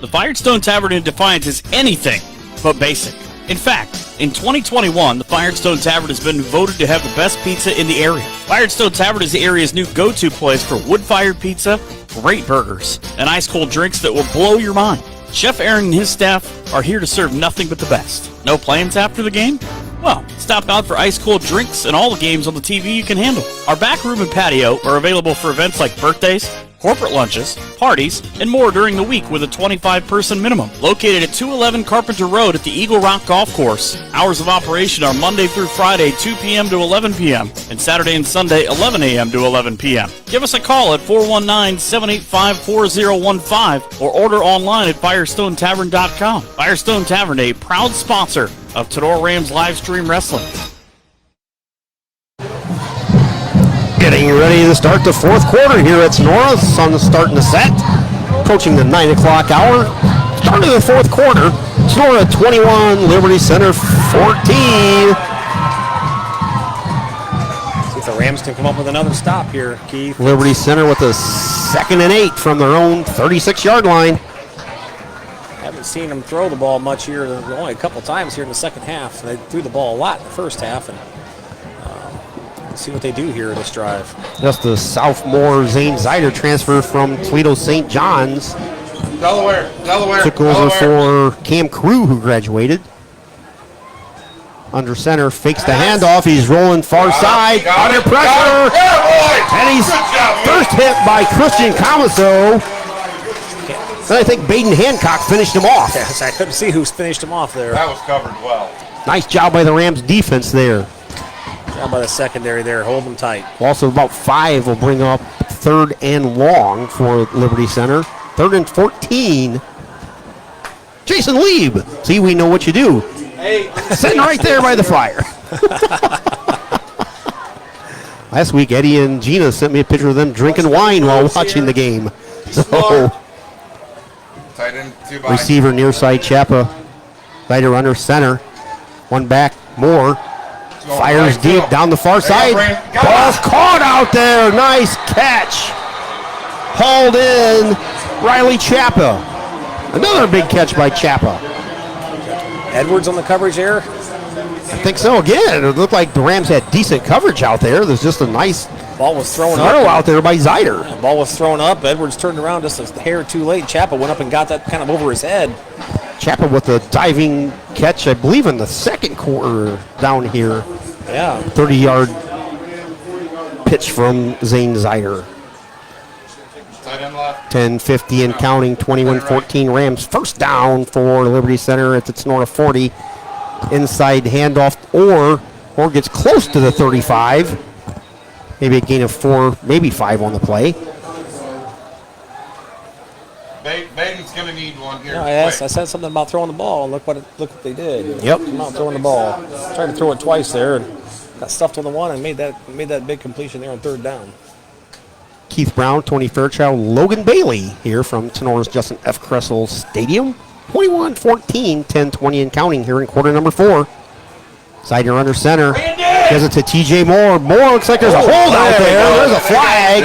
The Firestone Tavern in Defiance is anything but basic. In fact, in 2021, the Firestone Tavern has been voted to have the best pizza in the area. Firestone Tavern is the area's new go-to place for wood-fired pizza, great burgers, and ice-cold drinks that will blow your mind. Chef Aaron and his staff are here to serve nothing but the best. No plans after the game? Well, stop out for ice-cold drinks and all the games on the TV you can handle. Our back room and patio are available for events like birthdays, corporate lunches, parties, and more during the week with a 25-person minimum. Located at 211 Carpenter Road at the Eagle Rock Golf Course. Hours of operation are Monday through Friday, 2 p.m. to 11 p.m., and Saturday and Sunday, 11 a.m. to 11 p.m. Give us a call at 419-785-4015 or order online at FirestoneTavern.com. Firestone Tavern, a proud sponsor of Tinora Rams live stream wrestling. Getting ready to start the fourth quarter here at Tinora. Sun starting to set, approaching the 9 o'clock hour. Start of the fourth quarter. Tinora 21, Liberty Center 14. See if the Rams can come up with another stop here, Keith. Liberty Center with a 2nd and 8 from their own 36-yard line. Haven't seen them throw the ball much here. Only a couple times here in the second half. They threw the ball a lot in the first half. And let's see what they do here in this drive. Just the sophomore Zane Zider transfer from Toledo St. John's. Delaware. Took over for Cam Crew, who graduated. Under center, fakes the handoff. He's rolling far side, under pressure. And he's first hit by Christian Camaso. And I think Baden Hancock finished him off. Yes, I couldn't see who's finished him off there. That was covered well. Nice job by the Rams defense there. Down by the secondary there, hold them tight. Also about 5 will bring up 3rd and long for Liberty Center. 3rd and 14. Jason Lieb. See, we know what you do. Hey. Sitting right there by the fire. Last week, Eddie and Gina sent me a picture of them drinking wine while watching the game. So, Tight end, 2 by. receiver near side, Chappa. Zider under center. One back, Moore. Fires deep down the far side. Ball's caught out there. Nice catch. Hauled in Riley Chappa. Another big catch by Chappa. Edwards on the coverage there. I think so. Again, it looked like the Rams had decent coverage out there. There's just a nice Ball was thrown throw up. out there by Zider. The ball was thrown up. Edwards turned around just a hair too late. Chappa went up and got that kind of over his head. Chappa with a diving catch, I believe, in the second quarter down here. Yeah. 30-yard pitch from Zane Zider. Tight end left. 10-50 and counting, 21-14 Rams. First down for Liberty Center at the Tinora 40. Inside handoff or gets close to the 35. Maybe a gain of 4, maybe 5 on the play. Baden's going to need one here. Yeah, I said something about throwing the ball. Look what they did. Yep. Come out throwing the ball. Tried to throw it twice there and got stuffed on the one and made that big completion there on 3rd down. Keith Brown, Tony Fairchild, Logan Bailey here from Tenora's Justin F. Kressel Stadium. 21-14, 10-20 and counting here in quarter number 4. Zider under center. Gives it to TJ Moore. Moore looks like there's a hold out there. There's a flag.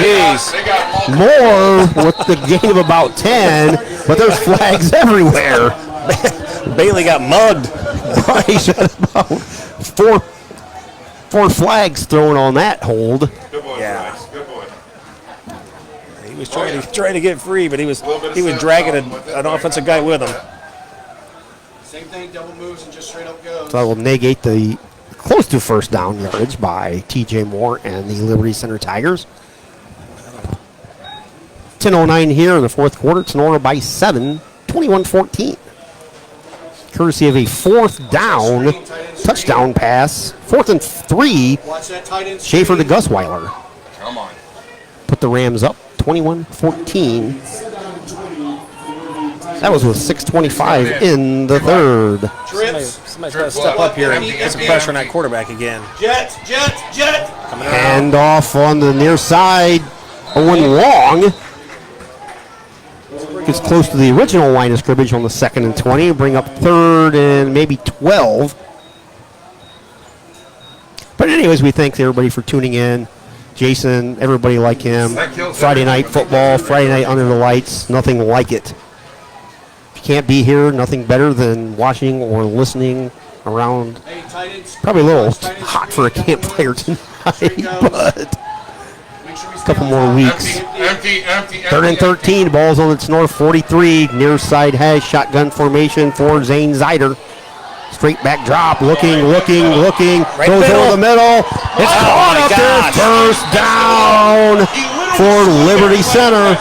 Moore with the gain of about 10, but there's flags everywhere. Bailey got mugged. He's got about four flags thrown on that hold. Good boy, Yeah. Bryce. Good boy. He was trying to get free, but he was dragging an offensive guy with him. Same thing, double moves and just straight up goes. So that will negate the close to first down yardage by TJ Moore and the Liberty Center Tigers. 10:09 here in the fourth quarter. Tinora by 7, 21-14. Courtesy of a 4th down touchdown pass. 4th and 3. Watch that tight end. Schaefer to Gusweiler. Come on. Put the Rams up 21-14. That was with 6:25 in the third. Somebody's got to step up here and get some pressure on that quarterback again. Jet. Coming out. Hand off on the near side. Owen Long gets close to the original line of scrimmage on the 2nd and 20. Bring up 3rd and maybe 12. But anyways, we thank everybody for tuning in. Jason, everybody like him. Friday night football, Friday night under the lights, nothing like it. If you can't be here, nothing better than watching or listening around. Probably a little hot for a campfire tonight, but a couple more weeks. Empty. 3rd and 13, ball's on its north 43. Near side hash, shotgun formation for Zane Zider. Straight back drop, looking. Right Goes over the middle. It's caught up there. First down. for Liberty Center.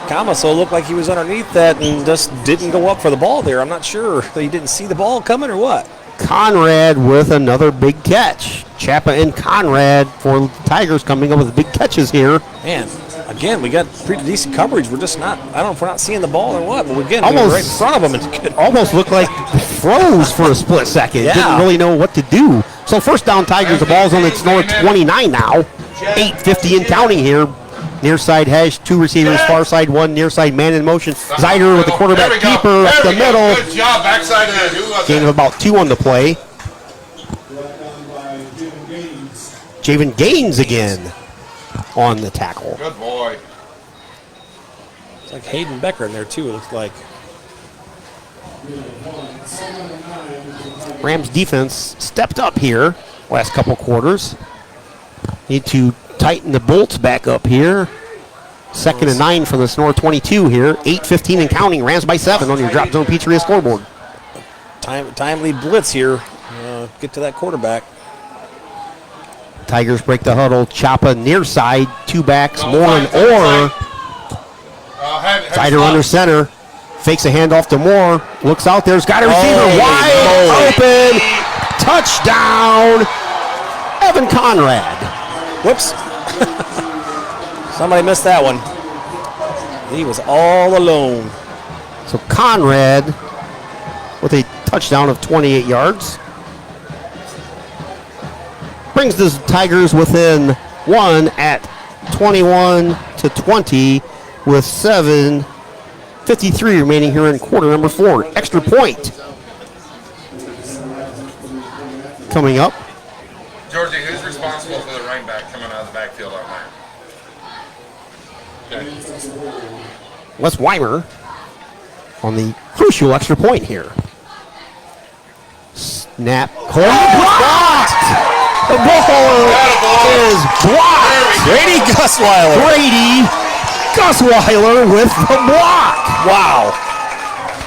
Camaso looked like he was underneath that and just didn't go up for the ball there. I'm not sure. He didn't see the ball coming or what. Conrad with another big catch. Chapa and Conrad for the Tigers coming up with big catches here. Man, again, we got pretty decent coverage. We're just not, I don't know if we're not seeing the ball or what, but we're getting right in front of them. It almost looked like froze for a split second. Yeah. Didn't really know what to do. So first down Tigers, the ball's on its Tinora 29 now. 8:50 and counting here. Near side hash, 2 receivers, far side 1, near side man in motion. Zyder with the quarterback keeper up the middle. Good job, backside of that. Gain of about 2 on the play. Javen Gaines again on the tackle. Good boy. It's like Hayden Becker in there too, it looks like. Rams defense stepped up here last couple quarters. Need to tighten the bolts back up here. 2nd and 9 from the Tinora 22 here. 8:15 and counting. Rams by 7 on your Drop Zone Pizzeria scoreboard. Timely blitz here. Get to that quarterback. Tigers break the huddle. Chapa near side. 2 backs. Moore and Orr. Zyder under center. Fakes a handoff to Moore. Looks out there. He's got a receiver wide open. Touchdown. Evan Conrad. Whoops. Somebody missed that one. He was all alone. So Conrad with a touchdown of 28 yards. Brings the Tigers within 1 at 21-20 with 7:53 remaining here in quarter number 4. Extra point coming up. Georgie, who's responsible for the running back coming out of the backfield on there? Okay. Wes Weimer on the crucial extra point here. Snap. Blocked! The ball is blocked. Grady Gusweiler. Grady Gusweiler with the block. Wow.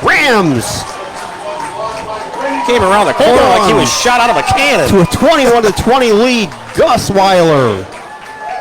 Rams Came around the corner like he was shot out of a cannon. to a 21-20 lead. Gusweiler.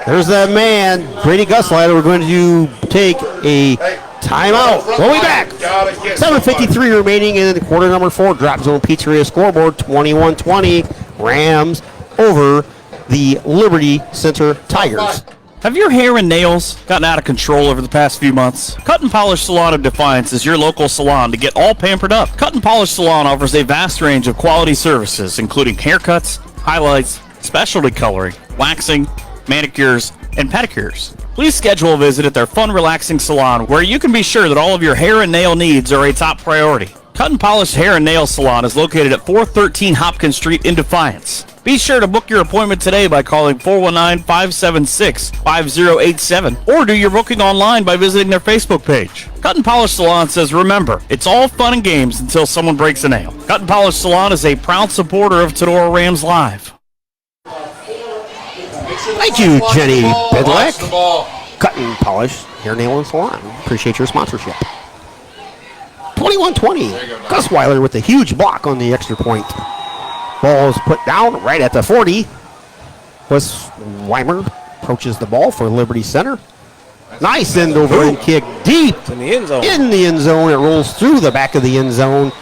There's that man, Grady Gusweiler. We're going to take a timeout. We'll be back. 7:53 remaining in quarter number 4. Drop Zone Pizzeria scoreboard. 21-20. Rams over the Liberty Center Tigers. Have your hair and nails gotten out of control over the past few months? Cut and Polish Salon of Defiance is your local salon to get all pampered up. Cut and Polish Salon offers a vast range of quality services, including haircuts, highlights, specialty coloring, waxing, manicures, and pedicures. Please schedule a visit at their fun, relaxing salon where you can be sure that all of your hair and nail needs are a top priority. Cut and Polish Hair and Nail Salon is located at 413 Hopkins Street in Defiance. Be sure to book your appointment today by calling 419-576-5087 or do your booking online by visiting their Facebook page. Cut and Polish Salon says, remember, it's all fun and games until someone breaks a nail. Cut and Polish Salon is a proud supporter of Tinora Rams Live. Thank you, Jenny Bidlack. Cut and Polish Hair, Nail, and Salon. Appreciate your sponsorship. 21-20. Gusweiler with a huge block on the extra point. Ball is put down right at the 40. Wes Weimer approaches the ball for Liberty Center. Nice end over and kick deep in the end zone. In the end zone. It rolls through the back of the end zone.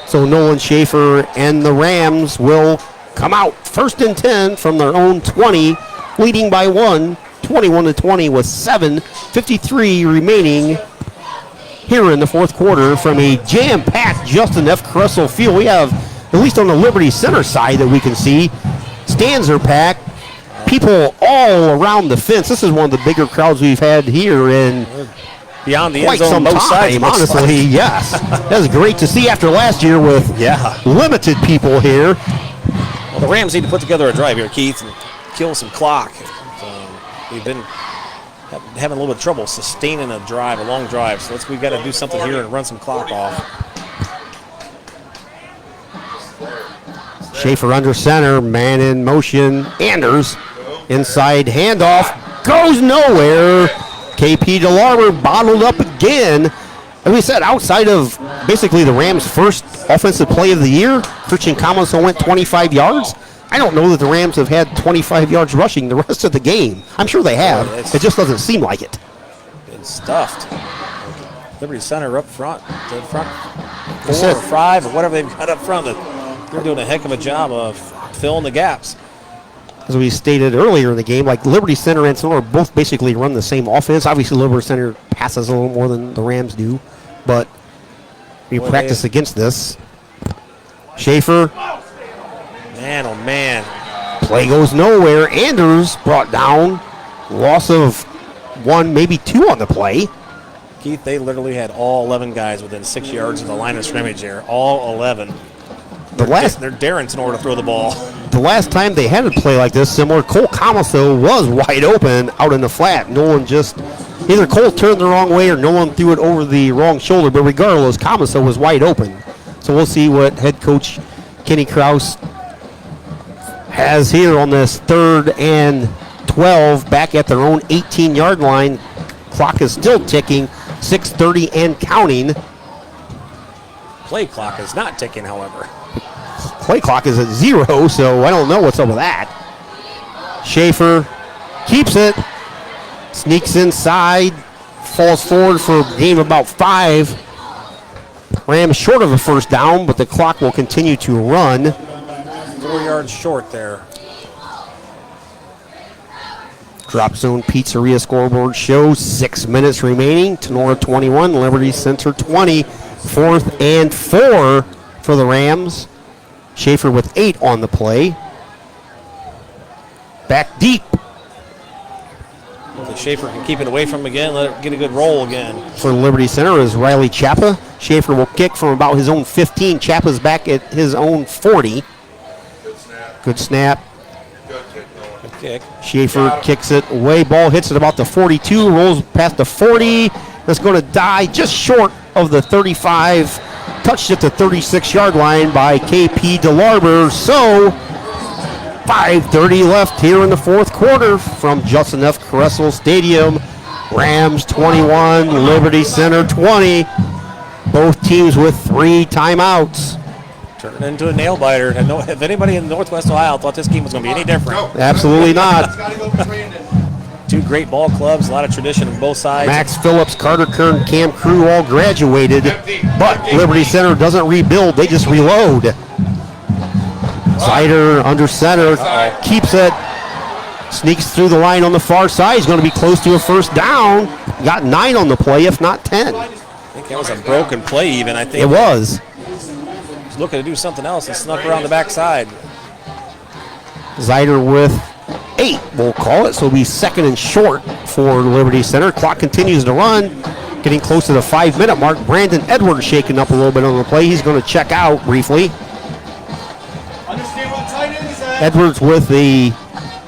So Nolan Schaefer and the Rams will come out 1st and 10 from their own 20, leading by 1, 21-20 with 7:53 remaining here in the 4th quarter from a jam-packed Justin F. Cressel field. We have, at least on the Liberty Center side that we can see, stands are packed. People all around the fence. This is one of the bigger crowds we've had here in beyond the quite end zone, some both sides, time, honestly. Yes. That was great to see after last year with limited people here. Well, the Rams need to put together a drive here, Keith, and kill some clock. We've been having a little bit of trouble sustaining a drive, a long drive. So we've got to do something here and run some clock off. Schaefer under center, man in motion. Anders, inside handoff, goes nowhere. KP DeLarmer bottled up again. As we said, outside of basically the Rams' first offensive play of the year, Christian Camaso went 25 yards. I don't know that the Rams have had 25 yards rushing the rest of the game. I'm sure they have. It just doesn't seem like it. Been stuffed. Liberty Center up front. The front 4 or 5 or whatever they've got up front. They're doing a heck of a job of filling the gaps. As we stated earlier in the game, like Liberty Center and Tinora both basically run the same offense. Obviously, Liberty Center passes a little more than the Rams do, but we practice against this. Schaefer. Man, oh man. Play goes nowhere. Anders brought down. Loss of 1, maybe 2 on the play. Keith, they literally had all 11 guys within 6 yards of the line of scrimmage there. All 11. They're daring Tinora to throw the ball. The last time they had a play like this, similar, Cole Comiso was wide open out in the flat. Nolan just, either Cole turned the wrong way or Nolan threw it over the wrong shoulder, but regardless, Comiso was wide open. So we'll see what head coach Kenny Krause has here on this 3rd and 12 back at their own 18-yard line. Clock is still ticking, 6:30 and counting. Play clock is not ticking, however. Play clock is at 0, so I don't know what's up with that. Schaefer keeps it, sneaks inside, falls forward for a gain of about 5. Rams short of a first down, but the clock will continue to run. 4 yards short there. Drop Zone Pizzeria scoreboard shows 6 minutes remaining. Tinora 21, Liberty Center 20. 4th and 4 for the Rams. Schaefer with 8 on the play. Back deep. If Schaefer can keep it away from him again, let it get a good roll again. For Liberty Center is Riley Chappa. Schaefer will kick from about his own 15. Chappa's back at his own 40. Good snap. Good kick. Schaefer kicks it away. Ball hits at about the 42. Rolls past the 40. That's going to die just short of the 35. Touched at the 36-yard line by KP DeLarber. So 5:30 left here in the 4th quarter from Justin F. Caressel Stadium. Rams 21, Liberty Center 20. Both teams with 3 timeouts. Turning into a nail biter. I know if anybody in Northwest Ohio thought this game was going to be any different. Absolutely not. 2 great ball clubs, a lot of tradition on both sides. Max Phillips, Carter Kern, Cam Crew all graduated, but Liberty Center doesn't rebuild, they just reload. Zider under center, keeps it, sneaks through the line on the far side. He's going to be close to a first down. Got 9 on the play, if not 10. I think that was a broken play even, I think. It was. He's looking to do something else and snuck around the backside. Zider with 8, we'll call it, so it'll be 2nd and short for Liberty Center. Clock continues to run, getting close to the 5-minute mark. Brandon Edwards shaking up a little bit on the play. He's going to check out briefly. Edwards with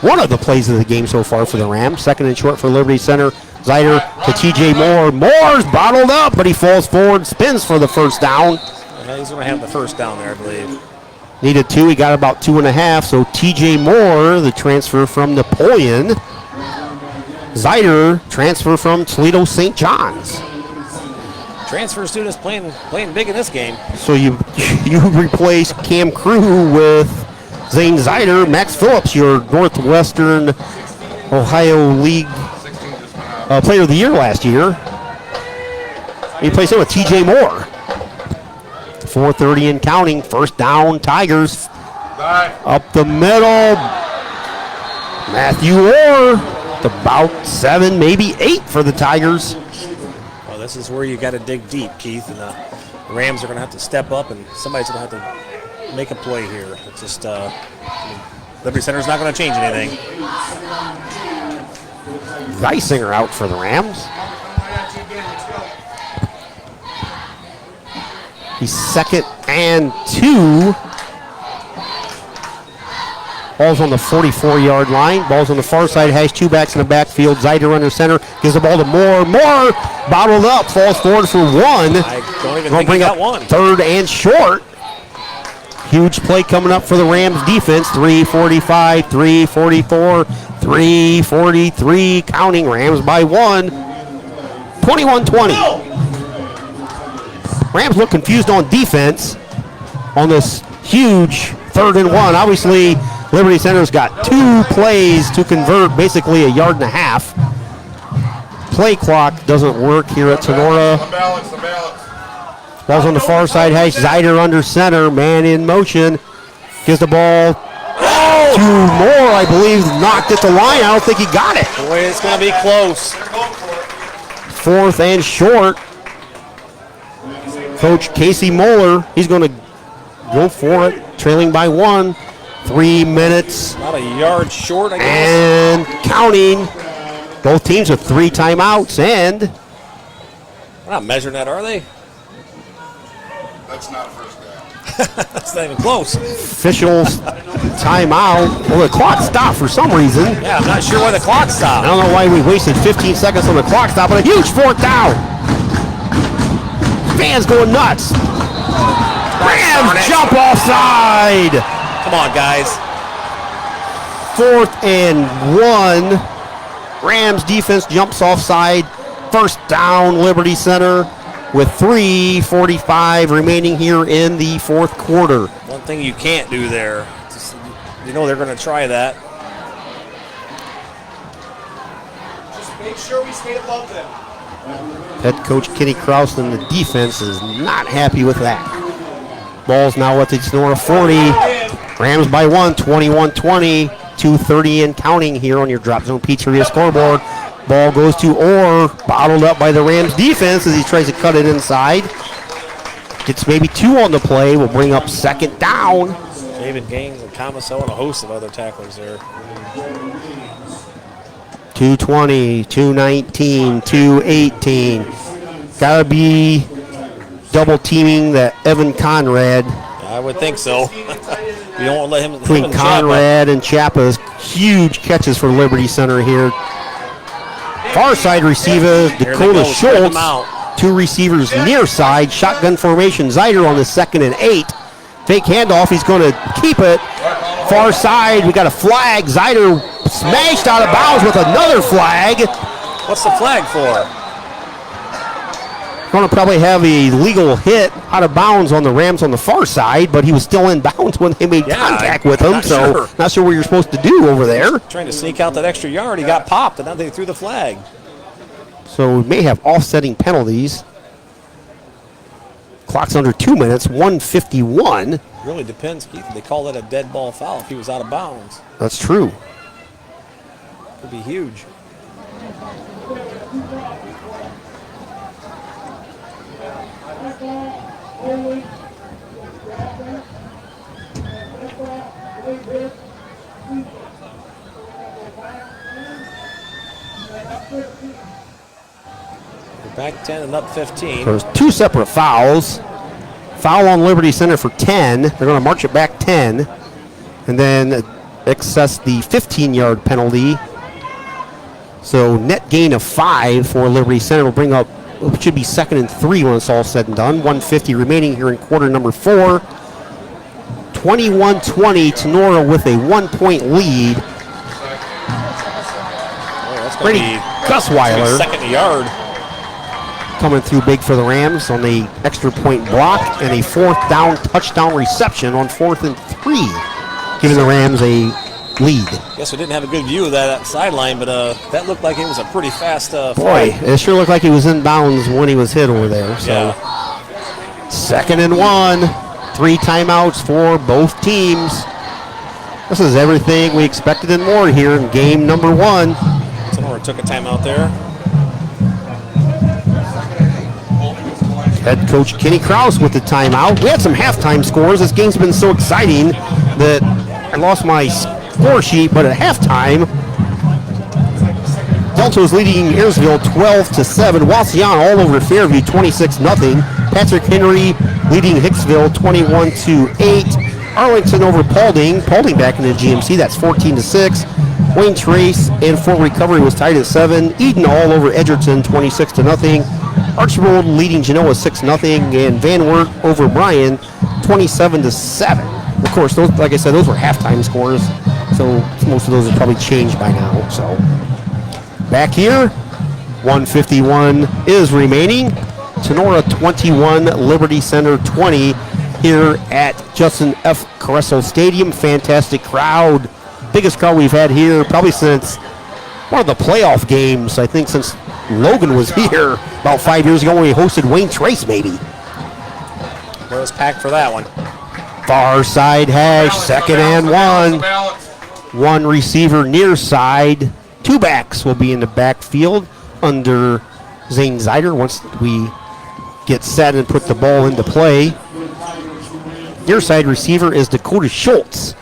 one of the plays of the game so far for the Rams. 2nd and short for Liberty Center. Zider to TJ Moore. Moore's bottled up, but he falls forward, spins for the first down. He's going to have the first down there, I believe. Needed 2, he got about 2.5. So TJ Moore, the transfer from Napoleon. Zider, transfer from Toledo St. John's. Transfer students playing big in this game. So you replace Cam Crew with Zane Zider. Max Phillips, your Northwestern Ohio League Player of the Year last year. You replace him with TJ Moore. 4:30 and counting. First down, Tigers. Up the middle. Matthew Orr. About 7, maybe 8 for the Tigers. Well, this is where you got to dig deep, Keith, and the Rams are going to have to step up, and somebody's going to have to make a play here. It's just Liberty Center's not going to change anything. Geisinger out for the Rams. He's 2nd and 2. Ball's on the 44-yard line. Ball's on the far side. Has 2 backs in the backfield. Zider under center. Gives the ball to Moore. Moore bottled up. Falls forward for 1. I don't even think he got 1. 3rd and short. Huge play coming up for the Rams defense. 3:45, 3:44, 3:43. Counting. Rams by 1. 21-20. Rams look confused on defense on this huge 3rd and 1. Obviously, Liberty Center's got 2 plays to convert, basically a yard and a half. Play clock doesn't work here at Tinora. The balance. Ball's on the far side. Has Zider under center. Man in motion. Gives the ball to Moore, I believe, knocked at the line. I don't think he got it. Boy, it's going to be close. 4th and short. Coach Casey Moeller, he's going to go for it, trailing by 1. 3 minutes. About a yard short, I guess. And counting. Both teams with 3 timeouts, and We're not measuring that, are they? That's not a first down. That's not even close. officials timeout. Well, the clock stopped for some reason. Yeah, I'm not sure why the clock stopped. I don't know why we wasted 15 seconds on the clock stop, but a huge 4th down. Fans going nuts. Rams jump offside. Come on, guys. 4th and 1. Rams defense jumps offside. 1st down, Liberty Center, with 3:45 remaining here in the 4th quarter. One thing you can't do there. You know they're going to try that. Just make sure we stay above them. Head coach Kenny Krause and the defense is not happy with that. Ball's now at the Tinora 40. Rams by 1, 21-20. 2:30 and counting here on your Drop Zone Pizzeria scoreboard. Ball goes to Orr, bottled up by the Rams defense as he tries to cut it inside. Gets maybe 2 on the play. Will bring up 2nd down. David Gaines and Comiso and a host of other tacklers there. 2:20, 2:19, 2:18. Gotta be double teaming that Evan Conrad. I would think so. You don't let him. Between Conrad and Chappa's huge catches for Liberty Center here. Far side receiver, Dakota Schultz. 2 receivers near side. Shotgun formation. Zider on the 2nd and 8. Fake handoff. He's going to keep it. Far side. We got a flag. Zider smashed out of bounds with another flag. What's the flag for? Going to probably have a legal hit out of bounds on the Rams on the far side, but he was still in bounds when they made contact with him, not sure what you're supposed to do over there. Trying to sneak out that extra yard, he got popped, and now they threw the flag. So we may have offsetting penalties. Clock's under 2 minutes, 1:51. Really depends, Keith. They call that a dead ball foul if he was out of bounds. That's true. Could be huge. We're back 10 and up 15. There's 2 separate fouls. Foul on Liberty Center for 10. They're going to march it back 10. And then access the 15-yard penalty. So net gain of 5 for Liberty Center will bring up, it should be 2nd and 3 when it's all said and done. 1:50 remaining here in quarter number 4. 21-20, Tinora with a 1-point lead. Brady Gusweiler. 2nd yard. Coming through big for the Rams on the extra point block and a 4th down touchdown reception on 4th and 3, giving the Rams a lead. Guess we didn't have a good view of that sideline, but that looked like it was a pretty fast Boy, it sure looked like he was in bounds when he was hit over there. So yeah. 2nd and 1, 3 timeouts for both teams. This is everything we expected and more here in game number 1. Tinora took a timeout there. Head coach Kenny Krause with the timeout. We had some halftime scores. This game's been so exciting that I lost my score sheet, but at halftime, Delta was leading Ayersville 12-7. Wasion all over Fairview 26-0. Patrick Henry leading Hicksville 21-8. Arlington over Paulding. Paulding back in the GMC. That's 14-6. Wayne Trace and Fort Recovery was tied at 7. Eden all over Edgerton 26-0. Archibald leading Genoa 6-0. And Van Wert over Bryan 27-7. Of course, those, like I said, those were halftime scores. So most of those have probably changed by now. So back here, 1:51 is remaining. Tinora 21, Liberty Center 20. here at Justin F. Carresso Stadium. Fantastic crowd. Biggest crowd we've had here probably since one of the playoff games, I think since Logan was here about 5 years ago when we hosted Wayne Trace, maybe. Where was packed for that one? Far side hash, second and one. One receiver near side. Two backs will be in the backfield under Zane Zeider once we get set and put the ball into play. Near side receiver is Dakota Schultz.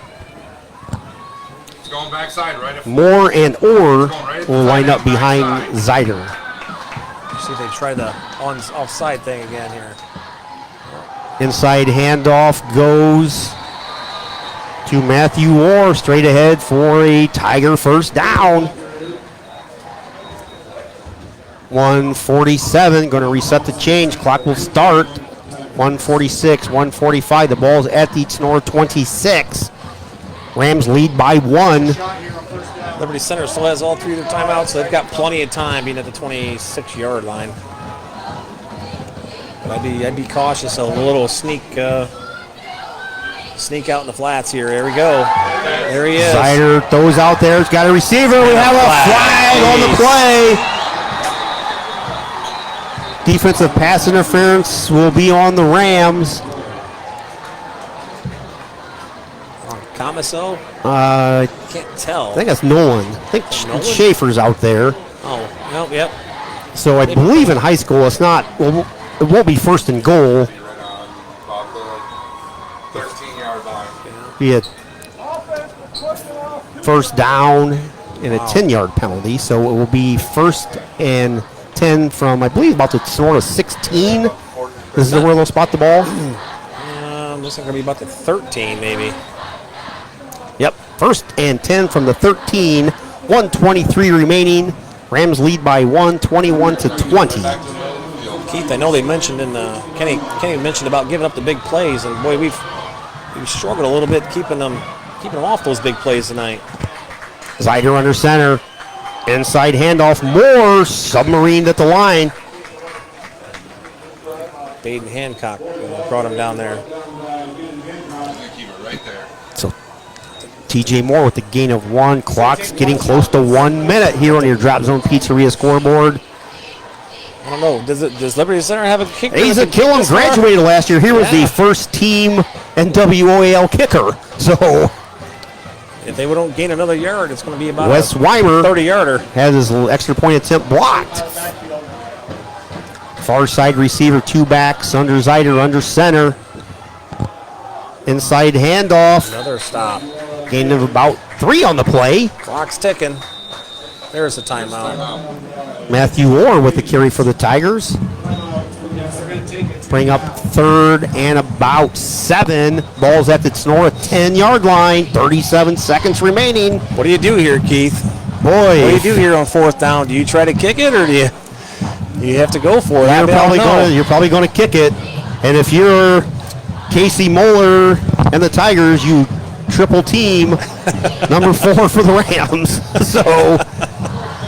It's going backside, right? Moore and Orr will line up behind Zeider. See if they try the offside thing again here. Inside handoff goes to Matthew Orr, straight ahead for a Tiger first down. 1:47, going to reset the change. Clock will start. 1:46, 1:45. The ball's at the Tinora 26. Rams lead by 1. Liberty Center still has all three of their timeouts, so they've got plenty of time being at the 26-yard line. But I'd be cautious. A little sneak out in the flats here. There we go. There he is. Zeider throws out there. He's got a receiver. We have a flag on the play. Defensive pass interference will be on the Rams. Comiso? Can't tell. I think that's Nolan. I think Schaefer's out there. Oh, no, yep. So I believe in high school it's not, well, it won't be first and goal. 13-yard line. Be a first down and a 10-yard penalty. So it will be first and 10 from, I believe, about the Tinora 16. This is where they'll spot the ball. Looks like going to be about the 13, maybe. Yep, first and 10 from the 13. 1:23 remaining. Rams lead by 1, 21-20. Keith, I know they mentioned in Kenny mentioned about giving up the big plays, and boy, we've struggled a little bit keeping them off those big plays tonight. Zeider under center. Inside handoff. Moore submarined at the line. Baden Hancock brought him down there. Keep it right there. So TJ Moore with the gain of 1. Clock's getting close to 1 minute here on your Drop Zone Pizzeria scoreboard. I don't know. Does Liberty Center have a kicker? Asa Killam graduated last year. He was the first team NWOAL kicker. So if they don't gain another yard, it's going to be about Wes a Weimer 30-yarder. has his little extra point attempt blocked. Far side receiver, two backs under Zeider, under center. Inside handoff. Another stop. Gain of about 3 on the play. Clock's ticking. There's the timeout. Matthew Orr with the carry for the Tigers. Bring up third and about 7. Ball's at the Tinora 10-yard line. 37 seconds remaining. What do you do here, Keith? Boy. What do you do here on 4th down? Do you try to kick it, or do you have to go for it? You're probably going to kick it. And if you're Casey Moeller and the Tigers, you triple team number 4 for the Rams. So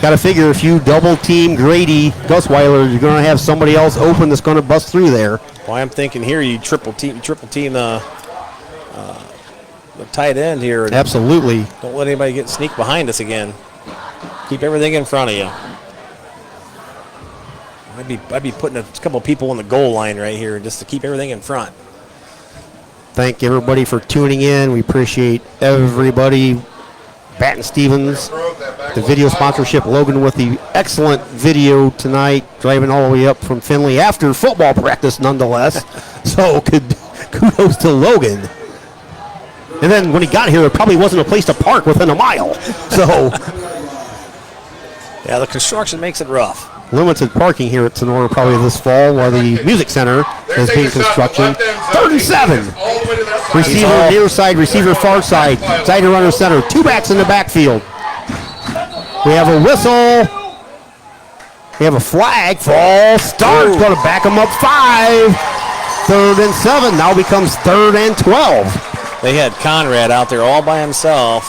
got to figure if you double team Grady Gusweiler, you're going to have somebody else open that's going to bust through there. Well, I'm thinking here you triple team the tight end here. Absolutely. Don't let anybody sneak behind us again. Keep everything in front of you. I'd be putting a couple of people on the goal line right here just to keep everything in front. Thank everybody for tuning in. We appreciate everybody. Baton Stevens, the video sponsorship. Logan with the excellent video tonight, driving all the way up from Findlay after football practice nonetheless. So kudos to Logan. And then when he got here, there probably wasn't a place to park within a mile. So yeah, the construction makes it rough. Limited parking here at Tinora probably this fall while the music center is being construction. 3rd and 7. Receiver near side, receiver far side. Zeider under center. 2 backs in the backfield. We have a whistle. We have a flag. False start. Going to back them up 5. 3rd and 7. Now becomes 3rd and 12. They had Conrad out there all by himself.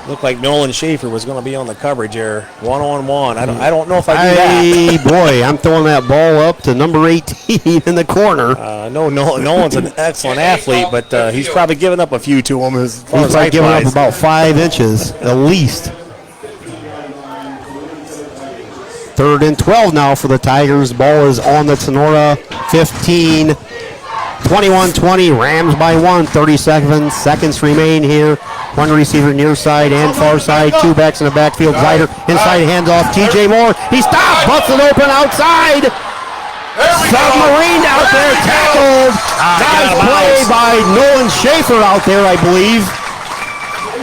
Looked like Nolan Schaefer was going to be on the coverage here. 1-on-1. I don't know if I do that. Hey, boy, I'm throwing that ball up to number 18 in the corner. Nolan's an excellent athlete, but he's probably given up a few to him as far He's as probably giving up height-wise. about 5 inches at least. 3rd and 12 now for the Tigers. Ball is on the Tinora 15. 21-20, Rams by 1. 37 seconds remain here. One receiver near side and far side. 2 backs in the backfield. Zyder inside handoff. TJ Moore. He stopped. Busted open outside. Submarine out there. Tackled. Nice play by Nolan Schaefer out there, I believe.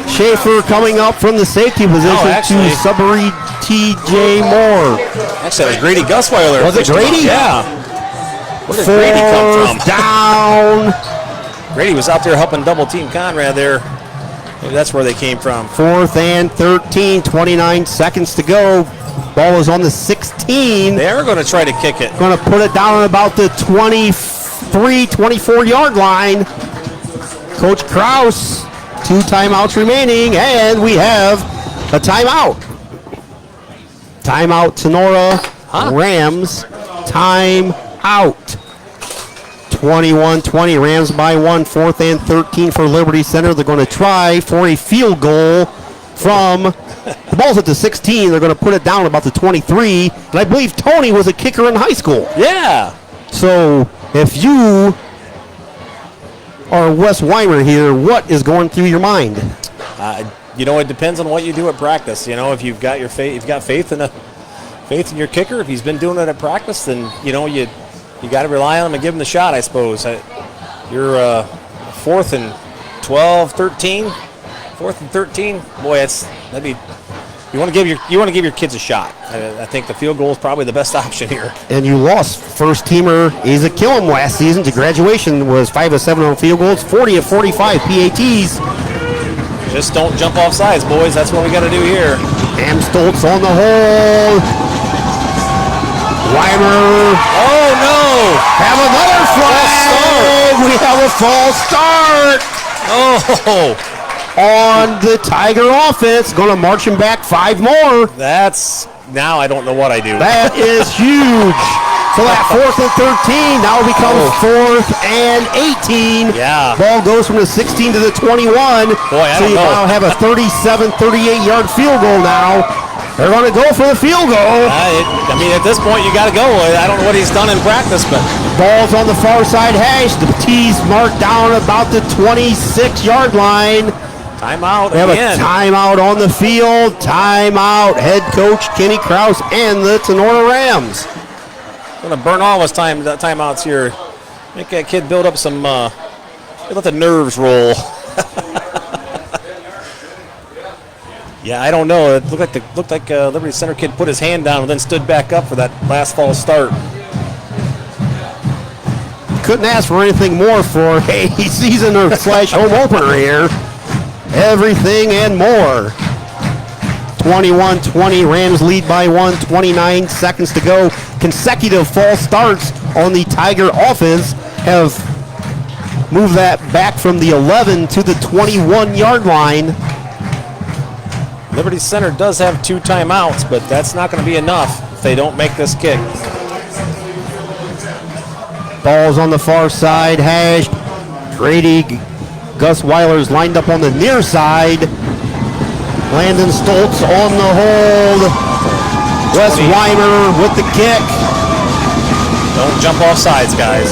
Schaefer coming up from the safety position to submarine TJ Moore. Actually, that was Grady Gusweiler. Was it Grady? Yeah. Where did Grady come from? Down. Grady was out there helping double team Conrad there. Maybe that's where they came from. 4th and 13, 29 seconds to go. Ball is on the 16. They're going to try to kick it. Going to put it down at about the 23, 24-yard line. Coach Kraus, 2 timeouts remaining, and we have a timeout. Timeout, Tinora Rams. Timeout. 21-20, Rams by 1, 4th and 13 for Liberty Center. They're going to try for a field goal from the ball's at the 16. They're going to put it down about the 23. And I believe Tony was a kicker in high school. Yeah. So if you are Wes Weimer here, what is going through your mind? It depends on what you do at practice. If you've got your faith, you've got faith in your kicker. If he's been doing it at practice, then you got to rely on him and give him the shot, I suppose. You're 4th and 12, 13. 4th and 13. Boy, that'd be. You want to give your kids a shot. I think the field goal is probably the best option here. And you lost first teamer Asa Killam last season to graduation. Was 5 of 7 on field goals, 40 of 45 PATs. Just don't jump off sides, boys. That's what we got to do here. Ham Stoltz on the hold. Weimer. Oh, no. Have another flag. We have a false start. Oh. On the Tiger offense. Going to march him back 5 more. Now I don't know what I do. That is huge. So that 4th and 13 now becomes 4th and 18. Yeah. Ball goes from the 16 to the 21. Boy, I don't you know. now have a 37, 38-yard field goal now. They're going to go for the field goal. At this point, you got to go. I don't know what he's done in practice, but Ball's on the far side hash. The T's marked down about the 26-yard line. Timeout We have again. a timeout on the field. Timeout. Head coach Kenny Kraus and the Tinora Rams. Going to burn all his timeouts here. Make that kid build up some. Let the nerves roll. Yeah, I don't know. It looked like Liberty Center kid put his hand down and then stood back up for that last false start. Couldn't ask for anything more for a season / home opener here. Everything and more. 21-20, Rams lead by 1, 29 seconds to go. Consecutive false starts on the Tiger offense have moved that back from the 11 to the 21-yard line. Liberty Center does have 2 timeouts, but that's not going to be enough if they don't make this kick. Ball's on the far side, hashed. Grady Gusweiler's lined up on the near side. Landon Stoltz on the hold. Wes Weimer with the kick. Don't jump off sides, guys.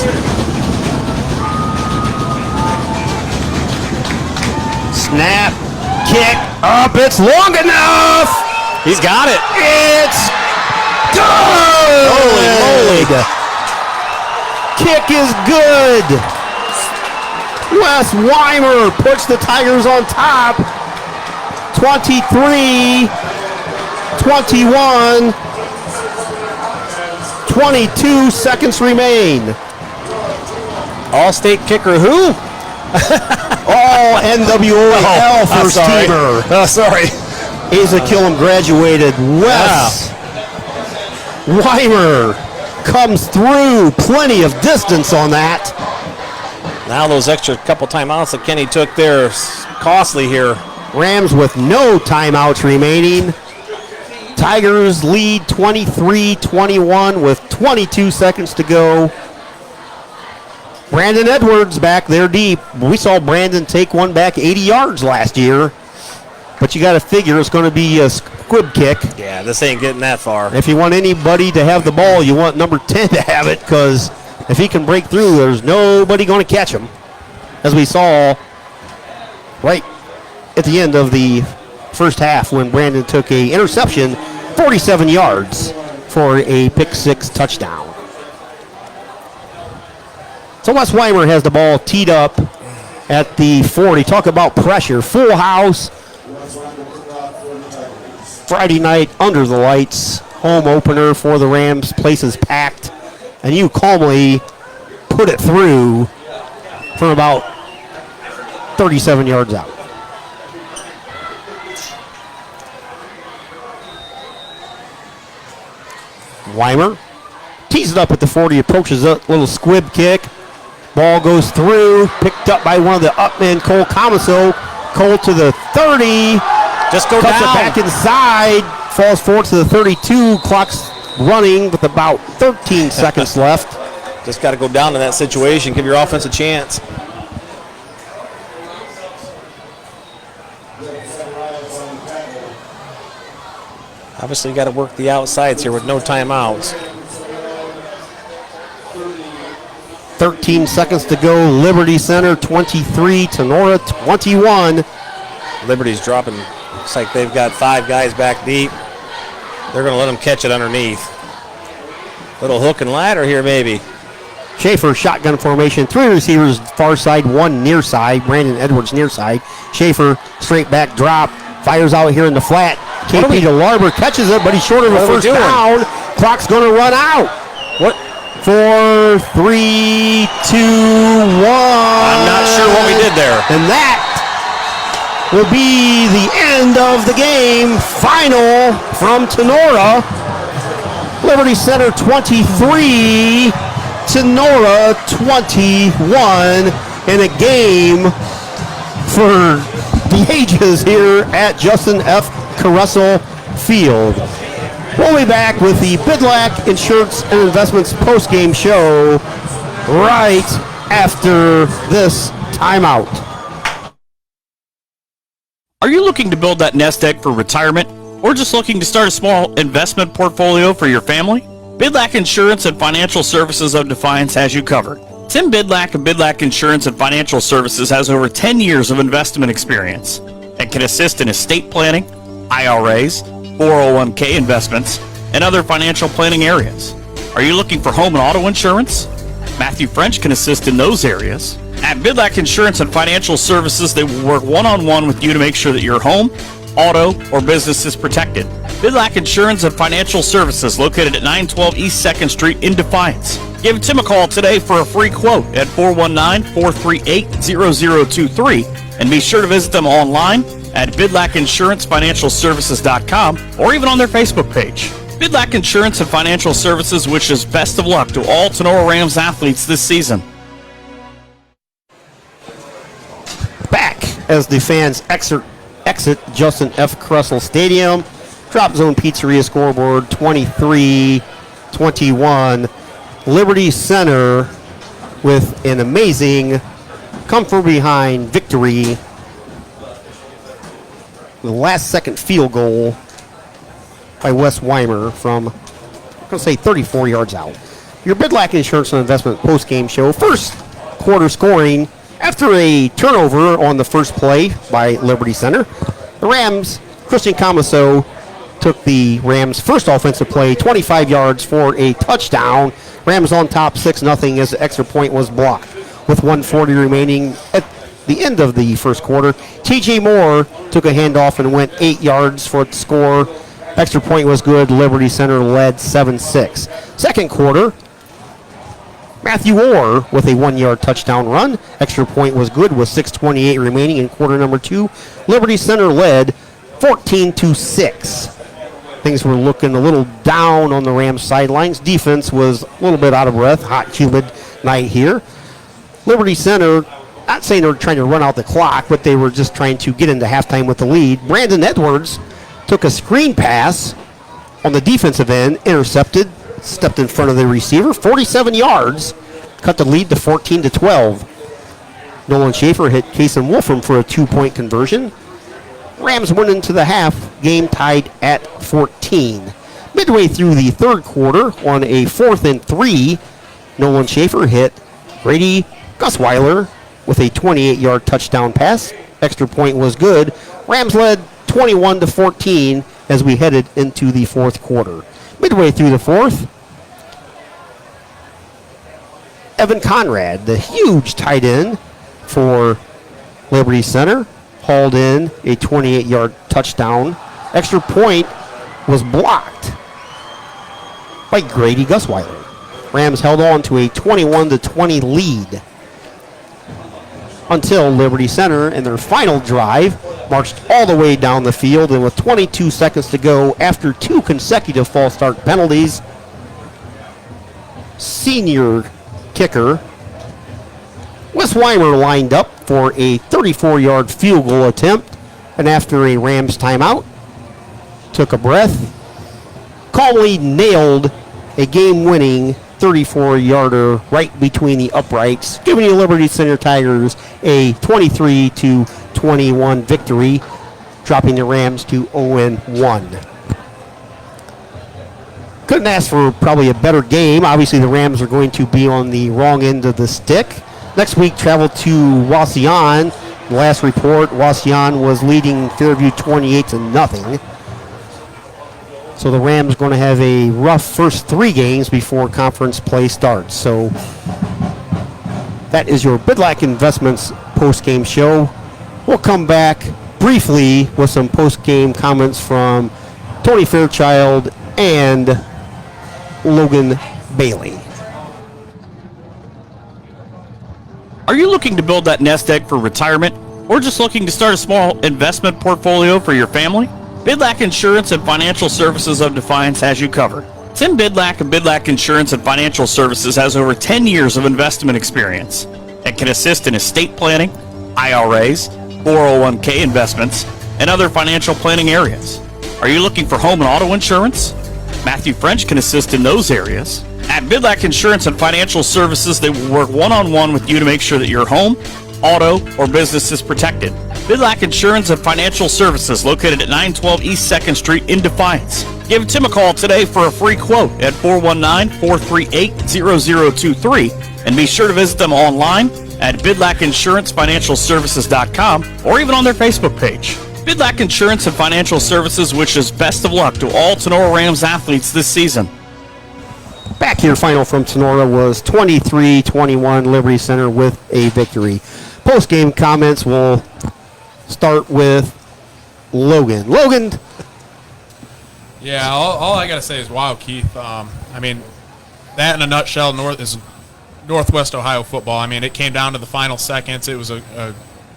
Snap, kick, up, it's long enough! He's got it. It's good! Holy moly. Kick is good! Wes Weimer puts the Tigers on top. 23, 21, 22 seconds remain. All-state kicker who? All NWOL first teamer. Oh, sorry. Asa Killam graduated. Wes Weimer comes through. Plenty of distance on that. Now those extra couple timeouts that Kenny took there is costly here. Rams with no timeouts remaining. Tigers lead 23-21 with 22 seconds to go. Brandon Edwards back there deep. We saw Brandon take one back 80 yards last year. But you got to figure it's going to be a squib kick. Yeah, this ain't getting that far. If you want anybody to have the ball, you want number 10 to have it, because if he can break through, there's nobody going to catch him. As we saw right at the end of the first half when Brandon took a interception, 47 yards for a pick-6 touchdown. So Wes Weimer has the ball teed up at the 40. Talk about pressure. Full house. Friday night under the lights. Home opener for the Rams. Place is packed. And you calmly put it through from about 37 yards out. Weimer tees it up at the 40. Approaches a little squib kick. Ball goes through, picked up by one of the upmen, Cole Comiso. Cole to the 30. Just go cuts down. It back inside. Falls forward to the 32. Clock's running with about 13 seconds left. Just got to go down in that situation. Give your offense a chance. Obviously, you got to work the outsides here with no timeouts. 13 seconds to go. Liberty Center 23, Tinora 21. Liberty's dropping. Looks like they've got 5 guys back deep. They're going to let them catch it underneath. Little hook and ladder here, maybe. Schaefer shotgun formation. 3 receivers far side, 1 near side. Brandon Edwards near side. Schaefer straight back drop. Fires out here in the flat. KP to Larber catches it, but he's short of a first down. Clock's going to run out. What? 4, 3, 2, 1. I'm not sure what we did there. And that will be the end of the game. Final from Tinora. Liberty Center 23, Tinora 21, in a game for the ages here at Justin F. Caressel Field. We'll be back with the Bidlack Insurance and Investments postgame show right after this timeout. Are you looking to build that nest egg for retirement, or just looking to start a small investment portfolio for your family? Bidlack Insurance and Financial Services of Defiance has you covered. Tim Bidlack of Bidlack Insurance and Financial Services has over 10 years of investment experience and can assist in estate planning, IRAs, 401k investments, and other financial planning areas. Are you looking for home and auto insurance? Matthew French can assist in those areas. At Bidlack Insurance and Financial Services, they will work one-on-one with you to make sure that your home, auto, or business is protected. Bidlack Insurance and Financial Services, located at 912 East 2nd Street in Defiance. Give Tim a call today for a free quote at 419-438-0023, and be sure to visit them online at bidlackinsurancefinancialservices.com or even on their Facebook page. Bidlack Insurance and Financial Services wishes best of luck to all Tinora Rams athletes this season. Back as the fans exit Justin F. Caressel Stadium. Drop Zone Pizzeria scoreboard 23-21. Liberty Center with an amazing come from behind victory. The last second field goal by Wes Weimer from, I'm going to say, 34 yards out. Your Bidlack Insurance and Investment post-game show. First quarter scoring after a turnover on the first play by Liberty Center. The Rams, Christian Comiso took the Rams' first offensive play, 25 yards for a touchdown. Rams on top 6-0 as the extra point was blocked. With 1:40 remaining at the end of the first quarter, TJ Moore took a handoff and went 8 yards for the score. Extra point was good. Liberty Center led 7-6. Second quarter, Matthew Orr with a 1-yard touchdown run. Extra point was good with 6:28 remaining in quarter number 2. Liberty Center led 14-6. Things were looking a little down on the Rams sidelines. Defense was a little bit out of breath. Hot, humid night here. Liberty Center not saying they were trying to run out the clock, but they were just trying to get into halftime with the lead. Brandon Edwards took a screen pass on the defensive end, intercepted, stepped in front of the receiver, 47 yards, cut the lead to 14-12. Nolan Schaefer hit Kason Wolfram for a 2-point conversion. Rams went into the half, game tied at 14. Midway through the third quarter, on a 4th and 3, Nolan Schaefer hit Grady Gusweiler with a 28-yard touchdown pass. Extra point was good. Rams led 21-14 as we headed into the fourth quarter. Midway through the fourth, Evan Conrad, the huge tight end for Liberty Center, hauled in a 28-yard touchdown. Extra point was blocked by Grady Gusweiler. Rams held on to a 21-20 lead until Liberty Center, in their final drive, marched all the way down the field, and with 22 seconds to go after 2 consecutive false start penalties, senior kicker Wes Weimer lined up for a 34-yard field goal attempt, and after a Rams timeout, took a breath, calmly nailed a game-winning 34-yarder right between the uprights, giving the Liberty Center Tigers a 23-21 victory, dropping the Rams to 0-1. Couldn't ask for probably a better game. Obviously, the Rams are going to be on the wrong end of the stick. Next week, travel to Wauseon. Last report, Wauseon was leading Fairview 28-0. So the Rams going to have a rough first 3 games before conference play starts. So that is your Bidlack Investments post-game show. We'll come back briefly with some post-game comments from Tony Fairchild and Logan Bailey. Are you looking to build that nest egg for retirement, or just looking to start a small investment portfolio for your family? Bidlack Insurance and Financial Services of Defiance has you covered. Tim Bidlack of Bidlack Insurance and Financial Services has over 10 years of investment experience and can assist in estate planning, IRAs, 401k investments, and other financial planning areas. Are you looking for home and auto insurance? Matthew French can assist in those areas. At Bidlack Insurance and Financial Services, they will work one-on-one with you to make sure that your home, auto, or business is protected. Bidlack Insurance and Financial Services, located at 912 East 2nd Street in Defiance. Give Tim a call today for a free quote at 419-438-0023, and be sure to visit them online at bidlackinsurancefinancialservices.com or even on their Facebook page. Bidlack Insurance and Financial Services wishes best of luck to all Tinora Rams athletes this season. Back here, final from Tinora was 23-21, Liberty Center with a victory. Post-game comments will start with Logan. Logan. Yeah, all I got to say is, wow, Keith. I mean, that in a nutshell is Northwest Ohio football. I mean, it came down to the final seconds. It was a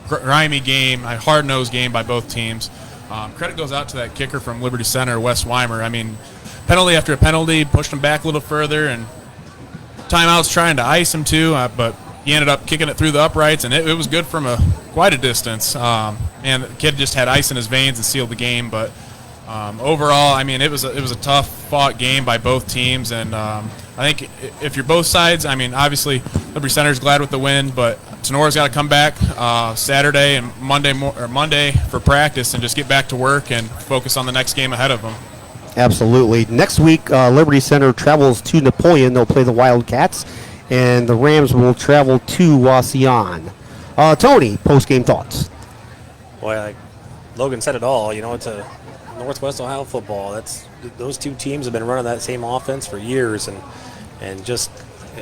grimy game, a hard-nosed game by both teams. Credit goes out to that kicker from Liberty Center, Wes Weimer. I mean, penalty after a penalty, pushed him back a little further, and timeouts trying to ice him too, but he ended up kicking it through the uprights, and it was good from quite a distance. And the kid just had ice in his veins and sealed the game. But overall, I mean, it was a tough fought game by both teams, and I think if you're both sides, I mean, obviously Liberty Center's glad with the win, but Tenora's got to come back Saturday and Monday for practice and just get back to work and focus on the next game ahead of them. Absolutely. Next week, Liberty Center travels to Napoleon. They'll play the Wildcats, and the Rams will travel to Wauseon. Tony, post-game thoughts. Well, like Logan said it all. You know, it's a Northwest Ohio football. Those two teams have been running that same offense for years, and just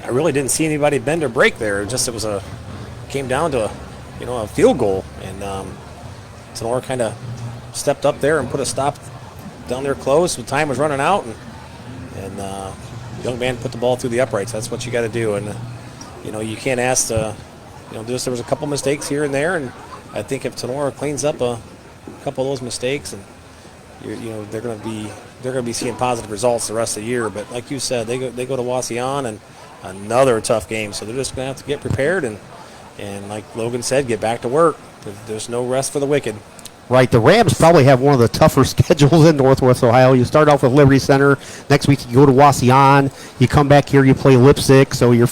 I really didn't see anybody bend or break there. It came down to a field goal, and Tinora kind of stepped up there and put a stop down there close. The time was running out, and young man put the ball through the uprights. That's what you got to do, and you can't ask. There was a couple mistakes here and there, and I think if Tinora cleans up a couple of those mistakes, and they're going to be seeing positive results the rest of the year. But like you said, they go to Wauseon, and another tough game, so they're just going to have to get prepared and and like Logan said, get back to work. There's no rest for the wicked. Right, the Rams probably have one of the tougher schedules in Northwest Ohio. You start off with Liberty Center. Next week you go to Wauseon. You come back here, you play Lipsick. So you're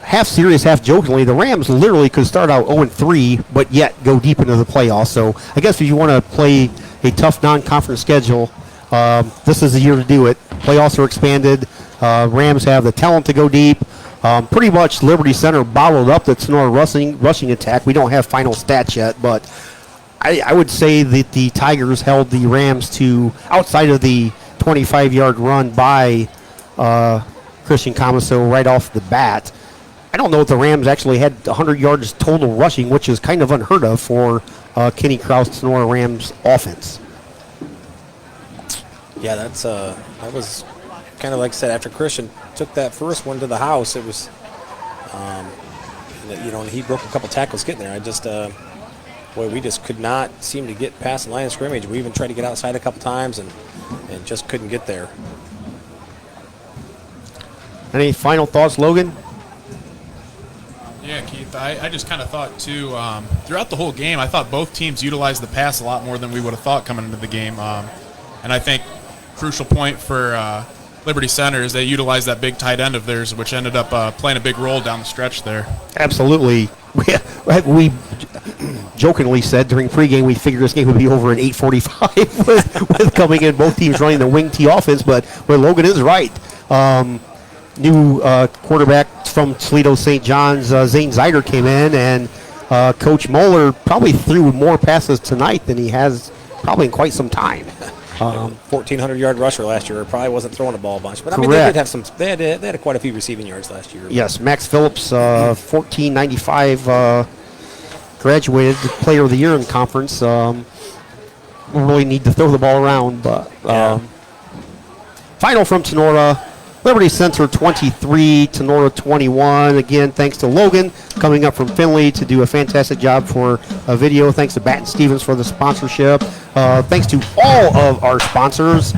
half serious, half jokingly, the Rams literally could start out 0-3, but yet go deep into the playoffs. So I guess if you want to play a tough non-conference schedule, this is the year to do it. Playoffs are expanded. Rams have the talent to go deep. Pretty much Liberty Center bottled up the Tinora rushing attack. We don't have final stats yet, but I would say that the Tigers held the Rams to outside of the 25-yard run by Christian Comiso right off the bat. I don't know if the Rams actually had 100 yards total rushing, which is kind of unheard of for Kenny Krause Tinora Rams offense. Yeah, that was kind of like I said, after Christian took that first one to the house, it was, and he broke a couple tackles getting there. We just could not seem to get past the line of scrimmage. We even tried to get outside a couple times and just couldn't get there. Any final thoughts, Logan? Yeah, Keith, I just kind of thought, too, throughout the whole game, I thought both teams utilized the pass a lot more than we would have thought coming into the game. And I think crucial point for Liberty Center is they utilized that big tight end of theirs, which ended up playing a big role down the stretch there. Absolutely. We jokingly said during pregame we figured this game would be over at 8:45 with coming in, both teams running the wing T offense, but Logan is right. New quarterback from Toledo St. John's, Zane Zeider, came in, and Coach Moeller probably threw more passes tonight than he has probably in quite some time. 1,400-yard rusher last year. Probably wasn't throwing the ball a bunch, but I mean Correct. they did have some. They had quite a few receiving yards last year. Yes, Max Phillips, 1495, graduated Player of the Year in conference. Really need to throw the ball around, but final from Tinora. Liberty Center 23, Tinora 21. Again, thanks to Logan coming up from Findlay to do a fantastic job for a video. Thanks to Baton Stevens for the sponsorship. Thanks to all of our sponsors.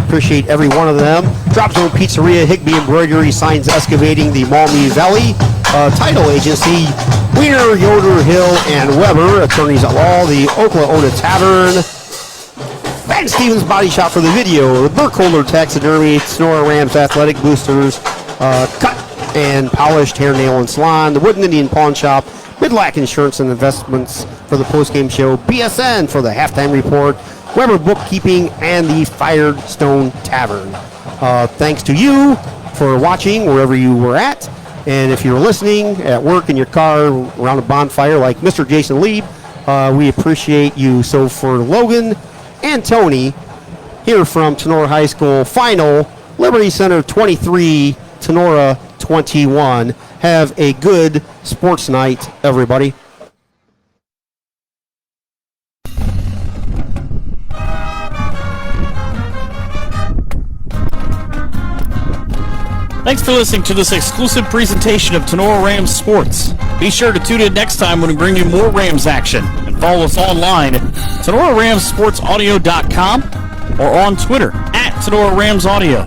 Appreciate every one of them. Drop Zone Pizzeria, Higbee Embroidery, Signs Excavating, the Maumee Valley Title Agency, Wiener, Yoder, Hill, and Weber, attorneys at law, the Oklahoma Tavern, Baton Stevens Body Shop for the video, the Burkholder Taxidermy, Tinora Rams Athletic Boosters, Cut and Polished Hair, Nail, and Salon, the Wooden Indian Pawn Shop, Midlack Insurance and Investments for the postgame show, BSN for the halftime report, Weber Bookkeeping, and the Firestone Tavern. Thanks to you for watching wherever you were at, and if you're listening at work, in your car, around a bonfire like Mr. Jason Lieb, we appreciate you. So for Logan and Tony, here from Tinora High School, final, Liberty Center 23, Tinora 21. Have a good sports night, everybody. Thanks for listening to this exclusive presentation of Tinora Rams Sports. Be sure to tune in next time when we bring you more Rams action. And follow us online at TinoraRamsSportsAudio.com or on Twitter at Tinora Rams Audio.